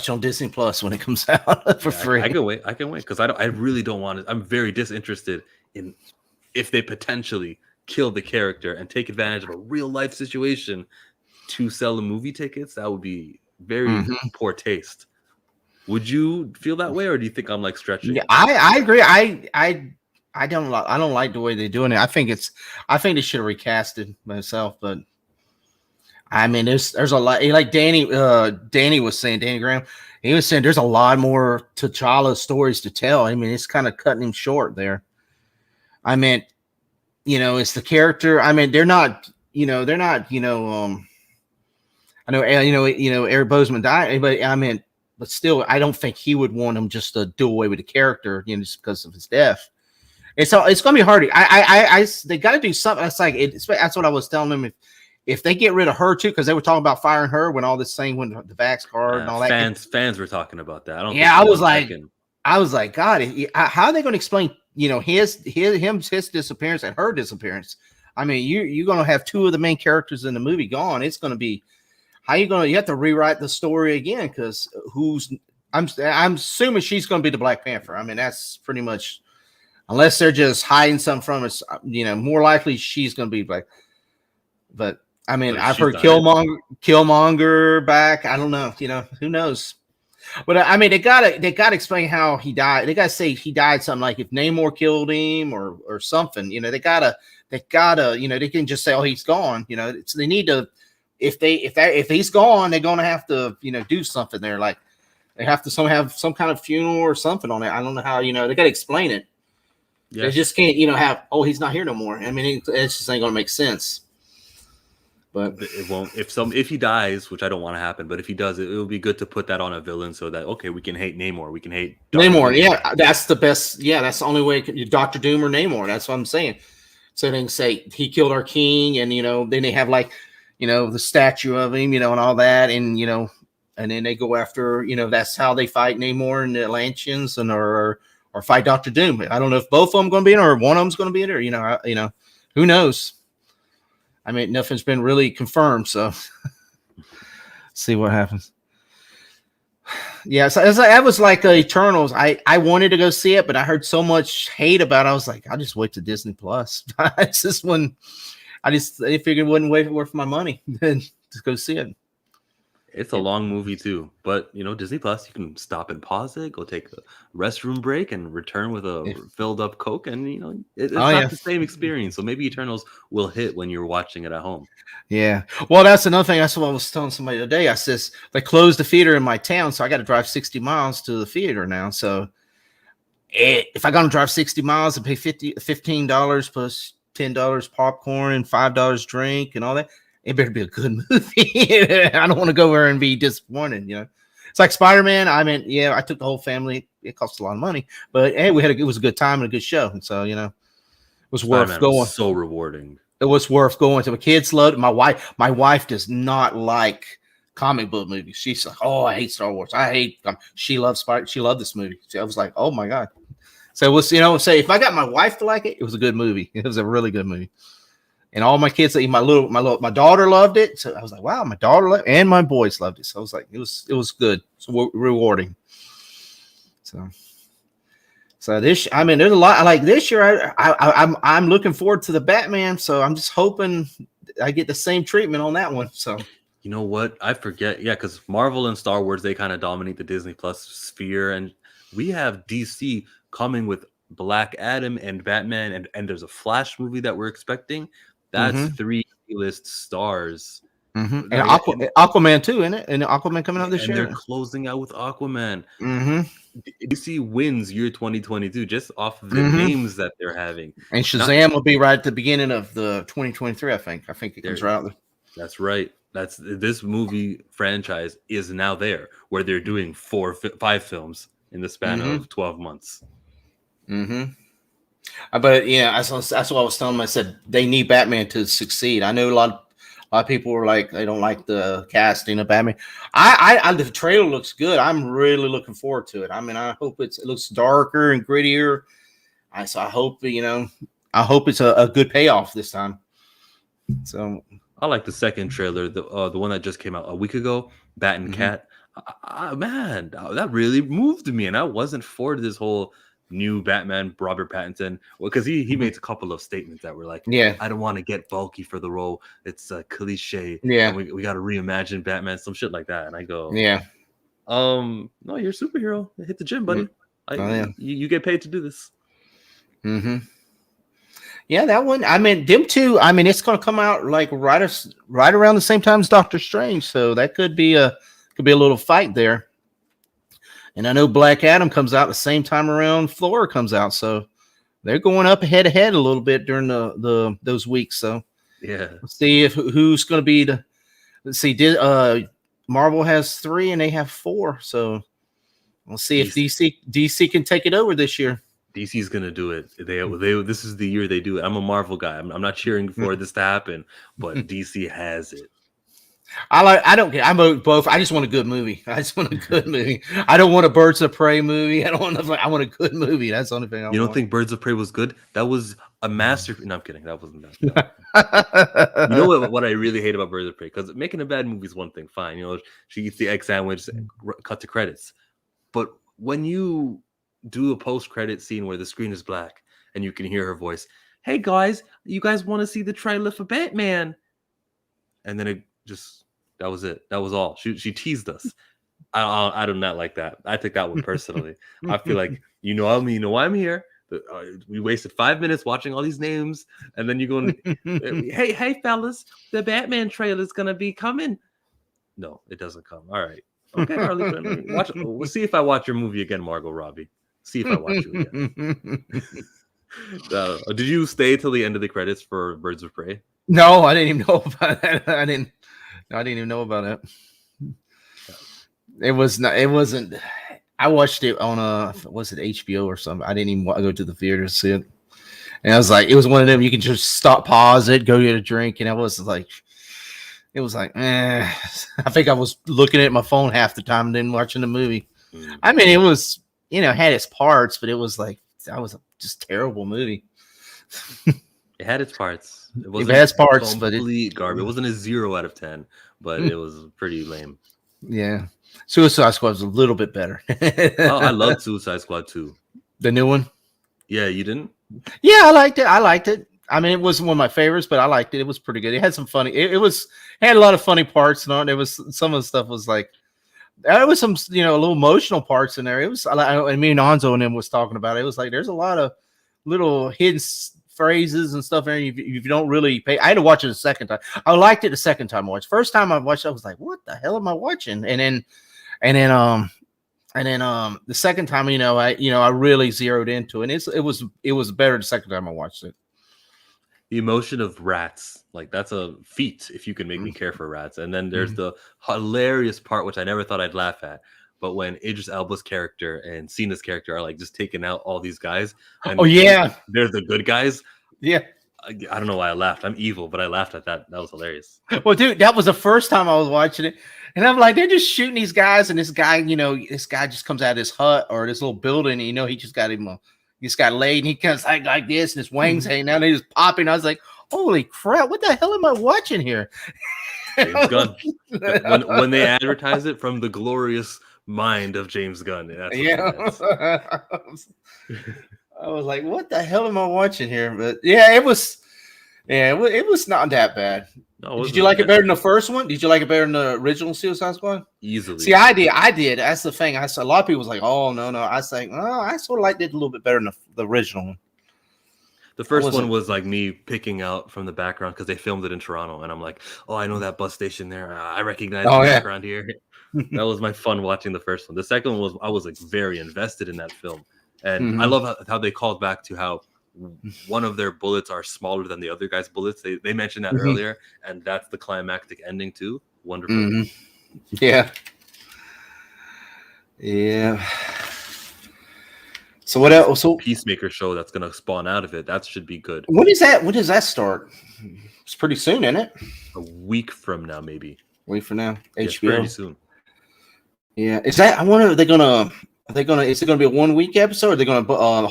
on Disney Plus when it comes out for free. I can wait because I really don't want it. I'm very disinterested in if they potentially kill the character and take advantage of a real life situation to sell the movie tickets. That would be very poor taste. Would you feel that way, or do you think I'm like stretching? Yeah, I agree. I don't like the way they're doing it. I think they should have recasted myself, but I mean, there's a lot. Like Danny was saying, Danny Graham, he was saying there's a lot more T'Challa stories to tell. I mean, it's kind of cutting him short there. I mean, it's the character. I mean, they're not. I know, Eric Boseman died, but I mean, but still, I don't think he would want him just to do away with the character, just because of his death. It's going to be hard. They got to do something. That's like that's what I was telling them. If they get rid of her too, because they were talking about firing her when all this thing went, the vax card and all that. Fans were talking about that. I was like, God, how are they going to explain, his disappearance and her disappearance? I mean, you're going to have two of the main characters in the movie gone. It's going to be, you have to rewrite the story again, because I'm assuming she's going to be the Black Panther. I mean, that's pretty much, unless they're just hiding something from us, more likely she's going to be Black. But I mean, I've heard Killmonger back. I don't know, who knows? But I mean, they gotta explain how he died. They gotta say he died something like if Namor killed him or something. They gotta, they can just say, oh, he's gone. They need to, if he's gone, they're gonna have to, do something there. Like they have to have some kind of funeral or something on it. I don't know how, they gotta explain it. Yeah. They just can't, have, oh, he's not here no more. I mean, it's just ain't gonna make sense. But it won't. If he dies, which I don't want to happen, but if he does, it will be good to put that on a villain so that we can hate Namor, we can hate Namor. Yeah, that's the best. Yeah, that's the only way. Dr. Doom or Namor. That's what I'm saying. So they can say he killed our king, and then they have like the statue of him, and all that, and and then they go after that's how they fight Namor and the Atlanteans, and or or fight Doctor Doom. I don't know if both of them going to be in, or one of them's going to be in, or who knows? I mean, nothing's been really confirmed, so see what happens. Yeah, so I was like Eternals. I wanted to go see it, but I heard so much hate about it. I was like, I'll just wait to Disney Plus. It's just one. I figured it wouldn't wait worth my money then to go see it. It's a long movie too, but Disney Plus, you can stop and pause it, go take a restroom break, and return with a filled up Coke, and it's not the same experience. So maybe Eternals will hit when you're watching it at home. Yeah, well, that's another thing. That's what I was telling somebody today. I says they closed the theater in my town, so I got to drive 60 miles to the theater now. So if I got to drive 60 miles and pay $15 plus $10 popcorn and $5 drink and all that, it better be a good movie. I don't want to go there and be disappointed. It's like Spider-Man. I mean, yeah, I took the whole family. It cost a lot of money, but hey, it was a good time and a good show. And so, it was worth going. Was so rewarding. It was worth going to. My kids loved it. My wife does not like comic book movies. She's like, oh, I hate Star Wars. I hate them. She loves Spider. She loved this movie. I was like, oh my God. So it was, say if I got my wife to like it, it was a good movie. It was a really good movie. And all my kids, my daughter loved it. So I was like, wow, my daughter loved it, and my boys loved it. So I was like, it was good. So rewarding. So this, I mean, there's a lot. Like this year, I'm looking forward to the Batman. So I'm just hoping I get the same treatment on that one. So you know what? I forget. Yeah, because Marvel and Star Wars, they kind of dominate the Disney Plus sphere, and we have DC coming with Black Adam and Batman, and there's a Flash movie that we're expecting. That's 3 list stars. And Aquaman too, isn't it? And Aquaman coming out this year. They're closing out with Aquaman. DC wins year 2022 just off of the names that they're having. And Shazam will be right at the beginning of the 2023. I think it comes right out there. That's right. This movie franchise is now there, where they're doing 5 films in the span of 12 months. But yeah, that's what I was telling them. I said they need Batman to succeed. I know a lot of people were like, they don't like the casting of Batman. The trailer looks good. I'm really looking forward to it. I mean, I hope it looks darker and grittier. So I hope it's a good payoff this time. So I like the second trailer, the one that just came out a week ago, Bat and Cat. Man, that really moved me, and I wasn't for this whole new Batman, Robert Pattinson, because he made a couple of statements that were like, I don't want to get bulky for the role. It's a cliche. Yeah, we got to reimagine Batman, some shit like that. And I go, no, you're a superhero. Hit the gym, buddy. You get paid to do this. Yeah, that one. I mean, them two. I mean, it's going to come out like right around the same time as Doctor Strange, so that could be a little fight there. And I know Black Adam comes out the same time around Flora comes out, so they're going up head to head a little bit during those weeks. So yeah, let's see who's going to be the. Let's see. Marvel has 3 and they have 4, so we'll see if DC can take it over this year. DC's gonna do it. They this is the year they do it. I'm a Marvel guy. I'm not cheering for this to happen, but DC has it. I don't care. I'm both. I just want a good movie. I don't want a Birds of Prey movie. I want a good movie. That's the only thing I want. You don't think Birds of Prey was good? That was a masterpiece. No, I'm kidding. That wasn't that. You know what I really hate about Birds of Prey? Because making a bad movie is one thing. Fine. She eats the egg sandwich, cut to credits. But when you do a post-credit scene where the screen is black and you can hear her voice, "Hey guys, you guys want to see the trailer for Batman?" And then that was it. That was all. She teased us. I do not like that. I take that one personally. I feel like I'm here. We wasted 5 minutes watching all these names, and then you go, hey fellas, the Batman trailer is gonna be coming. No, it doesn't come. All right, okay, Harley, watch. We'll see if I watch your movie again, Margot Robbie. See if I watch you again. Did you stay till the end of the credits for Birds of Prey? No, I didn't even know about that. I didn't even know about it. It wasn't. I watched it on was it HBO or something? I didn't even want to go to the theater to see it. And I was like, it was one of them you can just stop, pause it, go get a drink, and it was like, I think I was looking at my phone half the time and then watching the movie. I mean, it was had its parts, but it was like that was a just terrible movie. It had its parts. It has parts, but complete garbage. It wasn't a 0 out of 10, but it was pretty lame. Yeah, Suicide Squad was a little bit better. I love Suicide Squad 2. The new one? Yeah, you didn't? Yeah, I liked it. I mean, it wasn't one of my favorites, but I liked it. It was pretty good. It had some funny. It had a lot of funny parts in it. It was some of the stuff was like there was some a little emotional parts in there. It was and me and Anzo and him was talking about it. It was like there's a lot of little hidden phrases and stuff there. If you don't really pay, I had to watch it a second time. I liked it the second time I watched. First time I watched it, I was like, "What the hell am I watching?" And then the second time, I really zeroed into it. And it was better the second time I watched it. The emotion of rats, like that's a feat if you can make me care for rats. And then there's the hilarious part, which I never thought I'd laugh at. But when Idris Elba's character and Cena's character are like just taking out all these guys, and they're the good guys. Yeah, I don't know why I laughed. I'm evil, but I laughed at that. That was hilarious. Well, dude, that was the first time I was watching it, and I'm like, they're just shooting these guys, and this guy, this guy just comes out of his hut or this little building, and he just got him, he just got laid, and he comes like this, and his wings hanging out, and he's popping. I was like, holy crap, what the hell am I watching here? James Gunn. when they advertise it from the glorious mind of James Gunn. That's I was like, what the hell am I watching here? But yeah, it was not that bad. No, did you like it better than the first one? Did you like it better than the original Suicide Squad? Easily. See, I did. That's the thing. I saw a lot of people was like, oh no. I was like, oh, I sort of liked it a little bit better than the original one. The first one was like me picking out from the background because they filmed it in Toronto, and I'm like, oh, I know that bus station there. I recognize the background here. That was my fun watching the first one. The second one was I was like very invested in that film, and I love how they called back to how one of their bullets are smaller than the other guy's bullets. They mentioned that earlier, and that's the climactic ending too. Wonderful. Yeah. So what else? So Peacemaker show that's gonna spawn out of it. That should be good. When is that? When does that start? It's pretty soon, isn't it? A week from now, maybe. Wait for now. Yeah, HBO. pretty soon. Yeah. Is that? I wonder. Is it gonna be a 1 week episode? Or are they gonna a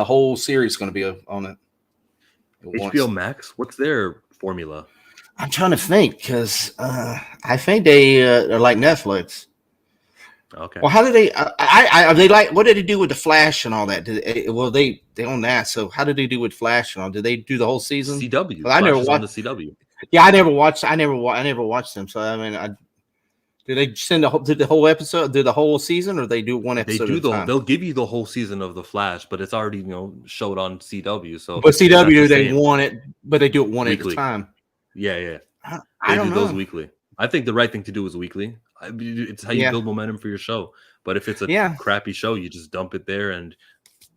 whole series gonna be on it? HBO Max. What's their formula? I'm trying to think because I think they are like Netflix. Okay. Well, how did they? Are they like? What did they do with the Flash and all that? They own that. So how did they do with Flash and all? Did they do the whole season? CW. Well, I never watched the CW. Yeah, I never watched them. So I mean, did they send the whole episode? Did the whole season, or they do one episode? They do they'll give you the whole season of the Flash, but it's already showed on CW. So, but CW they want it, but they do it one weekly. at a time. Yeah. I don't know. Those weekly. I think the right thing to do is weekly. It's how you build momentum for your show. But if it's a crappy show, you just dump it there and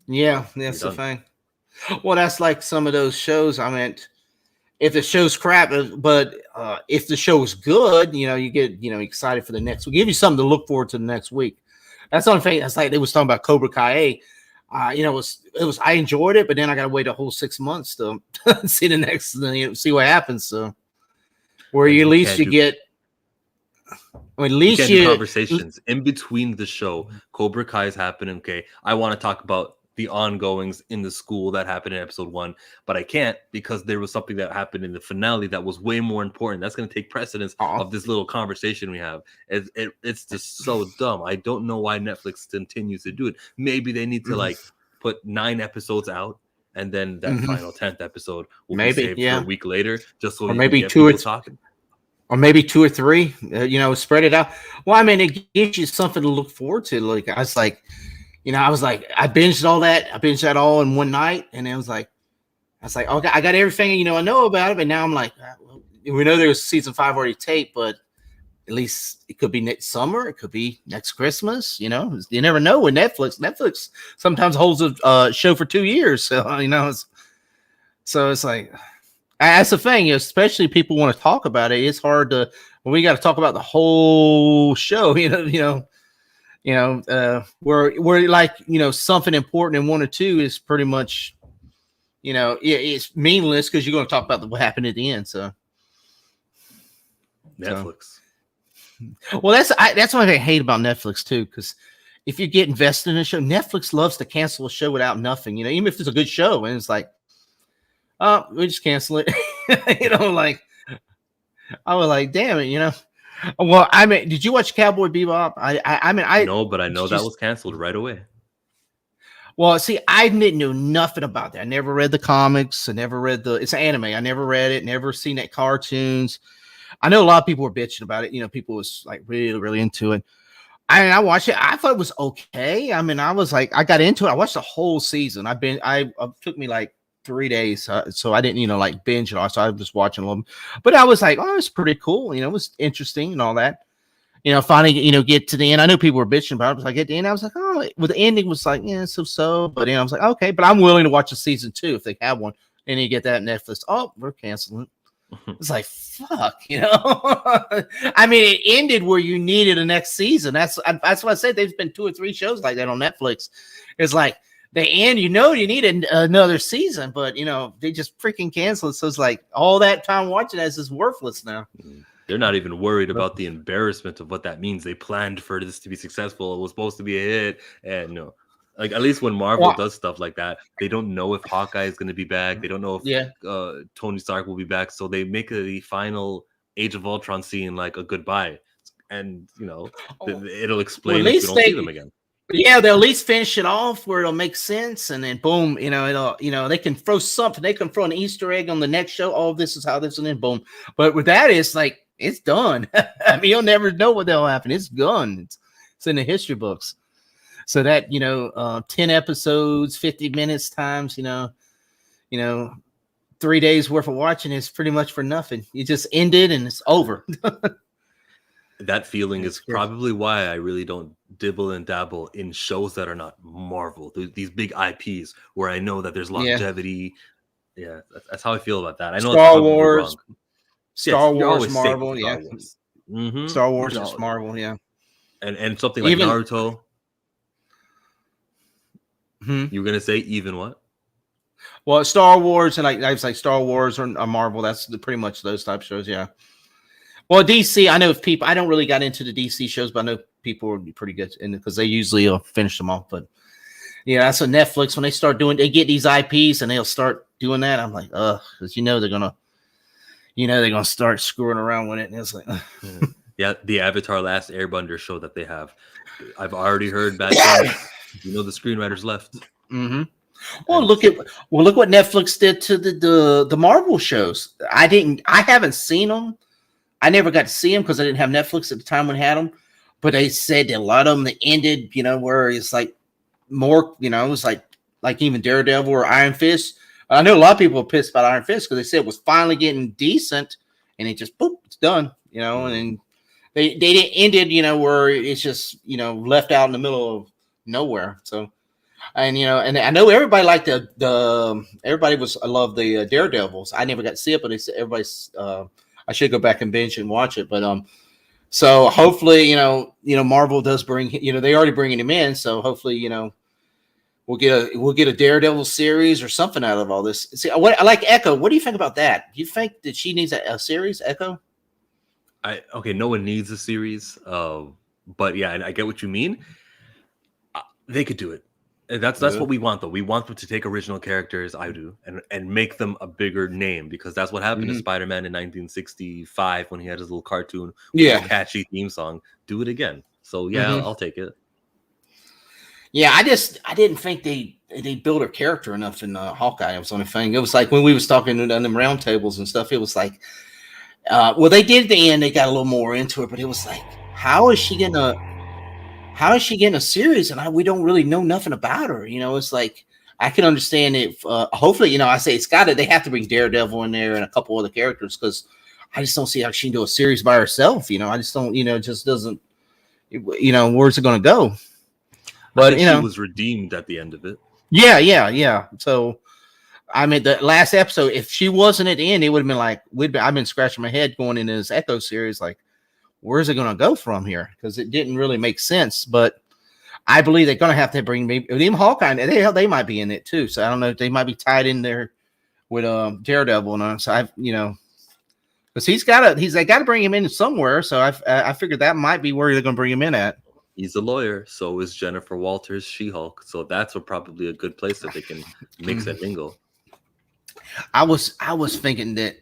that's the thing. Well, that's like some of those shows. I meant if the show's crap, but if the show is good, you get excited for the next. We'll give you something to look forward to the next week. That's the only thing. That's like they was talking about Cobra Kia. It was I enjoyed it, but then I got to wait a whole 6 months to see the next. See what happens. So where you at least you get. At least you conversations in between the show. Cobra Kai is happening. Okay, I want to talk about the ongoings in the school that happened in episode 1, but I can't because there was something that happened in the finale that was way more important. That's going to take precedence of this little conversation we have. It's just so dumb. I don't know why Netflix continues to do it. Maybe they need to put 9 episodes out, and then that final 10th episode will be saved for a week later, just so or maybe 2 or 3 talking. Or maybe 2 or 3, spread it out. Well, I mean, it gives you something to look forward to. Like I was like, I binged all that. I binged that all in one night, and I was like, okay, I got everything I know about it. But now I'm like, we know there's season 5 already taped, but at least it could be next summer. It could be next Christmas. You never know with Netflix. Netflix sometimes holds a show for 2 years. So so it's like. That's the thing, especially people want to talk about it. It's hard to when we got to talk about the whole show. Where like something important in 1 or 2 is pretty much, it's meaningless because you're going to talk about what happened at the end. So Netflix. Well, that's one thing I hate about Netflix too, because if you get invested in a show, Netflix loves to cancel a show without nothing, even if it's a good show, and it's like, oh, we just cancel it. Like I was like, damn it, Well, I mean, did you watch Cowboy Bebop? I no, but I know that was canceled right away. Well, see, I didn't know nothing about that. I never read the comics. I never read it's an anime. I never read it. Never seen that cartoons. I know a lot of people were bitching about it. People was like really, really into it. I watched it. I thought it was okay. I mean, I was like, I got into it. I watched the whole season. It took me like 3 days. So I didn't, like binge it all. So I was just watching a little, but I was like, oh, it's pretty cool. It was interesting and all that. Finally, get to the end. I know people were bitching about it. I was like, at the end, I was like, oh, well, the ending was like, yeah, so. But I was like, okay, but I'm willing to watch a season 2 if they have one. And you get that Netflix. Oh, we're canceling. It's like, fuck, I mean, it ended where you needed a next season. That's what I said. There's been 2 or 3 shows like that on Netflix. It's like they end, you need another season, but they just freaking cancel it. So it's like all that time watching this is worthless now. They're not even worried about the embarrassment of what that means. They planned for this to be successful. It was supposed to be a hit, and like at least when Marvel does stuff like that, they don't know if Hawkeye is going to be back. They don't know if Tony Stark will be back. So they make the final Age of Ultron scene like a goodbye, and it'll explain if we don't see them again. Yeah, they'll at least finish it off where it'll make sense, and then boom, it'll they can throw something. They can throw an Easter egg on the next show. Oh, this is how this, and then boom. But with that, it's like it's done. I mean, you'll never know what that'll happen. It's done. It's in the history books. So that 10 episodes, 50 minutes times 3 days worth of watching is pretty much for nothing. You just ended and it's over. That feeling is probably why I really don't dibble and dabble in shows that are not Marvel. These big IPs where I know that there's longevity. Yeah, that's how I feel about that. I know Star Wars, Marvel, Star Wars. Mm-hmm. Star Wars is Marvel, yeah. And something like even Naruto. You were gonna say even what? Well, Star Wars and I was like Star Wars or Marvel. That's pretty much those type of shows, yeah. Well, DC, I know if people, I don't really got into the DC shows, but I know people would be pretty good in it because they usually finish them off. But yeah, that's what Netflix when they get these IPs and they'll start doing that. I'm like, because they're gonna start screwing around with it, and it's like, yeah, the Avatar: Last Airbender show that they have. I've already heard bad things. The screenwriters left. Mm-hmm. Well, look what Netflix did to the Marvel shows. I haven't seen them. I never got to see them because I didn't have Netflix at the time when I had them. But they said that a lot of them that ended, where it's like more, it was like even Daredevil or Iron Fist. I know a lot of people were pissed about Iron Fist because they said it was finally getting decent, and it just it's done, and they didn't ended, where it's just left out in the middle of nowhere. So, and and I know everybody liked I love the Daredevils. I never got to see it, but they said everybody's. I should go back and binge and watch it, but so hopefully Marvel does bring they already bringing him in, so hopefully we'll get a Daredevil series or something out of all this. See, I like Echo. What do you think about that? Do you think that she needs a series, Echo? No one needs a series, but yeah, I get what you mean. They could do it. And that's what we want, though. We want them to take original characters, I do, and make them a bigger name, because that's what happened to Spider-Man in 1965 when he had his little cartoon with a catchy theme song. Do it again. So yeah, I'll take it. Yeah, I didn't think they built her character enough in Hawkeye. It was the only thing. It was like when we was talking on them round tables and stuff, it was like they did at the end, they got a little more into it, but it was like, how is she getting a series and we don't really know nothing about her? It's like, I can understand if hopefully, I say they have to bring Daredevil in there and a couple other characters, because I just don't see how she can do a series by herself. I just don't, it just doesn't, where's it going to go? But she was redeemed at the end of it. Yeah. So, I mean, the last episode, if she wasn't at the end, it would have been like, I've been scratching my head going into this Echo series, like, where's it going to go from here? Because it didn't really make sense. But I believe they're going to have to bring even Hawkeye. They might be in it too. So I don't know if they might be tied in there with Daredevil. And so because they got to bring him in somewhere. So I figured that might be where they're going to bring him in at. He's a lawyer. So is Jennifer Walters, She-Hulk. So that's probably a good place that they can mix and mingle. I was thinking that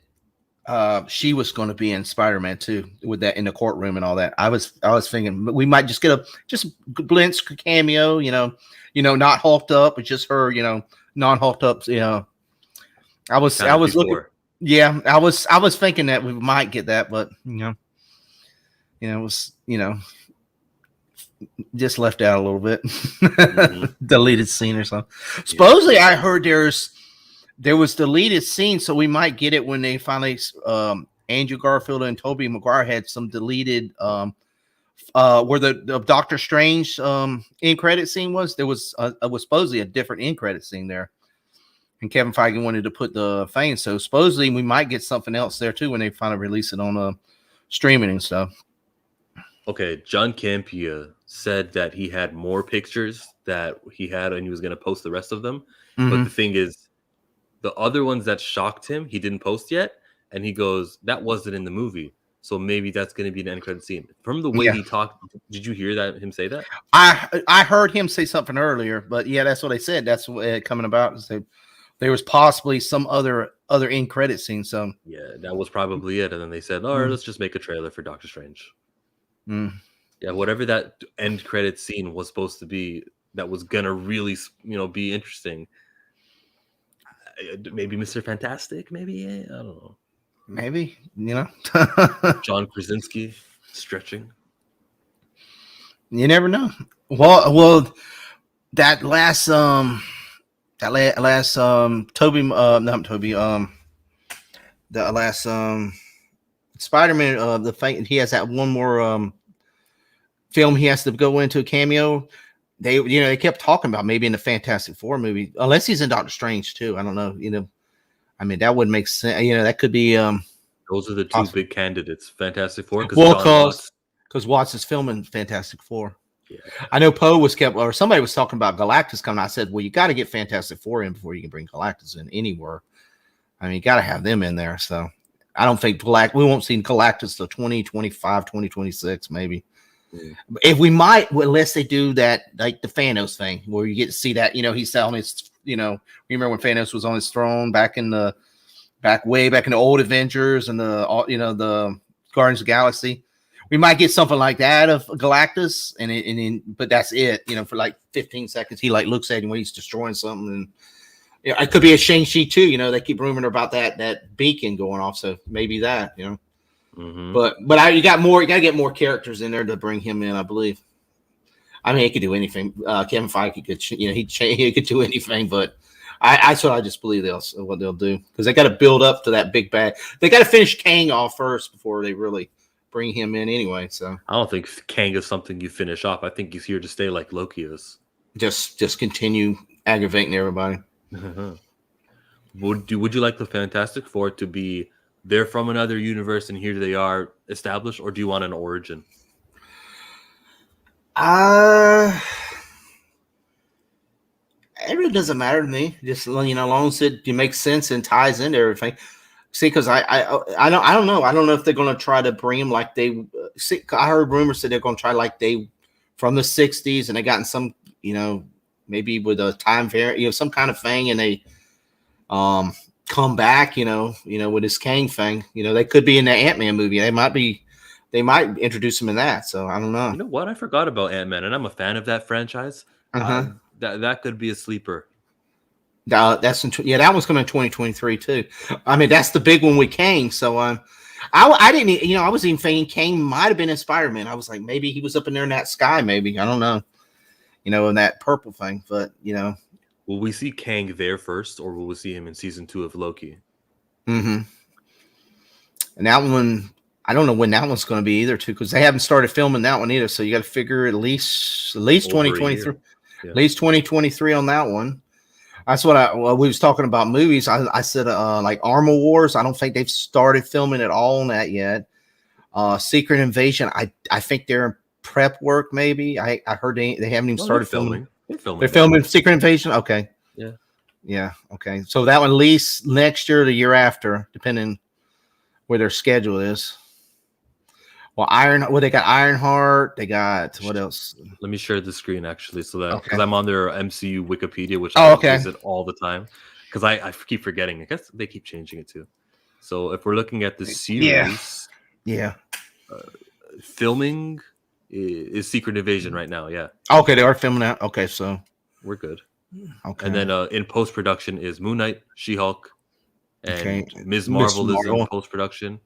she was going to be in Spider-Man too, with that in the courtroom and all that. I was thinking we might just get a glimpse cameo, not hulked up, but just her, non-hulked up. I was looking. Yeah, I was thinking that we might get that, but it was just left out a little bit. Deleted scene or something. Supposedly, I heard there was deleted scene, so we might get it when they finally Andrew Garfield and Tobey Maguire had some deleted where the Doctor Strange end credit scene was. There was supposedly a different end credit scene there, and Kevin Feige wanted to put the thing. So supposedly we might get something else there too when they finally release it on streaming and stuff. Okay, John Campea said that he had more pictures that he had and he was going to post the rest of them. But the thing is, the other ones that shocked him, he didn't post yet. And he goes, that wasn't in the movie. So maybe that's going to be an end credit scene. From the way he talked, did you hear him say that? I heard him say something earlier, but yeah, that's what I said. That's what coming about. There was possibly some other end credit scene. So yeah, that was probably it. And then they said, all right, let's just make a trailer for Doctor Strange. Yeah, whatever that end credit scene was supposed to be, that was gonna really, be interesting. Maybe Mr. Fantastic, maybe I don't know. Maybe John Krasinski stretching. You never know. Well, that last Toby, not Toby, the last Spider-Man, the thing, he has that one more film he has to go into a cameo. They kept talking about maybe in the Fantastic Four movie, unless he's in Doctor Strange too. I don't know. I mean, that would make sense. That could be. Those are the two big candidates, Fantastic Four. Because Watts is filming Fantastic Four. Yeah. I know Poe or somebody was talking about Galactus coming. I said, well, you got to get Fantastic Four in before you can bring Galactus in anywhere. I mean, you got to have them in there. So I don't think we won't see Galactus till 2025, 2026, maybe. If we might, unless they do that, like the Thanos thing, where you get to see that, he's on his, remember when Thanos was on his throne way back in the old Avengers and the Guardians of the Galaxy. We might get something like that of Galactus, but that's it. For like 15 seconds, he like looks at him when he's destroying something, and it could be a Shang-Chi too. They keep rumoring about that beacon going off, so maybe that. But you got to get more characters in there to bring him in, I believe. I mean, he could do anything. Kevin Feige could, he could do anything. But that's what I just believe what they'll do, because they got to build up to that big bad. They got to finish Kang off first before they really bring him in anyway. So I don't think Kang is something you finish off. I think he's here to stay, like Loki is. Just continue aggravating everybody. Would you like the Fantastic Four to be? They're from another universe, and here they are established, or do you want an origin? It really doesn't matter to me. Just as long as it makes sense and ties into everything. See, because I don't know. I don't know if they're going to try to bring them like they. See, I heard rumors that they're going to try like they from the '60s, and they got in some, maybe with a time variant, some kind of thing, and they come back, with this Kang thing. They could be in the Ant-Man movie. They might introduce him in that. So I don't know. You know what? I forgot about Ant-Man, and I'm a fan of that franchise. That could be a sleeper. That one's coming in 2023 too. I mean, that's the big one with Kang. So I didn't, I was even thinking Kang might have been in Spider-Man. I was like, maybe he was up in there in that sky. Maybe, I don't know. In that purple thing, but Will we see Kang there first, or will we see him in season 2 of Loki? And that one, I don't know when that one's going to be either, too, because they haven't started filming that one either. So you got to figure at least 2023, at least 2023 on that one. That's what we was talking about movies. I said like Armor Wars. I don't think they've started filming at all on that yet. Secret Invasion. I think they're in prep work. Maybe I heard they haven't even started filming. They're filming Secret Invasion. Okay. Yeah. Okay. So that one at least next year or the year after, depending where their schedule is. Well, they got Ironheart. They got what else? Let me share the screen actually, so that because I'm on their MCU Wikipedia, which I I visit all the time, because I keep forgetting. I guess they keep changing it too. So if we're looking at the series, filming is Secret Invasion right now. Yeah. Okay, they are filming that. Okay, so we're good. Okay. And then in post production is Moon Knight, She-Hulk, and Ms. Marvel is in post production.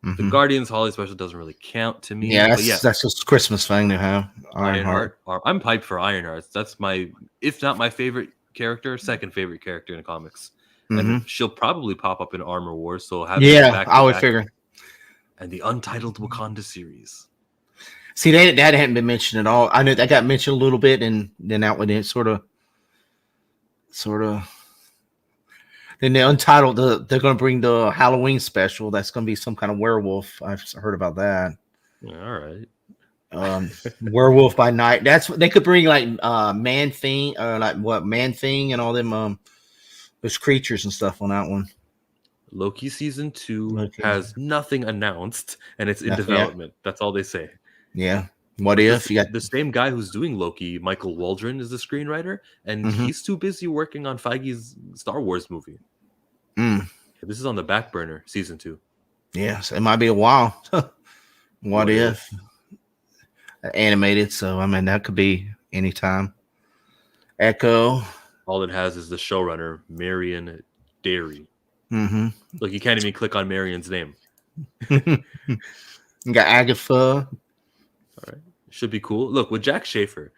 The Guardians Holiday Special doesn't really count to me. Yeah, that's just Christmas thing they have. Ironheart. I'm hyped for Ironheart. That's if not my favorite character, second favorite character in the comics. And she'll probably pop up in Armor Wars. So I would figure. And the Untitled Wakanda series. See, that hadn't been mentioned at all. I know that got mentioned a little bit, and then that went in sort of. Then the Untitled, they're going to bring the Halloween special. That's going to be some kind of werewolf. I've heard about that. All right. Werewolf by Night. That's what they could bring, like Man-Thing, or like what Man-Thing and all them those creatures and stuff on that one. Loki season 2 has nothing announced, and it's in development. That's all they say. Yeah. What if you got the same guy who's doing Loki, Michael Waldron, is the screenwriter, and he's too busy working on Feige's Star Wars movie. This is on the back burner, season 2. Yes, it might be a while. What if animated? So I mean, that could be anytime. Echo. All it has is the showrunner, Marion Derry. Look, you can't even click on Marion's name. You got Agatha. All right. Should be cool. Look, with Jack Schaefer,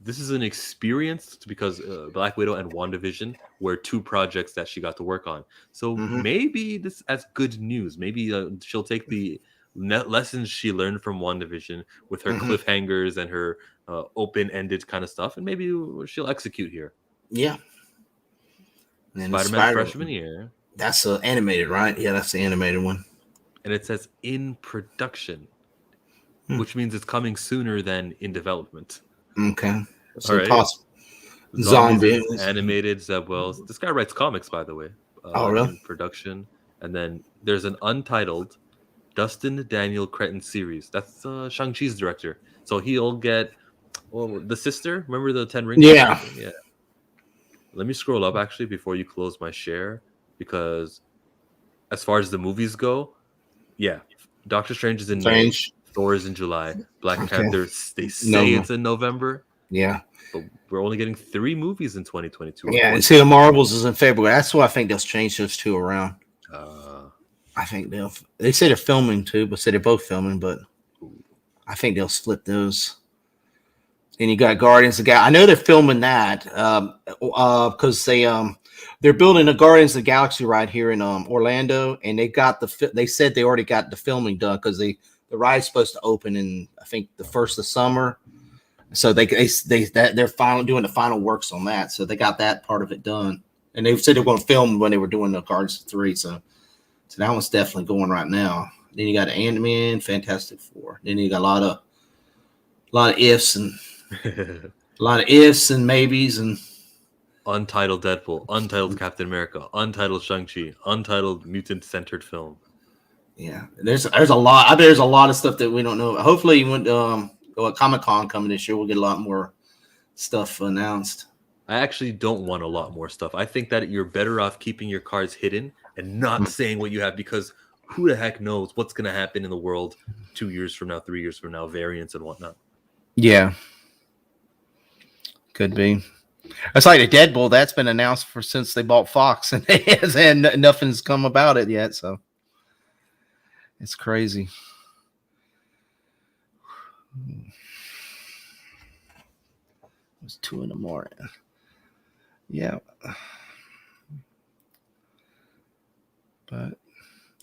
this is an experience because Black Widow and WandaVision were 2 projects that she got to work on. So maybe this as good news. Maybe she'll take the lessons she learned from WandaVision with her cliffhangers and her open-ended kind of stuff, and maybe she'll execute here. Yeah. Spider-Man freshman year. That's animated, right? Yeah, that's the animated one. And it says in production, which means it's coming sooner than in development. Okay. So possible. Zombie animated. Zeb Wells. This guy writes comics, by the way. Really? In production. And then there's an untitled Dustin Daniel Cretton series. That's Shang-Chi's director. So he'll get the sister. Remember the 10 Rings? Yeah. Yeah. Let me scroll up actually before you close my share, because as far as the movies go, Doctor Strange is in May. Thor is in July. Black Panther, they say it's in November. Yeah. But we're only getting 3 movies in 2022. Yeah, and see, the Marvels is in February. That's why I think they'll change those 2 around. I think they say they're filming too, but say they're both filming, but I think they'll split those. And you got Guardians of the Galaxy. I know they're filming that because they're building a Guardians of the Galaxy right here in Orlando, and they said they already got the filming done because the ride's supposed to open in, I think, the first of summer. So they're doing the final works on that. So they got that part of it done, and they said they're going to film when they were doing the Guardians 3. So that one's definitely going right now. Then you got Ant-Man, Fantastic Four. Then you got a lot of ifs and maybes and untitled Deadpool, untitled Captain America, untitled Shang-Chi, untitled mutant-centered film. Yeah, there's a lot. I bet there's a lot of stuff that we don't know. Hopefully, when Comic-Con coming this year, we'll get a lot more stuff announced. I actually don't want a lot more stuff. I think that you're better off keeping your cards hidden and not saying what you have, because who the heck knows what's going to happen in the world 2 years from now, 3 years from now, variants and whatnot. Yeah. Could be. It's like the Deadpool that's been announced since they bought Fox, and nothing's come about it yet. So it's crazy. It was 2 a.m. Yeah. But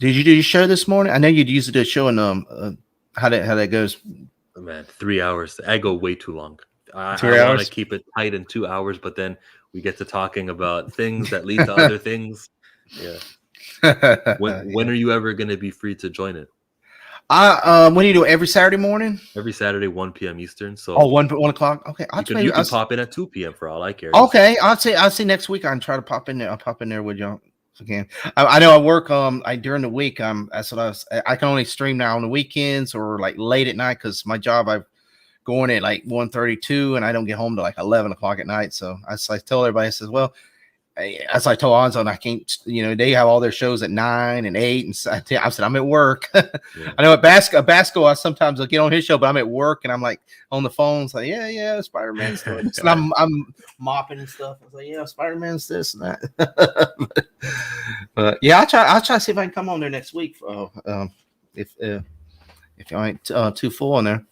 did you do your show this morning? I know you'd use it to show how that goes. Oh, man, 3 hours. I go way too long. I want to keep it tight in 2 hours, but then we get to talking about things that lead to other things. Yeah. When are you ever going to be free to join it? When do you do it? Every Saturday morning? Every Saturday, 1 p.m. Eastern. So 1 o'clock. Okay, you can pop in at 2 p.m. for all I care. Okay, I'll see next week. I can try to pop in there. I'll pop in there with y'all. again. I know I work I during the week. That's what I can only stream now on the weekends or like late at night because my job I go in at like 1:32 and I don't get home to like 11 o'clock at night. So I told everybody, I says, well, as I told Anzo, I can't, they have all their shows at 9 and 8. And so I said, I'm at work. Yeah. I know at basketball, I sometimes I'll get on his show, but I'm at work and I'm like on the phone. It's like, yeah, Spider-Man's doing this. And I'm mopping and stuff. I was like, yeah, Spider-Man's this and that. but yeah, I'll try to see if I can come on there next week. If you ain't too full on there.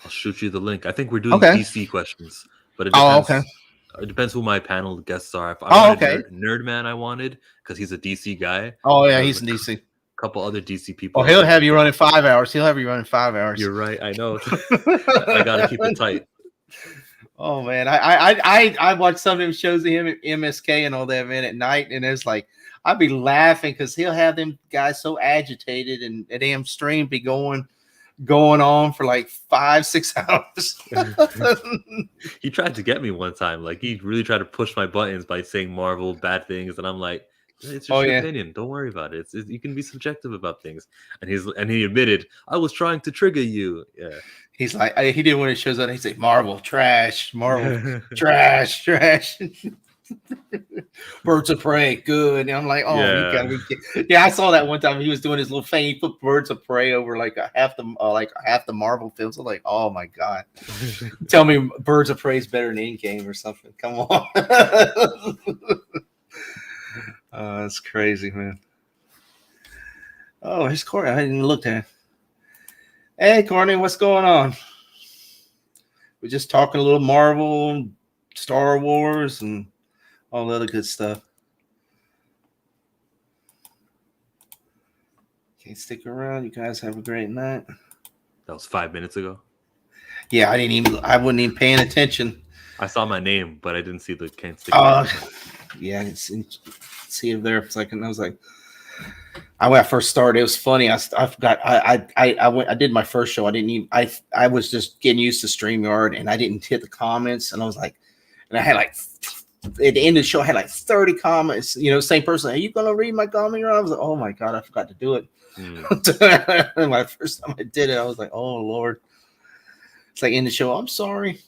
I'll shoot you the link. I think we're doing DC questions, but it depends. Okay. It depends who my panel guests are. If I wanted Nerdman, I wanted because he's a DC guy. Oh yeah, he's in DC. A couple other DC people. Oh, he'll have you running 5 hours. He'll have you running 5 hours. You're right. I know. I gotta keep it tight. Oh man, I watch some of them shows of him at MSK and all that, man, at night, and it's like I'd be laughing because he'll have them guys so agitated, and a damn stream be going on for like 5-6 hours. He tried to get me one time. Like he really tried to push my buttons by saying Marvel bad things, and I'm like, it's your opinion. Don't worry about it. You can be subjective about things. And he admitted, I was trying to trigger you. Yeah. He's like, he did when it shows up. He said, Marvel trash, trash. Birds of Prey, good. And I'm like, oh, you gotta be kidding. Yeah, I saw that one time. He was doing his little thing. He put Birds of Prey over like half the Marvel films. I'm like, oh my god! Tell me, Birds of Prey is better than Endgame or something? Come on, that's crazy, man. Oh, here's Corey. I didn't even look at. Hey, Courtney, what's going on? We're just talking a little Marvel, Star Wars, and all the other good stuff. Can't stick around. You guys have a great night. That was 5 minutes ago. Yeah, I wasn't even paying attention. I saw my name, but I didn't see the can't stick around. Yeah, I didn't see it there for a second. I was like, when I first started, it was funny. I forgot. I did my first show. I was just getting used to StreamYard, and I didn't hit the comments, and I was like, and I had like. At the end of the show, I had like 30 comments. Same person. Are you gonna read my comment? I was like, oh my god, I forgot to do it. My first time I did it, I was like, oh Lord. It's like in the show. I'm sorry.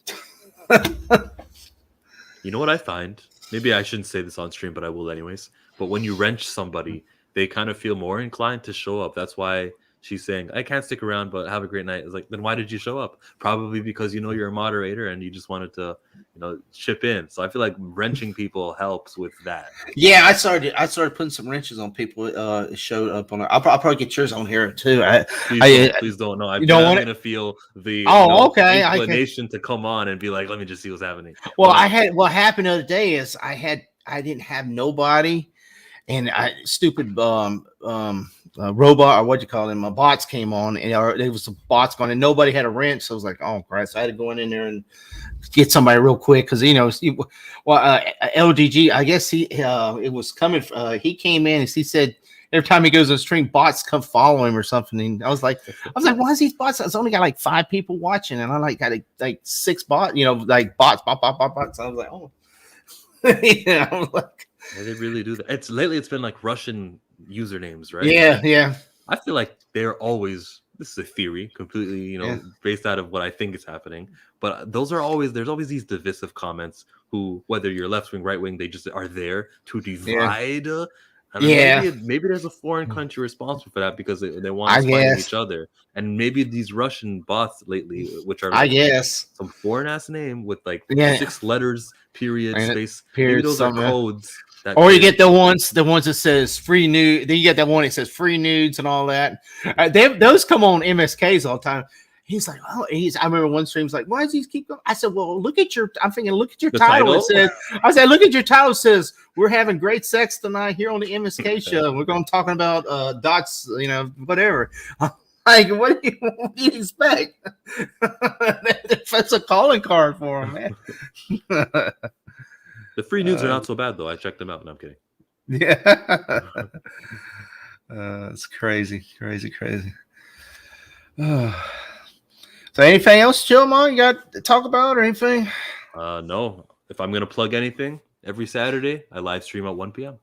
You know what I find? Maybe I shouldn't say this on stream, but I will anyways. But when you wrench somebody, they kind of feel more inclined to show up. That's why she's saying, I can't stick around, but have a great night. It's like, then why did you show up? Probably because you're a moderator and you just wanted to, chip in. So I feel like wrenching people helps with that. Yeah, I started putting some wrenches on people. It showed up on. I'll probably get yours on here too. Please don't. No, I'm gonna feel the inclination to come on and be like, let me just see what's happening. Well, what happened the other day is I didn't have nobody, and stupid robot or what you call them, my bots came on, and there was some bots going, and nobody had a wrench. So I was like, oh Christ! So I had to go in there and get somebody real quick because LGG, I guess it was coming. He came in and he said every time he goes on stream, bots come follow him or something. And I was like, why is these bots? It's only got like 5 people watching, and I got like 6 bots, like bots. So I was like, oh, yeah. I was like, yeah, they really do that. Lately it's been like Russian usernames, right? Yeah. I feel like they're always. This is a theory, completely, based out of what I think is happening. But there's always these divisive comments who, whether you're left wing, right wing, they just are there to divide. Maybe there's a foreign country responsible for that because they want to fight each other. And maybe these Russian bots lately, which are some foreign ass name with like 6 letters, period, space. Maybe those are codes. Or you get the ones that says free nude. Then you get that one that says free nudes and all that. Those come on MSKs all the time. He's like, oh, I remember one stream's like, why does he keep going? I said, well, look at your title. It says, I said, look at your title. It says, we're having great sex tonight here on the MSK show. We're going to talk about dots, whatever. Like, what do you expect? That's a calling card for him, man. The free nudes are not so bad, though. I checked them out. No, I'm kidding. Yeah. It's crazy. So anything else, Chillmon, you got to talk about or anything? No. If I'm going to plug anything, every Saturday, I live stream at 1 p.m.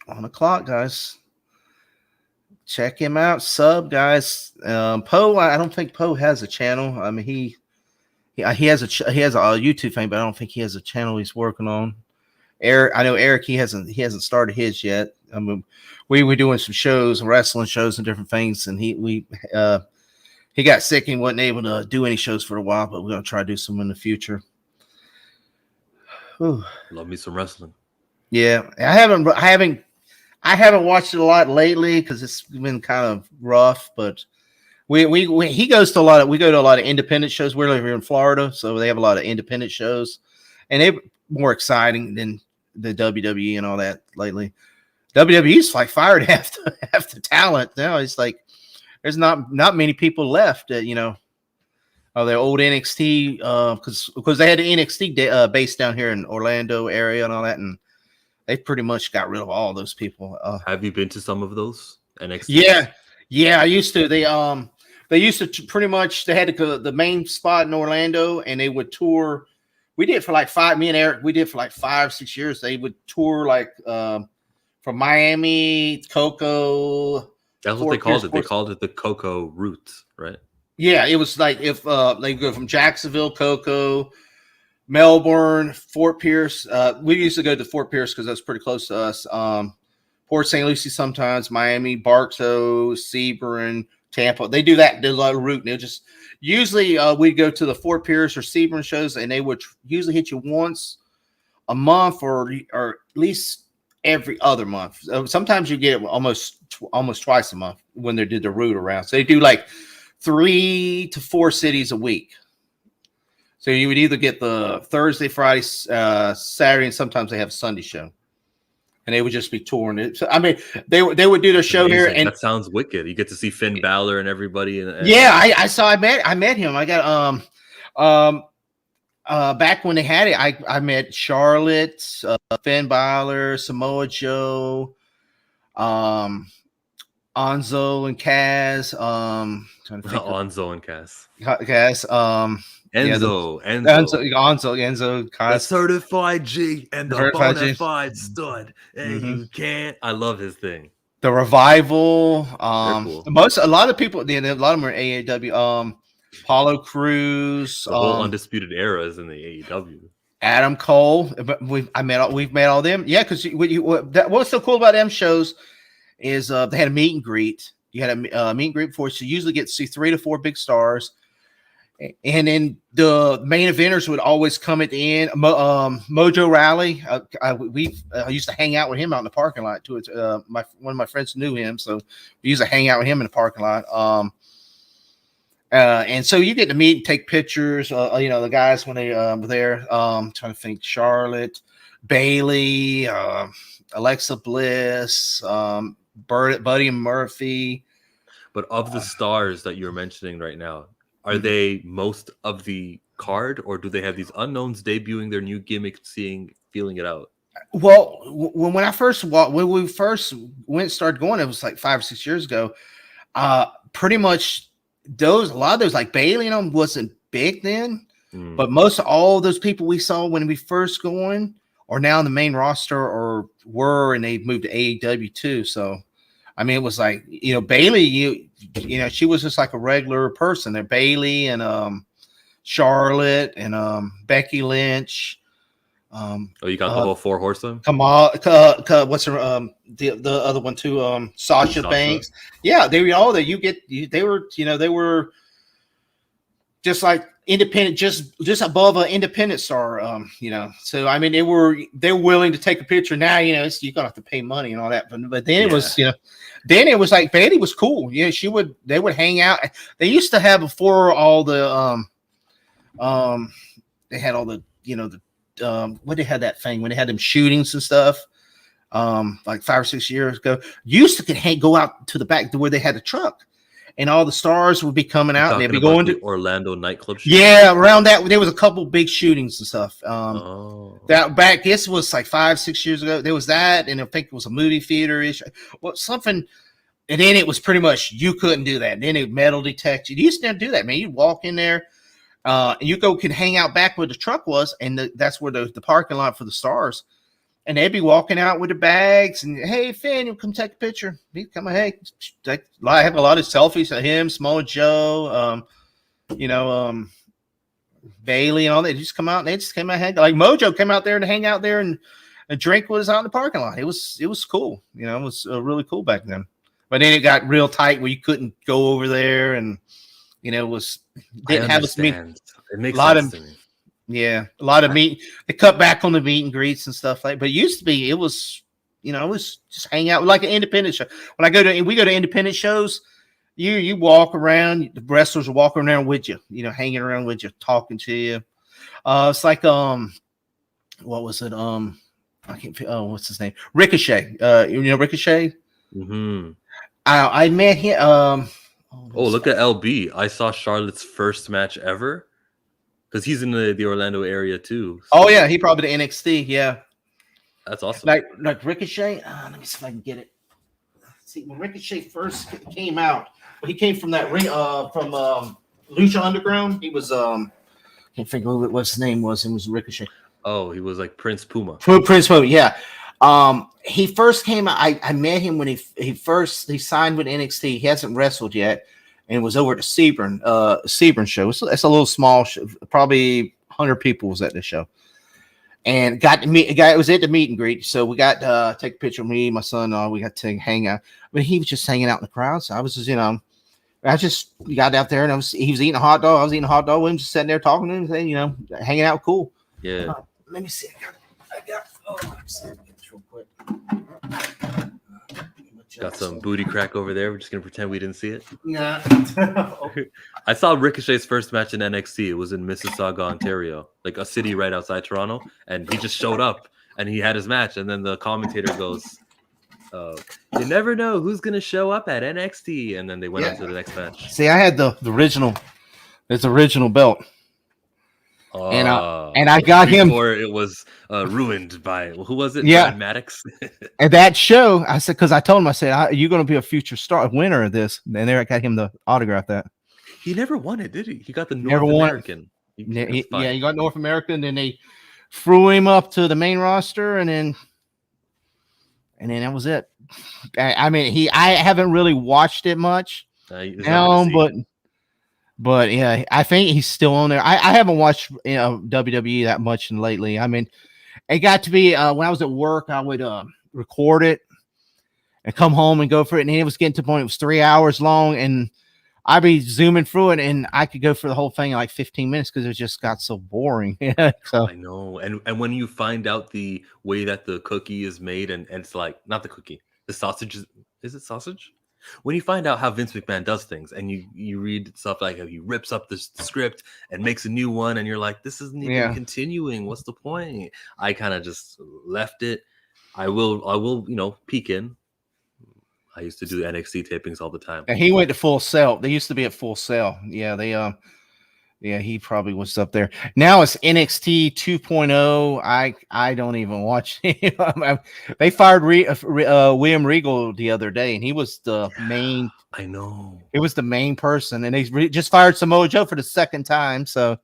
on the clock, guys. Check him out. Sub, guys. Poe, I don't think Poe has a channel. I mean, he has a YouTube thing, but I don't think he has a channel he's working on. Eric, I know Eric. He hasn't started his yet. I mean, we were doing some shows, wrestling shows, and different things, and he got sick and wasn't able to do any shows for a while. But we're gonna try to do some in the future. Whew. Love me some wrestling. Yeah, I haven't watched it a lot lately because it's been kind of rough. But he goes to we go to a lot of independent shows. We're over here in Florida, so they have a lot of independent shows, and they're more exciting than the WWE and all that lately. WWE's like fired half the talent now. It's like there's not many people left. The old NXT because they had the NXT base down here in Orlando area and all that, and they pretty much got rid of all those people. Have you been to some of those NXT? Yeah, I used to. They used to pretty much. They had the main spot in Orlando, and they would tour. We did for like me and Eric. We did for like 5-6 years. They would tour like from Miami, Cocoa. That's what they called it. They called it the Cocoa Roots, right? Yeah, it was like if they go from Jacksonville, Cocoa, Melbourne, Fort Pierce. We used to go to Fort Pierce because that's pretty close to us. Port St. Lucie sometimes, Miami, Bartow, Sebring, Tampa. They do that. They do a lot of route. And they'll just usually we'd go to the Fort Pierce or Sebring shows, and they would usually hit you once a month or at least every other month. Sometimes you get it almost twice a month when they did the route around. So they do like 3 to 4 cities a week. So you would either get the Thursday, Friday, Saturday, and sometimes they have a Sunday show, and they would just be touring it. So I mean, they would do their show here, and that sounds wicked. You get to see Finn Balor and everybody. Yeah, I met him. I got back when they had it. I met Charlotte, Finn Balor, Samoa Joe, Anzo and Kaz. Anzo and Kaz. Enzo, the certified G and the bona fide stud, and you can't. I love his thing. The Revival. Cool. A lot of people. A lot of them are AAW. Paulo Cruz. The whole Undisputed Era is in the AEW. Adam Cole. We've met all them. Yeah, because what's so cool about them shows is they had a meet and greet. You had a meet and greet before, so you usually get to see 3 to 4 big stars. And then the main eventers would always come at the end. Mojo Raleigh, I used to hang out with him out in the parking lot too. One of my friends knew him, so we used to hang out with him in the parking lot. And so you get to meet and take pictures. The guys when they were there. Trying to think: Charlotte, Bailey, Alexa Bliss, Buddy and Murphy. But of the stars that you're mentioning right now, are they most of the card, or do they have these unknowns debuting their new gimmick, feeling it out? Well, when we first started going, it was like 5 or 6 years ago. Pretty much a lot of those like Bailey and them wasn't big then, but most of all those people we saw when we first going are now in the main roster and they moved to AEW too. So I mean, it was like, Bailey, she was just like a regular person there. Bailey and Charlotte and Becky Lynch. You got the whole 4 horsemen? What's her the other one too? Sasha Banks. Yeah, they were all there. They were just like independent, just above an independent star. So I mean, they're willing to take a picture now. You're gonna have to pay money and all that. But then it was, then it was like Bailey was cool. Yeah, they would hang out. They used to have before all the they had all the when they had that thing when they had them shootings and stuff. Like 5 or 6 years ago, used to go out to the back to where they had a truck. And all the stars would be coming out, and they'd be going to Orlando nightclub shooting? Yeah, around that there was a couple big shootings and stuff. That back, this was like 5-6 years ago. There was that, and I think it was a movie theater issue. Well, something, and then it was pretty much you couldn't do that. And then it metal detect you. You used to do that, man. You'd walk in there, and you can hang out back where the truck was, and that's where the parking lot for the stars. and they'd be walking out with the bags, and hey, Finn, you come take a picture. He come, hey, I have a lot of selfies of him, Samoa Joe, Bailey, and all. They just come out, and they just came out, like Mojo came out there to hang out there and drink with us out in the parking lot. It was cool, it was really cool back then. But then it got real tight where you couldn't go over there, and it was didn't have us meet. It makes sense to me. Yeah, a lot of meet. They cut back on the meet and greets and stuff like. But it used to be, it was just hang out like an independent show. When we go to independent shows, you walk around. The wrestlers are walking around with you, hanging around with you, talking to you. It's like what was it? I can't. What's his name? Ricochet. Ricochet. Mm-hmm. I met him. Look at LB. I saw Charlotte's first match ever. Because he's in the Orlando area too. So. Oh yeah, he probably the NXT. Yeah, that's awesome. Like Ricochet. Let me see if I can get it. See, when Ricochet first came out, he came from that ring from Lucha Underground. He was can't figure out what his name was. It was Ricochet. Oh, he was like Prince Puma. Prince Puma, yeah. He first came out. I met him when he signed with NXT. He hasn't wrestled yet. And it was over at the Sebring show. It's a little small show. Probably 100 people was at this show. And got to meet a guy. It was at the meet and greet. So we got to take a picture of me, my son. We got to hang out. But he was just hanging out in the crowd. So I was just, I just got out there and he was eating a hot dog. I was eating a hot dog with him, just sitting there talking to him, hanging out cool. Yeah. Let me see. Let's see this real quick. Got some booty crack over there. We're just gonna pretend we didn't see it. Nah. I saw Ricochet's first match in NXT. It was in Mississauga, Ontario, like a city right outside Toronto. And he just showed up and he had his match. And then the commentator goes, "You never know who's gonna show up at NXT." And then they went on to the next match. See, I had the original belt. And I got him before it was ruined by who was it? Yeah, Brad Maddox. And that show, I said, because I told him, I said, "You're going to be a future winner of this." And there I got him to autograph that. He never won it, did he? He got the North American. He got North American. Then they threw him up to the main roster, and then that was it. I mean, I haven't really watched it much, But yeah, I think he's still on there. I haven't watched WWE that much lately. I mean, it got to be when I was at work, I would record it and come home and go for it. And it was getting to the point it was 3 hours long, and I'd be zooming through it, and I could go for the whole thing in like 15 minutes because it just got so boring. So I know, and when you find out the way that the cookie is made, and it's like not the cookie, the sausage is it sausage? When you find out how Vince McMahon does things, and you read stuff like how he rips up the script and makes a new one, and you're like, this isn't even continuing. What's the point? I kind of just left it. I will, peek in. I used to do NXT tapings all the time. And he went to Full Sail. They used to be at Full Sail. Yeah, he probably was up there. Now it's NXT 2.0. I don't even watch it. They fired William Regal the other day, and he was the main. I know. It was the main person, and they just fired Samoa Joe for the second time, so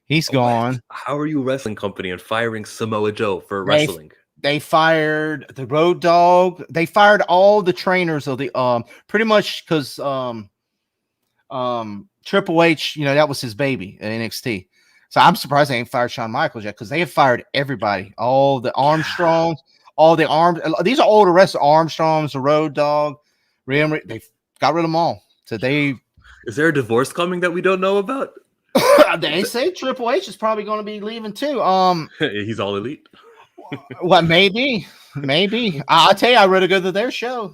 he's gone. How are you a wrestling company and firing Samoa Joe for wrestling? They fired the Road Dogg. They fired all the trainers of the pretty much because Triple H, that was his baby at NXT. So I'm surprised they ain't fired Shawn Michaels yet, because they have fired everybody. All the Armstrongs, these are older wrestlers. Armstrongs, the Road Dogg, they got rid of them all. So is there a divorce coming that we don't know about? They say Triple H is probably going to be leaving too. He's all elite. What? Maybe. I'll tell you, I read a go to their show.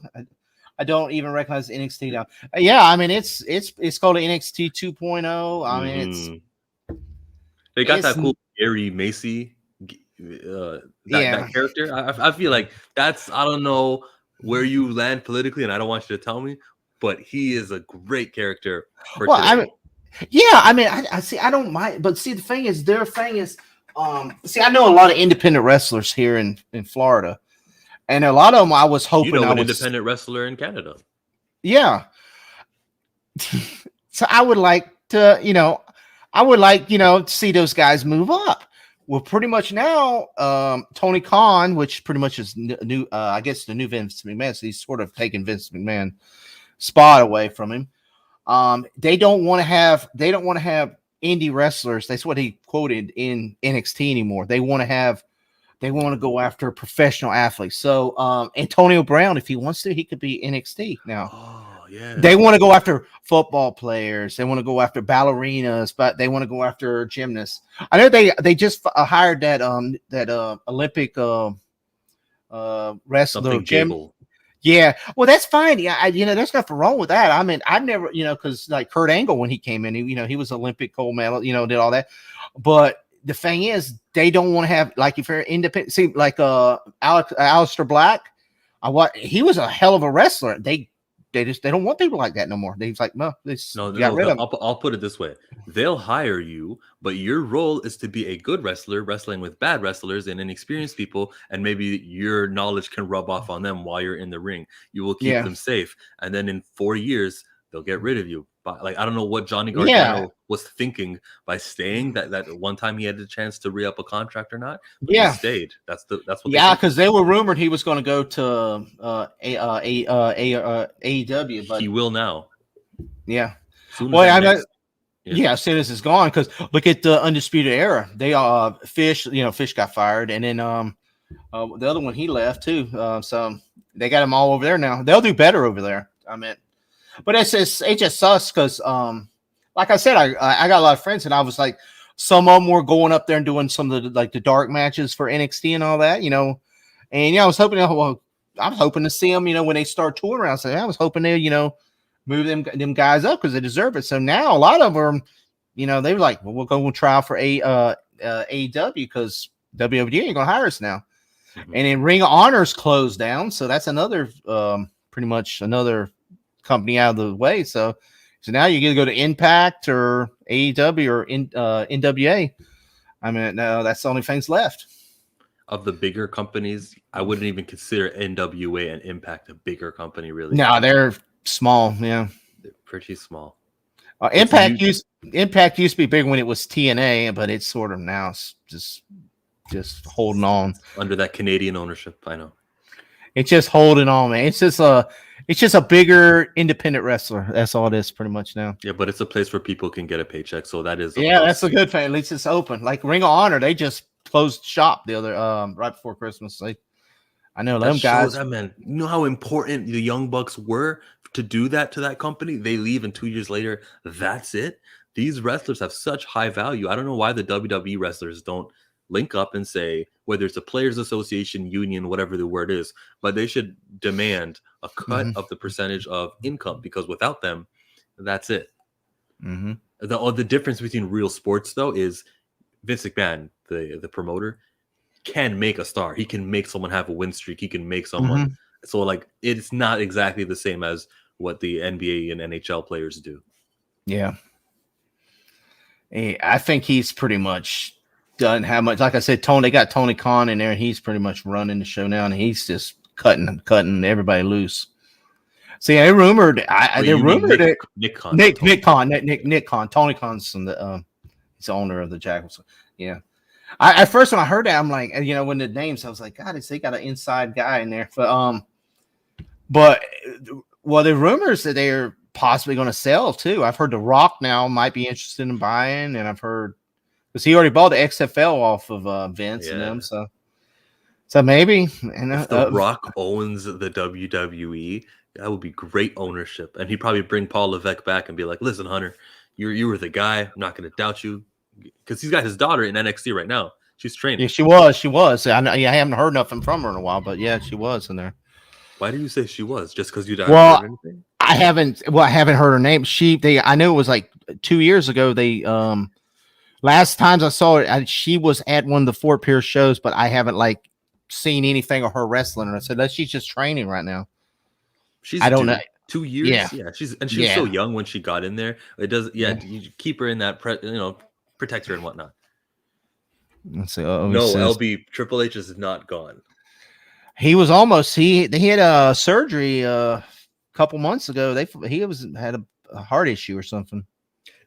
I don't even recognize NXT now. Yeah, I mean it's called NXT 2.0. I mean they got that cool Gary Macy that character. I feel like that's, I don't know where you land politically, and I don't want you to tell me, but he is a great character for today. I see. I don't mind, but see, their thing is, I know a lot of independent wrestlers here in Florida. And a lot of them, I was hoping an independent wrestler in Canada. Yeah. So I would like to, see those guys move up. Well, pretty much now, Tony Khan, which pretty much is new, I guess the new Vince McMahon, so he's sort of taking Vince McMahon spot away from him. They don't want to have indie wrestlers. That's what he quoted in NXT anymore. They want to go after professional athletes. So Antonio Brown, if he wants to, he could be NXT now. Oh yeah. They want to go after football players. They want to go after ballerinas, but they want to go after gymnasts. I know they just hired that Olympic wrestler Jim. Yeah, well, that's fine. Yeah, there's nothing wrong with that. I mean, I've never, because like Kurt Angle when he came in, he was Olympic gold medal, did all that. But the thing is, they don't want to have like if you're independent. See, like Aleister Black, he was a hell of a wrestler. They don't want people like that no more. They's like, no, got rid of him. I'll put it this way: they'll hire you, but your role is to be a good wrestler, wrestling with bad wrestlers and inexperienced people, and maybe your knowledge can rub off on them while you're in the ring. You will keep them safe, and then in 4 years they'll get rid of you. But like I don't know what Johnny Gargano was thinking by staying. That one time he had the chance to re-up a contract or not. But he stayed. That's what. Yeah, because they were rumored he was going to go to AEW, but he will now. Yeah. As soon as it's gone. Because look at the Undisputed Era. They Fish got fired, and then the other one he left too. So they got them all over there now. They'll do better over there. I mean. But it just sucks because, like I said, I got a lot of friends, and I was like, some of them were going up there and doing some of the dark matches for NXT and all that, And I was hoping, I'm hoping to see them, when they start touring around. So I was hoping they, move them guys up because they deserve it. So now a lot of them, they were like, well, we'll go and try out for AEW because WWE ain't gonna hire us now. Mm-hmm. And then Ring of Honor's closed down, so that's another, pretty much another company out of the way. So now you either go to Impact or AEW or NWA. I mean, no, that's the only things left. Of the bigger companies, I wouldn't even consider NWA and Impact a bigger company, really. No, they're small. Yeah, they're pretty small. Impact used to be big when it was TNA, but it's sort of now just holding on under that Canadian ownership. I know. It's just holding on, man. It's just a bigger independent wrestler. That's all it is pretty much now. Yeah, but it's a place where people can get a paycheck. So that is that's a good thing. At least it's open. Like Ring of Honor, they just closed shop the other right before Christmas. I know them guys. That, man. You know how important the Young Bucks were to do that to that company? They leave and 2 years later, that's it. These wrestlers have such high value. I don't know why the WWE wrestlers don't link up and say, whether it's a players association, union, whatever the word is, but they should demand a cut of the percentage of income, because without them, that's it. Mm-hmm. The difference between real sports, though, is Vince McMahon, the promoter, can make a star. He can make someone have a win streak. He can make someone. So, like, it's not exactly the same as what the NBA and NHL players do. Yeah. I think he's pretty much done how much, like I said, they got Tony Khan in there, and he's pretty much running the show now, and he's just cutting everybody loose. See, they rumored Nick Khan. Tony Khan's the he's the owner of the Jaguars. Yeah. At first when I heard that, I'm like, when the names, I was like, God, they got an inside guy in there. But the rumors that they're possibly going to sell too. I've heard The Rock now might be interested in buying, and I've heard because he already bought the XFL off of Vince and them, so maybe. And if The Rock owns the WWE, that would be great ownership, and he'd probably bring Paul Levesque back and be like, "Listen, Hunter, you were the guy. I'm not going to doubt you," because he's got his daughter in NXT right now. She's training. Yeah, she was. I haven't heard nothing from her in a while, but yeah, she was in there. Why do you say she was? Just because you don't heard anything? I haven't heard her name. I know it was like 2 years ago. They last times I saw it, she was at one of the Fort Pierce shows, but I haven't seen anything of her wrestling. And I said that she's just training right now. I don't know. 2 years. Yeah. She's so young when she got in there. It does. Yeah. You keep her in that, protect her and whatnot. Let's see. LB Triple H is not gone. He was almost. He had a surgery a couple months ago. He had a heart issue or something.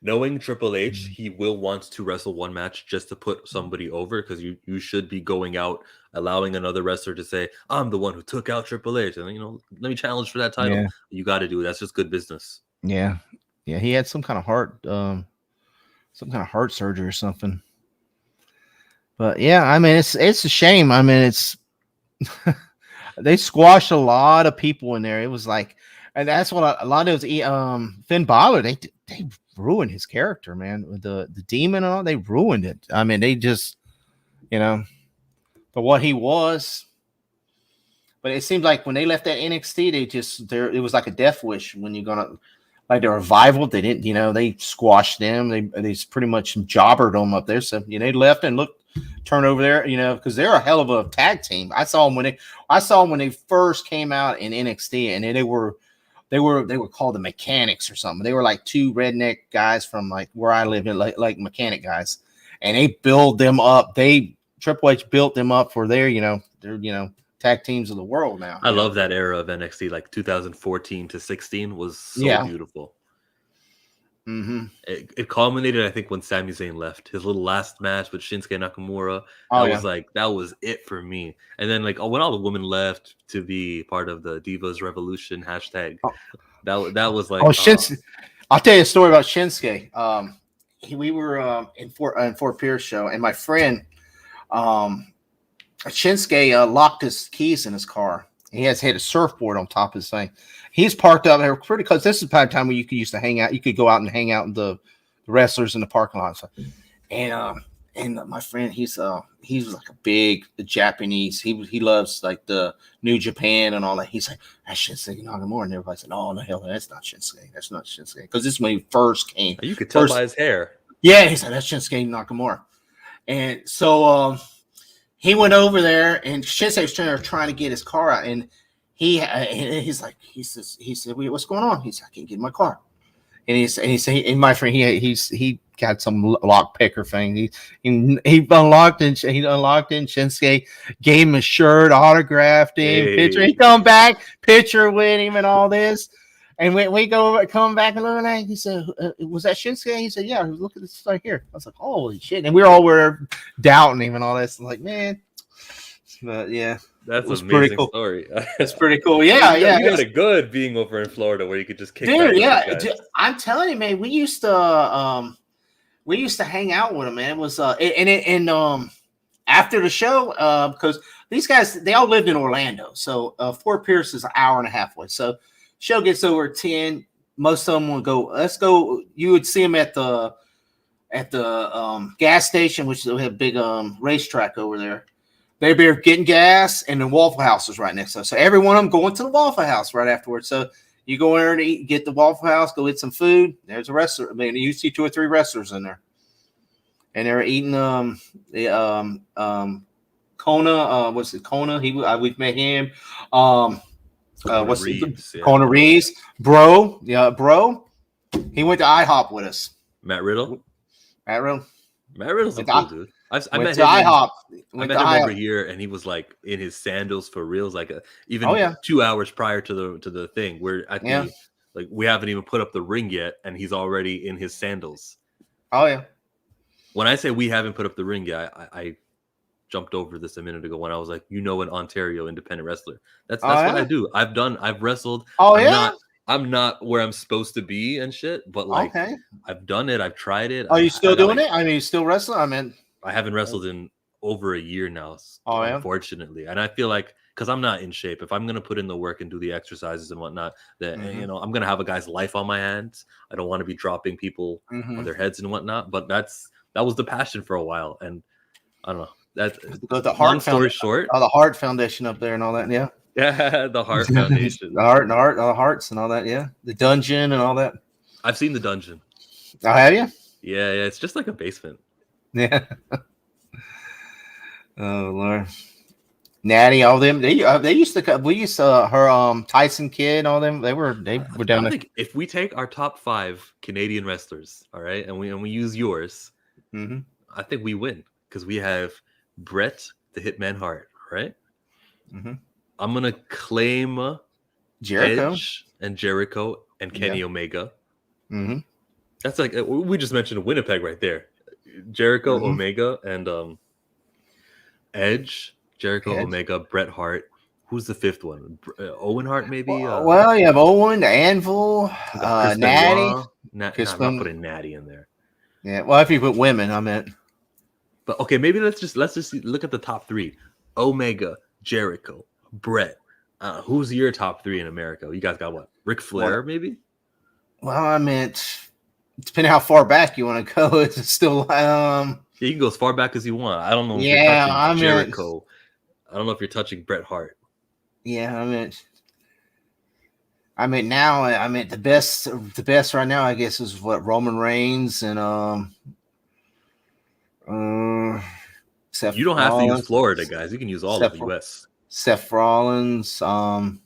Knowing Triple H, he will want to wrestle one match just to put somebody over, because you should be going out, allowing another wrestler to say, I'm the one who took out Triple H, and let me challenge for that title. Yeah. You got to do it. That's just good business. Yeah. He had some kind of heart surgery or something. But yeah, I mean, it's a shame. I mean, it's they squashed a lot of people in there. It was like, and that's what a lot of those Finn Balor, they ruined his character, man. With the demon and all, they ruined it. I mean, they just, for what he was. But it seemed like when they left that NXT, it was like a death wish. When you're gonna, like, the revival, they didn't, they squashed them. They pretty much jobbered them up there. So they left and turned over there, because they're a hell of a tag team. I saw them when they first came out in NXT, and they were called the Mechanics or something. They were like two redneck guys from like where I live in, like mechanic guys, and they build them up. Triple H built them up for their tag teams of the world now. I love that era of NXT, like 2014 to 16 was so beautiful. Mm-hmm. It culminated, I think, when Sami Zayn left his little last match with Shinsuke Nakamura. That was it for me. And then when all the women left to be part of the Divas Revolution hashtag, that was like. Shinsuke. I'll tell you a story about Shinsuke. We were in Fort Pierce show, and my friend, Shinsuke locked his keys in his car. He had a surfboard on top of his thing. He's parked up there pretty close. This is the time where you could used to hang out. You could go out and hang out with the wrestlers in the parking lot. And my friend, he's like a big Japanese. He loves like the New Japan and all that. He's like, that's Shinsuke Nakamura. And everybody said, oh, no, hell, that's not Shinsuke. That's not Shinsuke. Because this is when he first came. You could tell by his hair. Yeah, he said, that's Shinsuke Nakamura. And so he went over there, and Shinsuke was trying to get his car out, and he said, what's going on? He said, I can't get in my car. And he said, my friend, he got some lock picker thing. He unlocked and Shinsuke gave him a shirt, autographed him, picture. He come back, picture with him, and all this. And we come back and look at it. He said, was that Shinsuke? He said, yeah. Look at this right here. I was like, holy shit. And we were doubting him and all this. I'm like, man. But yeah. That's an amazing story. It's pretty cool. Yeah, you got it good being over in Florida where you could just kick back. Dude, I'm telling you, man, we used to hang out with him, man. It was after the show, because these guys, they all lived in Orlando. So Fort Pierce is an hour and a half away. So show gets over at 10. Most of them would go, let's go. You would see them at the gas station, which they have a big racetrack over there. They'd be getting gas, and the Waffle House was right next to us. So every one of them going to the Waffle House right afterwards. So you go in there to eat, get the Waffle House, go get some food. There's a wrestler. I mean, you see 2 or 3 wrestlers in there, and they're eating Kona. What's it? Kona. We've met him. Kona Reeves, bro. Yeah, bro. He went to IHOP with us. Matt Riddle's a cool dude. I met him IHOP. I met him over here, and he was like in his sandals for reals, like even 2 hours prior to the thing. We're at the we haven't even put up the ring yet, and he's already in his sandals. Oh yeah. When I say we haven't put up the ring yet, I jumped over this a minute ago when I was like, an Ontario independent wrestler. That's what I do. I've wrestled. I'm not where I'm supposed to be and shit, but I've done it. I've tried it. Are you still doing it? I mean, you still wrestling? I mean, I haven't wrestled in over a year now, unfortunately. And I feel like, because I'm not in shape, if I'm going to put in the work and do the exercises and whatnot, that I'm going to have a guy's life on my hands. I don't want to be dropping people on their heads and whatnot. But that was the passion for a while. And I don't know. That's the long story short. The Heart Foundation up there and all that. Yeah. Yeah, the Heart Foundation. the hearts and all that. Yeah. The dungeon and all that. I've seen the dungeon. Oh, have you? Yeah. It's just like a basement. Yeah. Oh Lord. Natty, all them. They used to. We used to her Tyson Kidd, all them. They were down there. Think if we take our top 5 Canadian wrestlers, all right, and we use yours, I think we win because we have Bret the Hitman Hart, right? I'm gonna claim Jericho Edge and Jericho and Kenny Omega. And That's like we just mentioned Winnipeg right there. Jericho, Omega, and Edge. Jericho, Omega, Bret Hart. Who's the fifth one? Owen Hart, maybe. Well, you have Owen, the Anvil, Natty. I'm not putting Natty in there. Yeah, well, if you put women, I meant. But okay, maybe let's just look at the top three: Omega, Jericho, Bret. Who's your top three in America? You guys got what? Ric Flair, maybe? Well, I meant depending how far back you want to go, it's still. Yeah, you can go as far back as you want. I don't know if you're touching Jericho. I don't know if you're touching Bret Hart. Yeah, I mean now. I mean the best right now, I guess, is what Roman Reigns and Seth. You don't have to use Florida, guys. You can use all of the U.S. Seth Rollins. Trying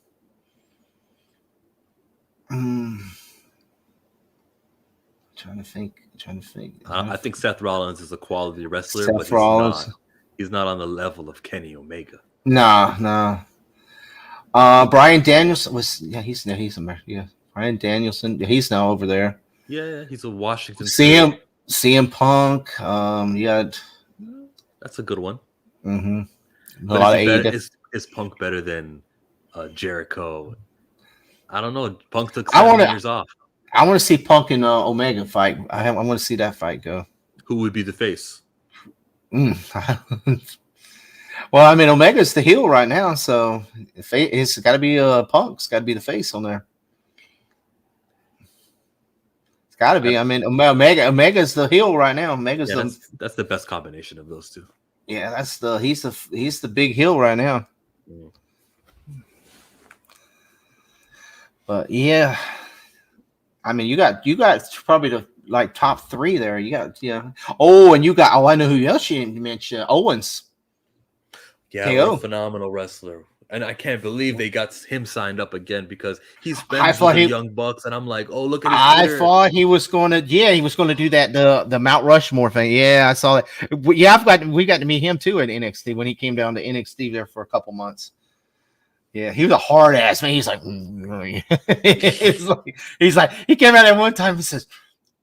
to think. I think Seth Rollins is a quality wrestler, but he's not on the level of Kenny Omega. No. Bryan Danielson he's American. Yeah, Bryan Danielson. He's now over there. Yeah, he's a Washington. CM Punk. That's a good one. Mm-hmm. Is Punk better than Jericho? I don't know. Punk took 7 years off. I want to see Punk and Omega fight. I want to see that fight go. Who would be the face? Well, I mean, Omega's the heel right now, so it's got to be Punk's got to be the face on there. It's got to be. I mean, Omega's the heel right now. That's the best combination of those two. Yeah, he's the big heel right now. Mm. But yeah, I mean, you got probably the top three there. You got I know who else you mentioned. Owens. Yeah, what a phenomenal wrestler. And I can't believe they got him signed up again because he's been with the Young Bucks, and I'm like, oh, look at his Twitter. I thought he was going to do that the Mount Rushmore thing. Yeah, I saw that. Yeah, we got to meet him too at NXT when he came down to NXT there for a couple months. Yeah, he was a hard ass man. He's like, he's like, he came out at one time and says,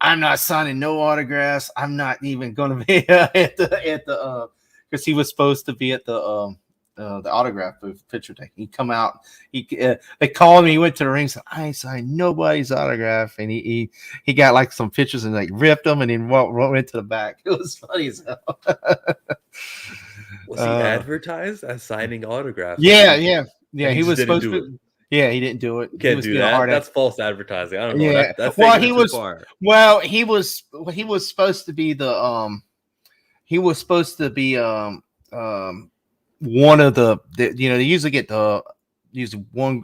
"I'm not signing no autographs. I'm not even going to be at the because he was supposed to be at the autograph booth picture day. He come out. They called him. He went to the ring. And said, "I ain't signed nobody's autograph." And he got like some pictures and like ripped them and then went to the back. It was funny as hell. Was he advertised as signing autographs? Yeah. He was supposed to. Yeah, he didn't do it. Can't do that. That's false advertising. I don't know. Yeah. He was supposed to be the one of the they usually get one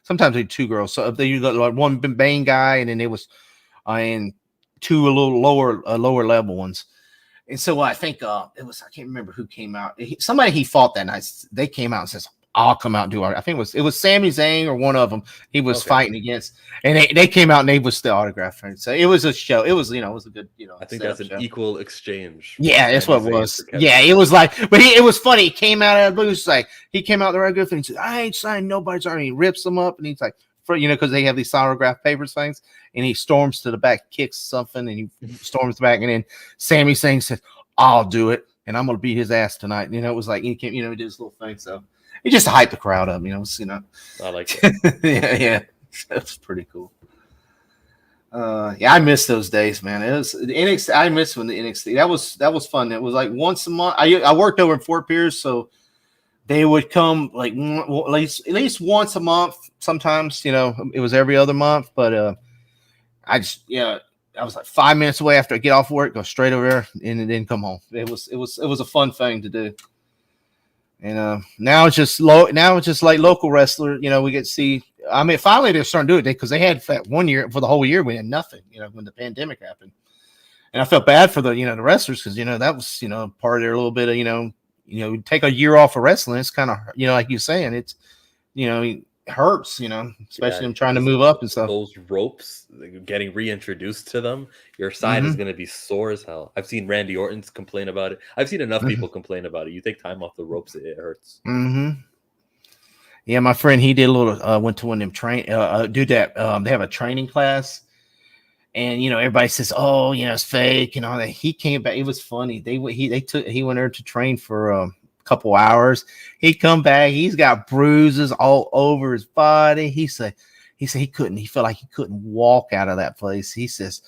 sometimes they two girls, so they use like one main guy and then there was and two a little lower level ones. And so I think it was, I can't remember who came out. Somebody he fought that night. They came out and says, "I'll come out and do it." I think it was Sami Zayn or one of them he was fighting against, and they came out and they was the autograph. So it was a show. It was it was a good I think that's an equal exchange. Yeah, that's what it was. Yeah, it was like, but it was funny. He came out of the blue, like he came out the regular thing. He said, "I ain't signed nobody's already." He rips them up, and he's like, because they have these autograph papers things, and he storms to the back, kicks something, and he storms back, and then Sami Zayn says, "I'll do it, and I'm gonna beat his ass tonight." It was like he came, he did his little thing, so he just hyped the crowd up, I like that. yeah, that's pretty cool. I miss those days, man. It was the NXT. I miss when the NXT. That was fun. It was like once a month. I worked over in Fort Pierce, so they would come like at least once a month. Sometimes, it was every other month, but I was like 5 minutes away after I get off work, go straight over there and then come home. It was a fun thing to do. And now it's just like local wrestler. We get to see. I mean, finally they're starting to do it because they had that 1 year for the whole year we had nothing. When the pandemic happened, and I felt bad for the the wrestlers because that was part of their little bit of take a year off of wrestling. It's kind of like you're saying, it's it hurts, especially them trying to move up and stuff. Those ropes, getting reintroduced to them, your side is going to be sore as hell. I've seen Randy Orton's complain about it. I've seen enough people complain about it. You take time off the ropes, it hurts. Yeah, my friend, he did a little went to one of them they have a training class, And everybody says, "Oh, it's fake and all that." He came back. It was funny. He went there to train for a couple hours. He come back. He's got bruises all over his body. He said he couldn't. He felt like he couldn't walk out of that place. He said,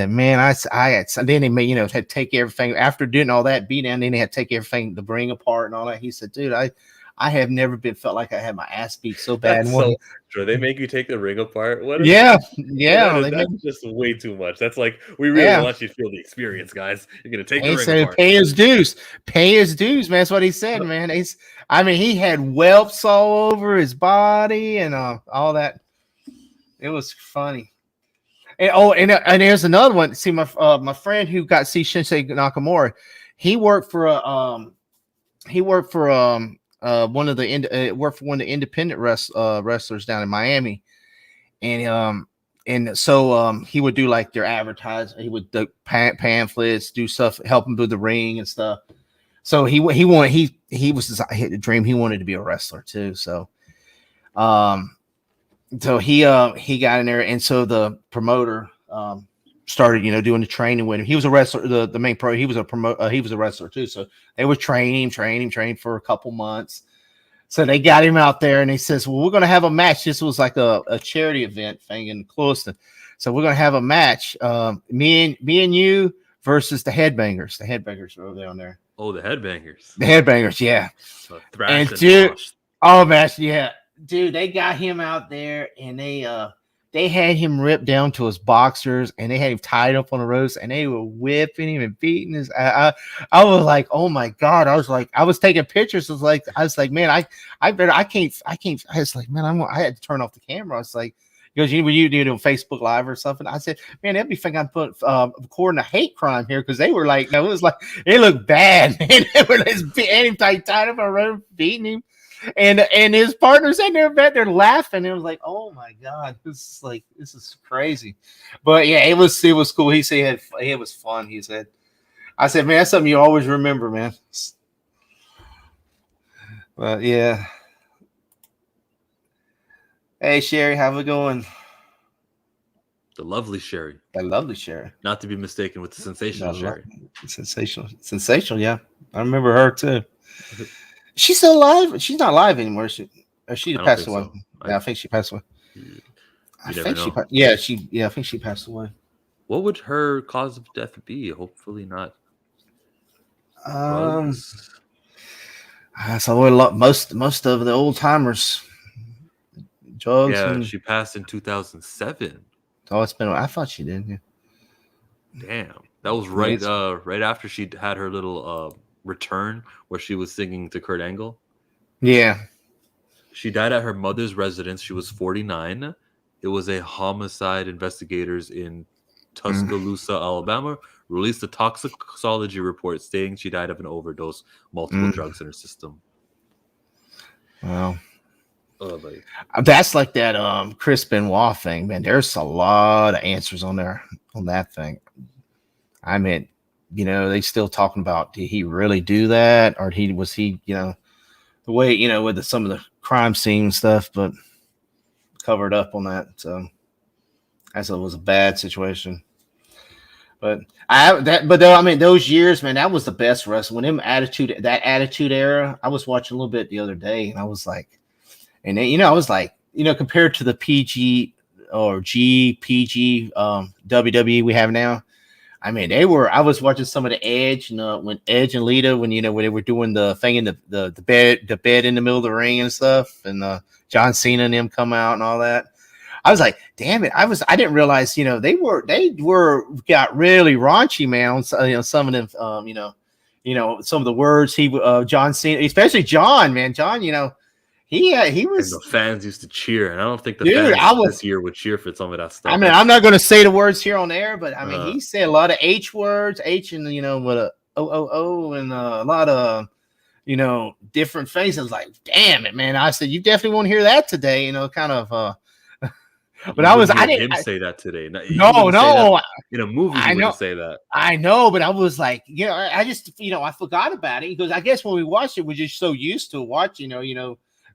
"Man, I had." Then they made had to take everything after doing all that beat down. Then they had to take everything to bring apart and all that. He said, "Dude, I have never felt like I had my ass beat so bad." That's so true. They make you take the ring apart. Yeah. That's just way too much. That's like we really want you to feel the experience, guys. You're gonna take the ring apart. Pay his dues. Pay his dues, man. That's what he said, man. He had whelps all over his body and all that. It was funny. And there's another one. See, my friend who got to see Shinsuke Nakamura, he worked for one of the independent wrestlers down in Miami, and so he would do like their advertising. He would do pamphlets, do stuff, help him do the ring and stuff. So he was his dream. He wanted to be a wrestler too. So he got in there, and so the promoter started doing the training with him. He was a wrestler, the main pro. He was a wrestler too. So they would train him for a couple months. So they got him out there, and he says, "Well, we're going to have a match." This was like a charity event thing in Clewiston. So we're going to have a match, me and you versus the Headbangers. The Headbangers are over there on there. Oh, the Headbangers. The Headbangers, yeah. And dude, match, yeah. Dude, they got him out there, and they had him ripped down to his boxers, and they had him tied up on the ropes, and they were whipping him and beating his. I was like, oh my god! I was taking pictures. I was like, man, I can't. I was like, man, I had to turn off the camera. I was like, because when you do it on Facebook Live or something, I said, man, that'd be thinking I'm recording a hate crime here, because they were like, it was like it looked bad, man. They were just beating him tied up on the rope, beating him. And his partners in there, they're laughing. It was like, oh my god, this is crazy. But yeah, it was cool. He said it was fun. He said, I said, man, that's something you always remember, man. But yeah. Hey Sherry, how's it going? The lovely Sherry. That lovely Sherry. Not to be mistaken with the sensational Sherry. Sensational, yeah. I remember her too. She's still alive. She's not alive anymore. She passed away. So. Yeah, I think she passed away. I think she passed away. What would her cause of death be? Hopefully not. So most of the old timers. Drugs. Yeah, she passed in 2007. Oh, it's been. I thought she did. Yeah. Damn, that was right. Right after she had her little return where she was singing to Kurt Angle. Yeah. She died at her mother's residence. She was 49. It was a homicide. Investigators in Tuscaloosa, Alabama, released a toxicology report stating she died of an overdose, multiple drugs in her system. Wow. That's like that Chris Benoit thing, man. There's a lot of answers on there on that thing. I mean, they still talking about, did he really do that, or was he the way with some of the crime scene stuff, but covered up on that. So I said it was a bad situation. But those years, man, that was the best wrestling. When that attitude era, I was watching a little bit the other day, and I was like, and then, I was like, compared to the PG or PG WWE we have now. I mean, I was watching some of the Edge, when Edge and Lita, when they were doing the thing in the bed in the middle of the ring and stuff, and John Cena and them come out and all that. I was like, damn it. I didn't realize, they got really raunchy, man, on some of them, some of the words John Cena, especially John, man. John, he was. And the fans used to cheer, and I don't think the fans this year would cheer for some of that stuff. I mean, I'm not going to say the words here on air, but I mean, he said a lot of H words, H, and with a O, and a lot of different things. I was like, damn it, man. I said, you definitely won't hear that today. Kind of. But I didn't say that today. No. In a movie, you wouldn't say that. I know, but I was like, I just, I forgot about it, because I guess when we watched it, we're just so used to watching,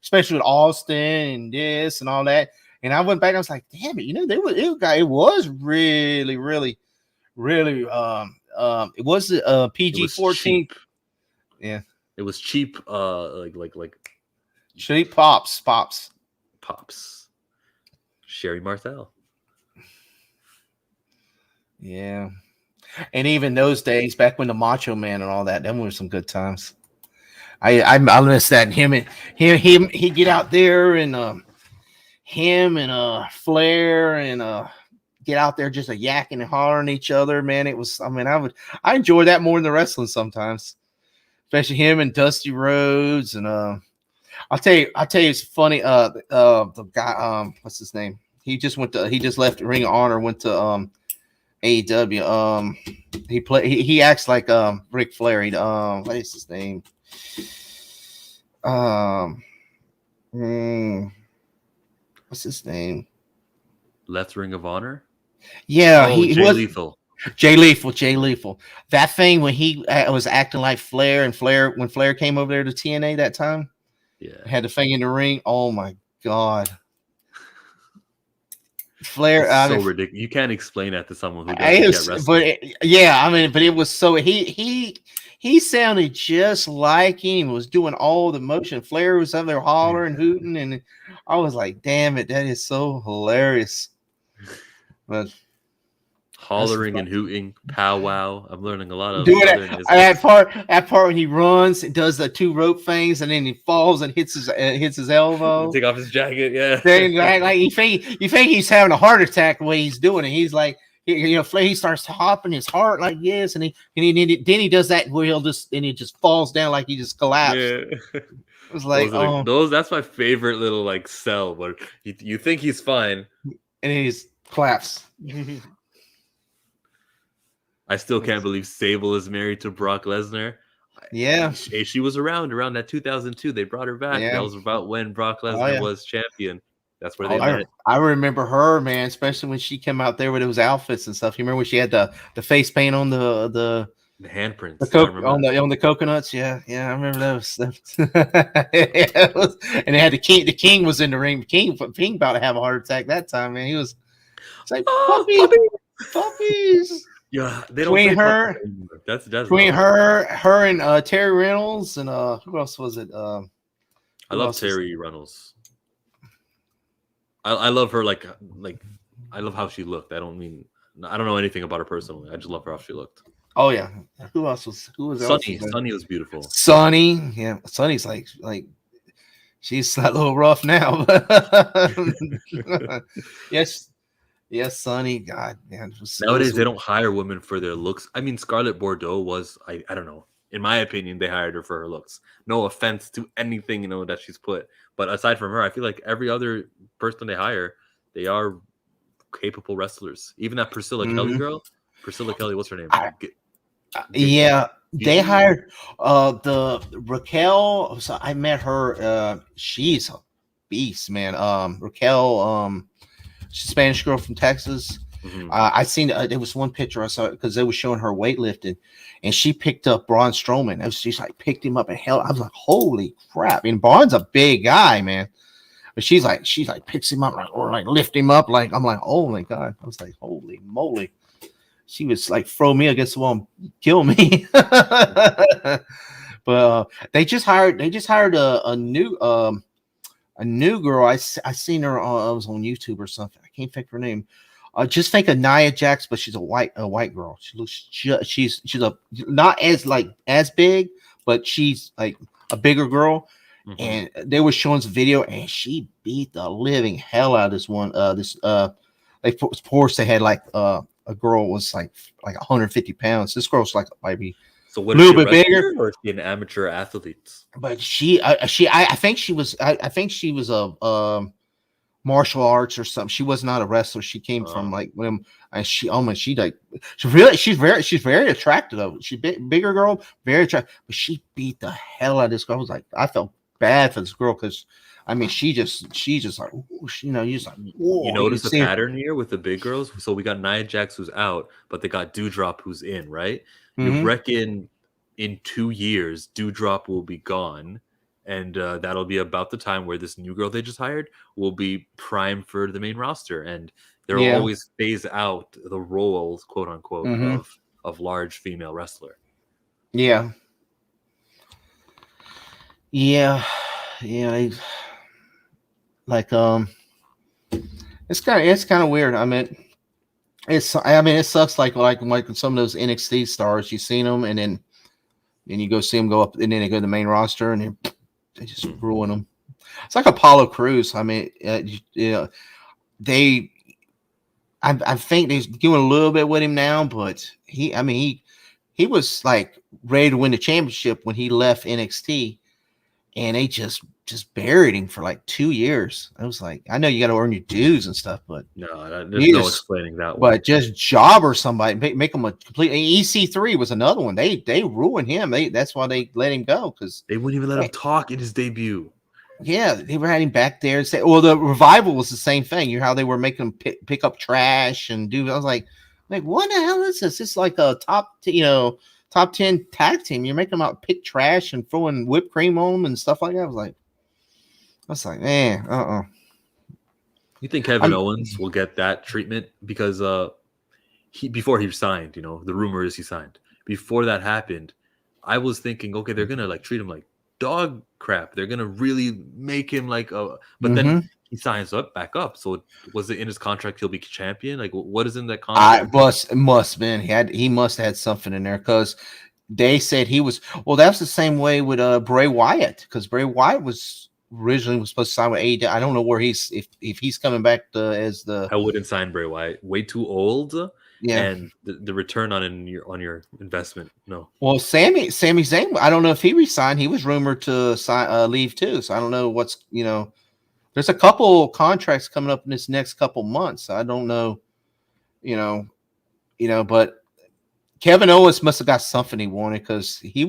especially with Austin and this and all that. And I went back. I was like, damn it, it was really, really, really. It was PG-14. Yeah, it was cheap. Like cheap pops. Sherry Martel. Yeah, and even those days back when the Macho Man and all that, them were some good times. I miss that. And him he get out there and him and Flair and get out there just yakking and hollering at each other, man. It was, I enjoy that more than the wrestling sometimes, especially him and Dusty Rhodes. And I'll tell you, it's funny. The guy, what's his name? He just left Ring of Honor, went to AEW. He acts like Ric Flair. What is his name? What's his name? Left Ring of Honor. Yeah, Jay Lethal. Jay Lethal. That thing when he was acting like Flair, and when Flair came over there to TNA that time, had the thing in the ring. Oh my God, Flair! So ridiculous. You can't explain that to someone who doesn't get wrestling. But it was so he sounded just like him. He was doing all the motion. Flair was up there hollering, hooting, and I was like, "Damn it, that is so hilarious!" But hollering and hooting, powwow. I'm learning a lot of that part when he runs and does the 2 rope things, and then he falls and hits his elbow. Take off his jacket, yeah. Then, like you think he's having a heart attack the way he's doing it. He's like, he starts hopping his heart like this, and then he does that where he just falls down like he just collapsed. Yeah. It was like that's my favorite little like sell where you think he's fine, and he's collapsed. I still can't believe Sable is married to Brock Lesnar. Yeah, she was around that 2002. They brought her back. Yeah. That was about when Brock Lesnar was champion. That's where they met. I remember her, man, especially when she came out there with those outfits and stuff. You remember when she had the face paint on the handprints on the coconuts? Yeah, I remember those. And they had the king was in the ring. King about to have a heart attack that time, man. He was like, puppies. Yeah, they don't between her. That's between her and Terry Reynolds and who else was it? I love Terry Reynolds. I love her like I love how she looked. I don't know anything about her personally. I just love her how she looked. Oh yeah. Who was Sunny? Sunny was beautiful. Sunny, yeah. Sunny's like she's a little rough now. Yes, Sunny. God, man. Nowadays, they don't hire women for their looks. I mean, Scarlett Bordeaux was, I don't know. In my opinion, they hired her for her looks. No offense to anything, that she's put. But aside from her, I feel like every other person they hire, they are capable wrestlers. Even that Priscilla Kelly girl. Priscilla Kelly, what's her name? They hired the Raquel. So I met her. She's a beast, man. Raquel, Spanish girl from Texas. I seen there was one picture I saw because they were showing her weightlifting, and she picked up Braun Strowman. She's like picked him up and held. I was like, holy crap! And Braun's a big guy, man. But she's like picks him up or lift him up. Like I'm like, oh my God! I was like, holy moly! She was like throw me against the wall and kill me. But they just hired a new girl. I seen her. I was on YouTube or something. I can't think of her name. Just think of Nia Jax, but she's a white girl. She looks she's not as big, but she's like a bigger girl. And they were showing some video, and she beat the living hell out of this one. Like of course they had like a girl was like 150 pounds. This girl's like maybe. So what, a little bit bigger, or is she an amateur athlete? But I think she was a martial arts or something. She was not a wrestler. She came from like when she's very attractive though. She's bigger girl, very attractive, but she beat the hell out of this girl. I was like, I felt bad for this girl because I mean she just like you're just like whoa. You notice the pattern here with the big girls. So we got Nia Jax who's out, but they got Doudrop who's in, right? You reckon in 2 years Doudrop will be gone, and that'll be about the time where this new girl they just hired will be prime for the main roster, and they'll always phase out the roles, quote unquote, of large female wrestler. Yeah. They, like it's kind of weird. I mean, it sucks. Like some of those NXT stars, you've seen them, and then you go see them go up, and then they go to the main roster, and they just ruin them. It's like Apollo Crews. I mean, I think they're doing a little bit with him now, but he was like ready to win the championship when he left NXT, and they just buried him for like 2 years. I was like, I know you got to earn your dues and stuff, but no, there's no explaining that one. But just jobber somebody, make him a complete. EC3 was another one. They ruined him. That's why they let him go, because they wouldn't even let him talk in his debut. Yeah, they were had him back there and say, well, the Revival was the same thing. You know how they were making him pick up trash and do. I was like, what the hell is this? It's like a top 10 tag team. You're making them out pick trash and throwing whipped cream on them and stuff like that. I was like, man, You think Kevin Owens will get that treatment because before he signed, the rumor is he signed. Before that happened, I was thinking, okay, they're gonna like treat him like dog crap. They're gonna really make him like but then he signs back up. So was it in his contract he'll be champion? Like, what is in that contract? Must been he must have had something in there, because they said he was. Well, that's the same way with Bray Wyatt, because Bray Wyatt was originally supposed to sign with AEW. I don't know where if he's coming back as the. I wouldn't sign Bray Wyatt. Way too old. Yeah, and the return on your investment, no. Well, Sami Zayn, I don't know if he resigned. He was rumored to leave too. So I don't know what's There's a couple contracts coming up in this next couple months. I don't know, but Kevin Owens must have got something he wanted, because he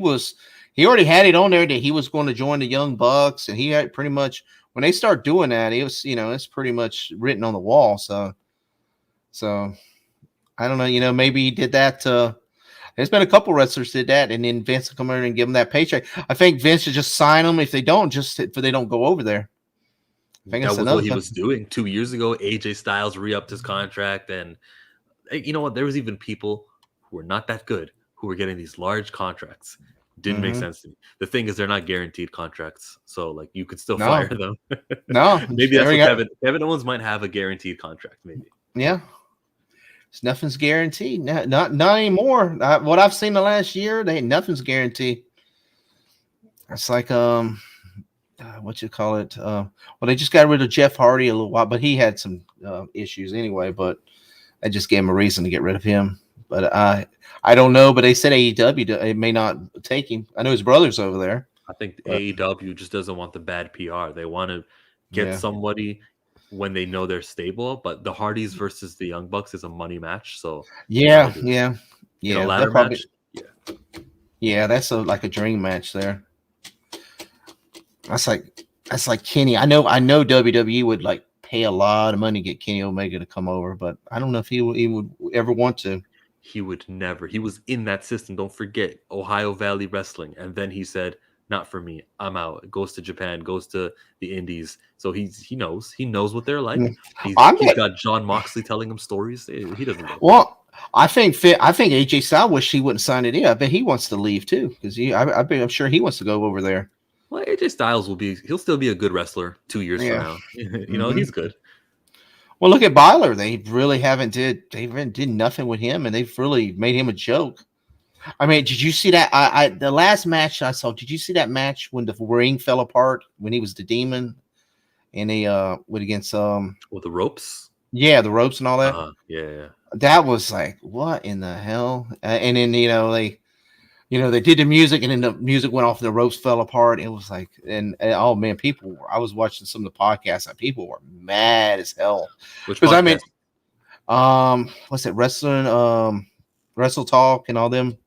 already had it on there that he was going to join the Young Bucks, and he had pretty much, when they start doing that, it was it's pretty much written on the wall. So I don't know, maybe he did that. There's been a couple wrestlers did that, and then Vince will come in and give them that paycheck. I think Vince should just sign them if they don't go over there. That was what he was doing 2 years ago. AJ Styles re-upped his contract, and you know what? There was even people who were not that good who were getting these large contracts. Didn't make sense to me. The thing is, they're not guaranteed contracts, so like you could still fire them. No, maybe that's what Kevin Owens might have, a guaranteed contract. Maybe. Yeah. Nothing's guaranteed. Not anymore. What I've seen the last year, nothing's guaranteed. It's like what you call it? Well, they just got rid of Jeff Hardy a little while, but he had some issues anyway. But I just gave him a reason to get rid of him. But I don't know. But they said AEW it may not take him. I know his brother's over there. I think AEW just doesn't want the bad PR. They want to get somebody when they know they're stable, but the Hardys versus the Young Bucks is a money match. So yeah. A ladder match. Yeah, that's like a dream match there. That's like Kenny. I know WWE would like pay a lot of money to get Kenny Omega to come over, but I don't know if he would ever want to. He would never. He was in that system. Don't forget, Ohio Valley Wrestling, and then he said, "Not for me. I'm out." Goes to Japan. Goes to the Indies. So he knows what they're like. He's got John Moxley telling him stories. He doesn't know. Well, I think AJ Styles wish he wouldn't sign it in. I bet he wants to leave too, because I'm sure he wants to go over there. Well, AJ Styles he'll still be a good wrestler 2 years from now. He's good. Well, look at Byler. They really haven't did nothing with him, and they've really made him a joke. I mean, did you see that? The last match I saw. Did you see that match when the ring fell apart when he was the demon, and they went against with the ropes? Yeah, the ropes and all that. Yeah. That was like, what in the hell? And then they did the music, and then the music went off, and the ropes fell apart. It was like, and oh man, I was watching some of the podcasts, and people were mad as hell. Because I mean, what's it, wrestling, Wrestle Talk, and all them.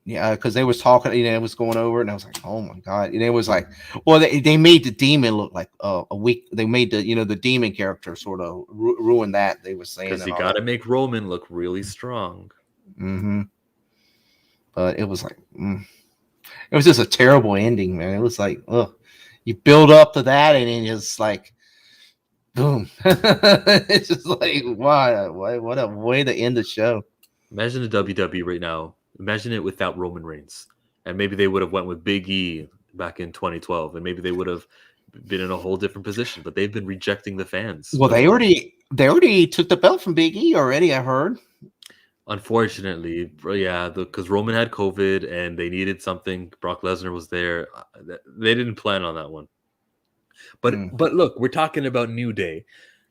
Yeah, because they was talking, it was going over, and I was like, oh my god, and it was like, well, they made the demon look like a weak. They made the demon character sort of ruin that. They were saying because you got to make Roman look really strong. Mm-hmm. But it was like, It was just a terrible ending, man. It was like, ugh. You build up to that, and then it's like, boom. It's just like, why? What a way to end the show. Imagine the WWE right now. Imagine it without Roman Reigns, and maybe they would have went with Big E back in 2012, and maybe they would have been in a whole different position. But they've been rejecting the fans. Well, they already took the belt from Big E already. I heard. Unfortunately, yeah, because Roman had COVID and they needed something. Brock Lesnar was there. They didn't plan on that one. But look, we're talking about New Day.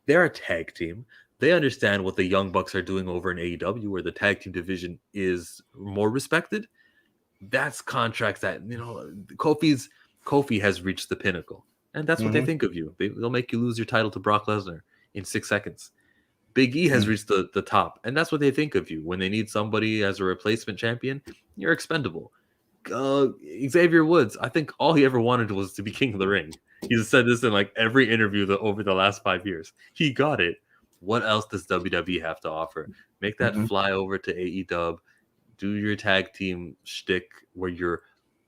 They're a tag team. They understand what the Young Bucks are doing over in AEW, where the tag team division is more respected. That's contracts that, Kofi has reached the pinnacle. And that's what they think of you. They'll make you lose your title to Brock Lesnar in 6 seconds. Big E has reached the top, and that's what they think of you. When they need somebody as a replacement champion, you're expendable. Xavier Woods, I think all he ever wanted was to be king of the ring. He's said this in like every interview over the last 5 years. He got it. What else does WWE have to offer? Make that fly over to AEW. Do your tag team shtick where you're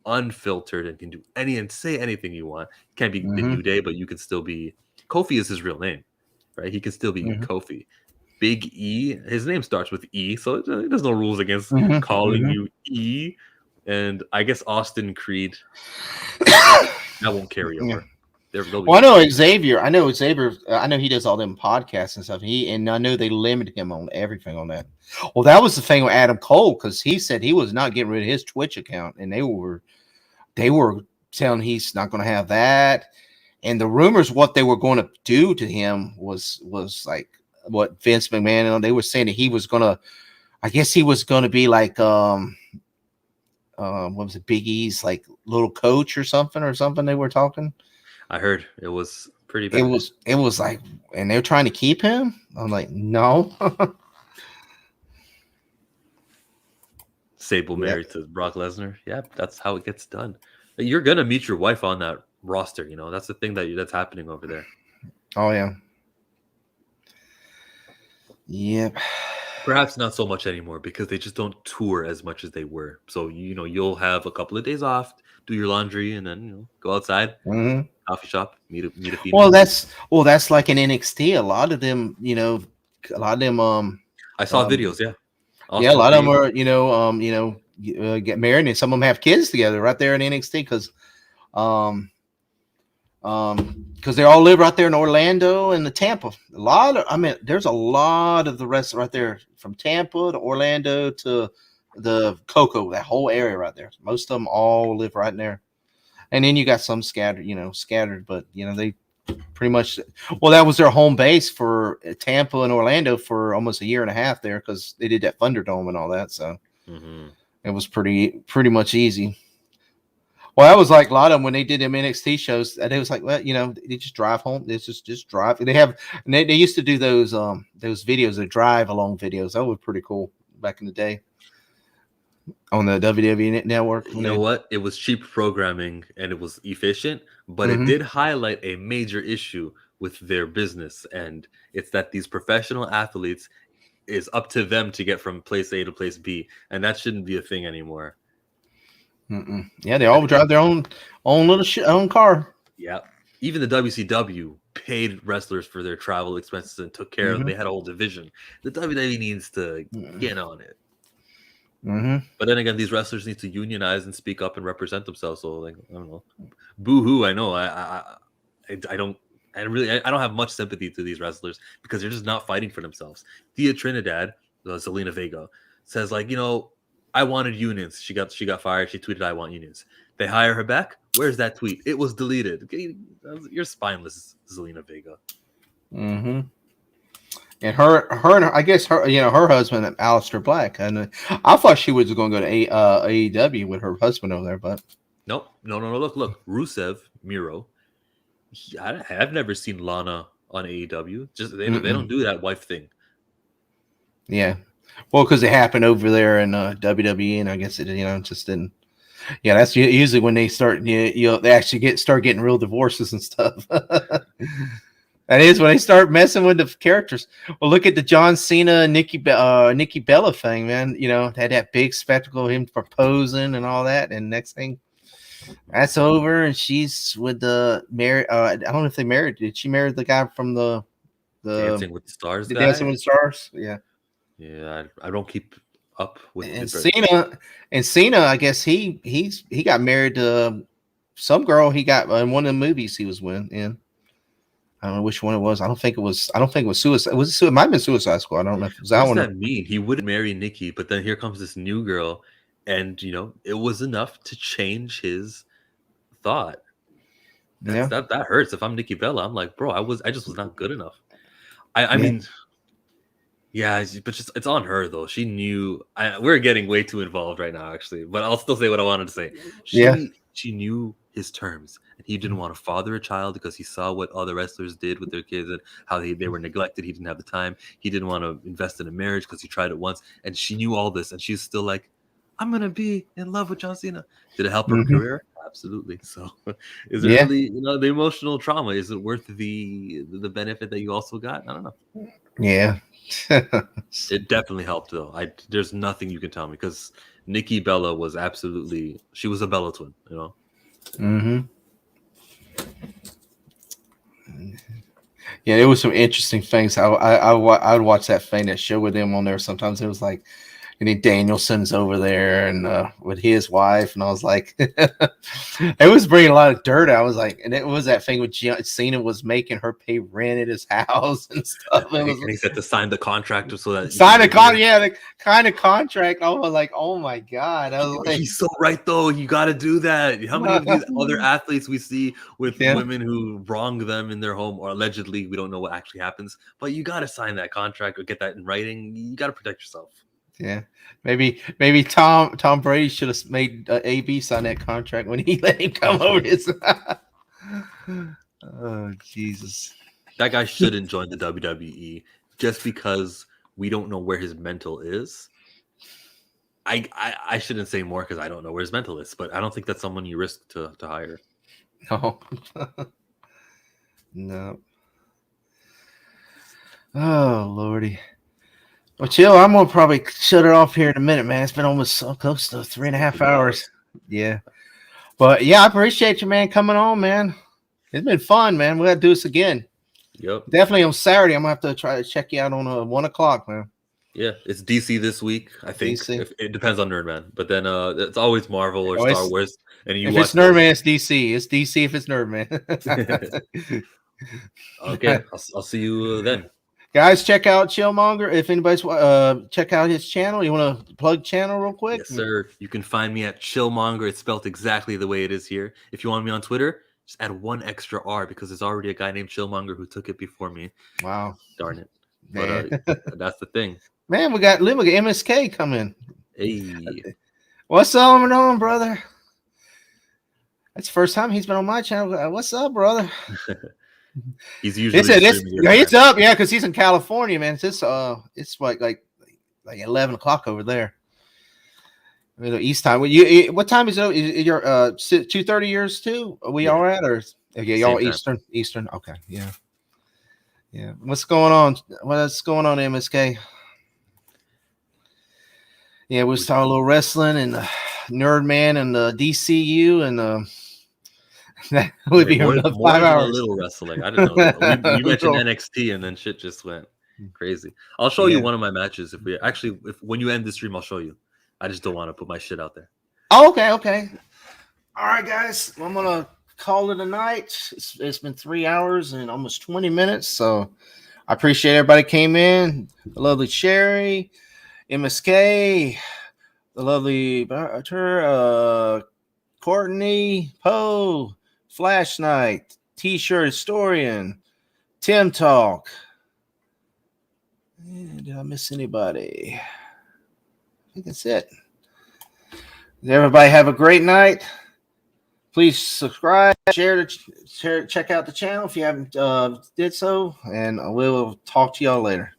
unfiltered and can do and say anything you want. Can't be the New Day, but you can still be. Kofi is his real name, right? He can still be Kofi. Big E, his name starts with E, so there's no rules against calling you E. And I guess Austin Creed, that won't carry over. Well, I know Xavier. I know he does all them podcasts and stuff. And I know they limit him on everything on that. Well, that was the thing with Adam Cole, because he said he was not getting rid of his Twitch account, and they were telling he's not going to have that. And the rumors, what they were going to do to him was like what Vince McMahon, they were saying that he was going to, I guess he was going to be like, what was it, Big E's like little coach or something they were talking. I heard it was pretty bad. It was like, and they're trying to keep him. I'm like, no. Sable married to Brock Lesnar. Yeah, that's how it gets done. You're gonna meet your wife on that roster. That's the thing that's happening over there. Oh yeah. Yep. Perhaps not so much anymore because they just don't tour as much as they were. So you'll have a couple of days off, do your laundry, and then go outside, coffee shop, meet a female. Well, that's like an NXT. A lot of them. I saw videos. Yeah. Austin a lot of them are get married, and some of them have kids together right there in NXT because they all live right there in Orlando and the Tampa. There's a lot of the rest right there from Tampa to Orlando to the Cocoa, that whole area right there. Most of them all live right in there. And then you got some scattered, but they pretty much, well, that was their home base for Tampa and Orlando for almost a year and a half there, because they did that Thunderdome and all that. So it was pretty much easy. Well, that was like a lot of them when they did them NXT shows. They was like, well, they just drive home. They just drive. They used to do those videos, the drive along videos. That was pretty cool back in the day on the WWE network. You know what? It was cheap programming and it was efficient, but it did highlight a major issue with their business, and it's that these professional athletes, is up to them to get from place A to place B, and that shouldn't be a thing anymore. Yeah, they all drive their own little own car. Yeah, even the WCW paid wrestlers for their travel expenses and took care of them. They had a whole division. The WWE needs to get on it. But then again, these wrestlers need to unionize and speak up and represent themselves. So, I don't know, boo-hoo. I know. I don't have much sympathy to these wrestlers because they're just not fighting for themselves. Thea Trinidad, Zelina Vega, says I wanted unions. She got fired. She tweeted, "I want unions." They hire her back. Where's that tweet? It was deleted. You're spineless, Zelina Vega. And her, I guess her husband, Aleister Black, and I thought she was going to go to AEW with her husband over there, but no. Look, Rusev, Miro. I've never seen Lana on AEW. Just they don't do that wife thing. Yeah. Well, because it happened over there in WWE, and I guess it just didn't. Yeah, that's usually when they start. They actually start getting real divorces and stuff. That is when they start messing with the characters. Well, look at the John Cena, Nikki Bella thing, man. You know, had that big spectacle of him proposing and all that, and next thing, that's over, and she's with the married. I don't know if they married. Did she marry the guy from the Dancing with the Stars? The Dancing with the Stars? Yeah. Yeah, I don't keep up with. And Cena, I guess he got married to some girl he got in one of the movies he was in. I don't know which one it was. I don't think it was Suicide. It might have been Suicide Squad. I don't know if it was that one. What does that mean? He wouldn't marry Nikki, but then here comes this new girl, and it was enough to change his thought. That hurts. If I'm Nikki Bella, I'm like, bro, I just was not good enough. I mean, yeah, but just it's on her though. She knew. We're getting way too involved right now, actually. But I'll still say what I wanted to say. She knew his terms, and he didn't want to father a child because he saw what other wrestlers did with their kids and how they were neglected. He didn't have the time. He didn't want to invest in a marriage because he tried it once, and she knew all this, and she's still like, I'm gonna be in love with John Cena. Did it help her career? Absolutely. So, is it really the emotional trauma? Is it worth the benefit that you also got? I don't know. Yeah. It definitely helped though. There's nothing you can tell me because Nikki Bella was she was a Bella twin, Yeah, there was some interesting things. I would watch that show with them on there. Sometimes it was like, and then Danielson's over there and with his wife, and I was like, it was bringing a lot of dirt. I was like, and it was that thing with Cena was making her pay rent at his house and stuff. And he said to sign the contract so that the kind of contract. I was like, oh my god, I was like, he's so right though. You got to do that. How many of these other athletes we see with women who wrong them in their home, or allegedly, we don't know what actually happens, but you got to sign that contract or get that in writing. You got to protect yourself. Yeah, maybe Tom Brady should have made AB sign that contract when he let him come over his. Oh Jesus! That guy shouldn't join the WWE just because we don't know where his mental is. I shouldn't say more because I don't know where his mental is, but I don't think that's someone you risk to hire. No. No. Oh Lordy. Well, chill. I'm gonna probably shut it off here in a minute, man. It's been almost so close to 3.5 hours. Yeah, but yeah, I appreciate you, man, coming on, man. It's been fun, man. We gotta do this again. Yep, definitely on Saturday. I'm gonna have to try to check you out on 1:00, man. Yeah, it's DC this week. I think it depends on Nerdman, but then it's always Marvel or Star Wars. And if it's Nerdman, it's DC. It's DC if it's Nerdman. Okay, I'll see you then. Guys, check out Chillmonger. If anybody's check out his channel, you want to plug channel real quick? Yes, sir. You can find me at Chillmonger. It's spelled exactly the way it is here. If you want me on Twitter, just add one extra R because there's already a guy named Chillmonger who took it before me. Wow, darn it! But that's the thing. Man, we got MSK coming. Hey, what's going on, brother? That's the first time he's been on my channel. What's up, brother? He's usually it's up, yeah, because he's in California, man. It's like 11 o'clock over there. East time. What time is it? Is your 2:30 yours too? Are we all right, or y'all Eastern? Okay, yeah. What's going on? What's going on, MSK? Yeah, we saw a little wrestling and Nerdman and DCU and. That would be more 5 hours. A little wrestling. I didn't know that. You mentioned NXT and then shit just went crazy. I'll show you one of my matches if when you end the stream, I'll show you. I just don't want to put my shit out there. Oh, okay. All right, guys. I'm gonna call it a night. It's been 3 hours and almost 20 minutes. So I appreciate everybody came in. The lovely Sherry, MSK, the lovely Courtney, Poe, Flash Knight, T-shirt Historian, Tim Talk. Did I miss anybody? I think that's it. Everybody have a great night. Please subscribe, share, check out the channel if you haven't did so, and we'll talk to y'all later.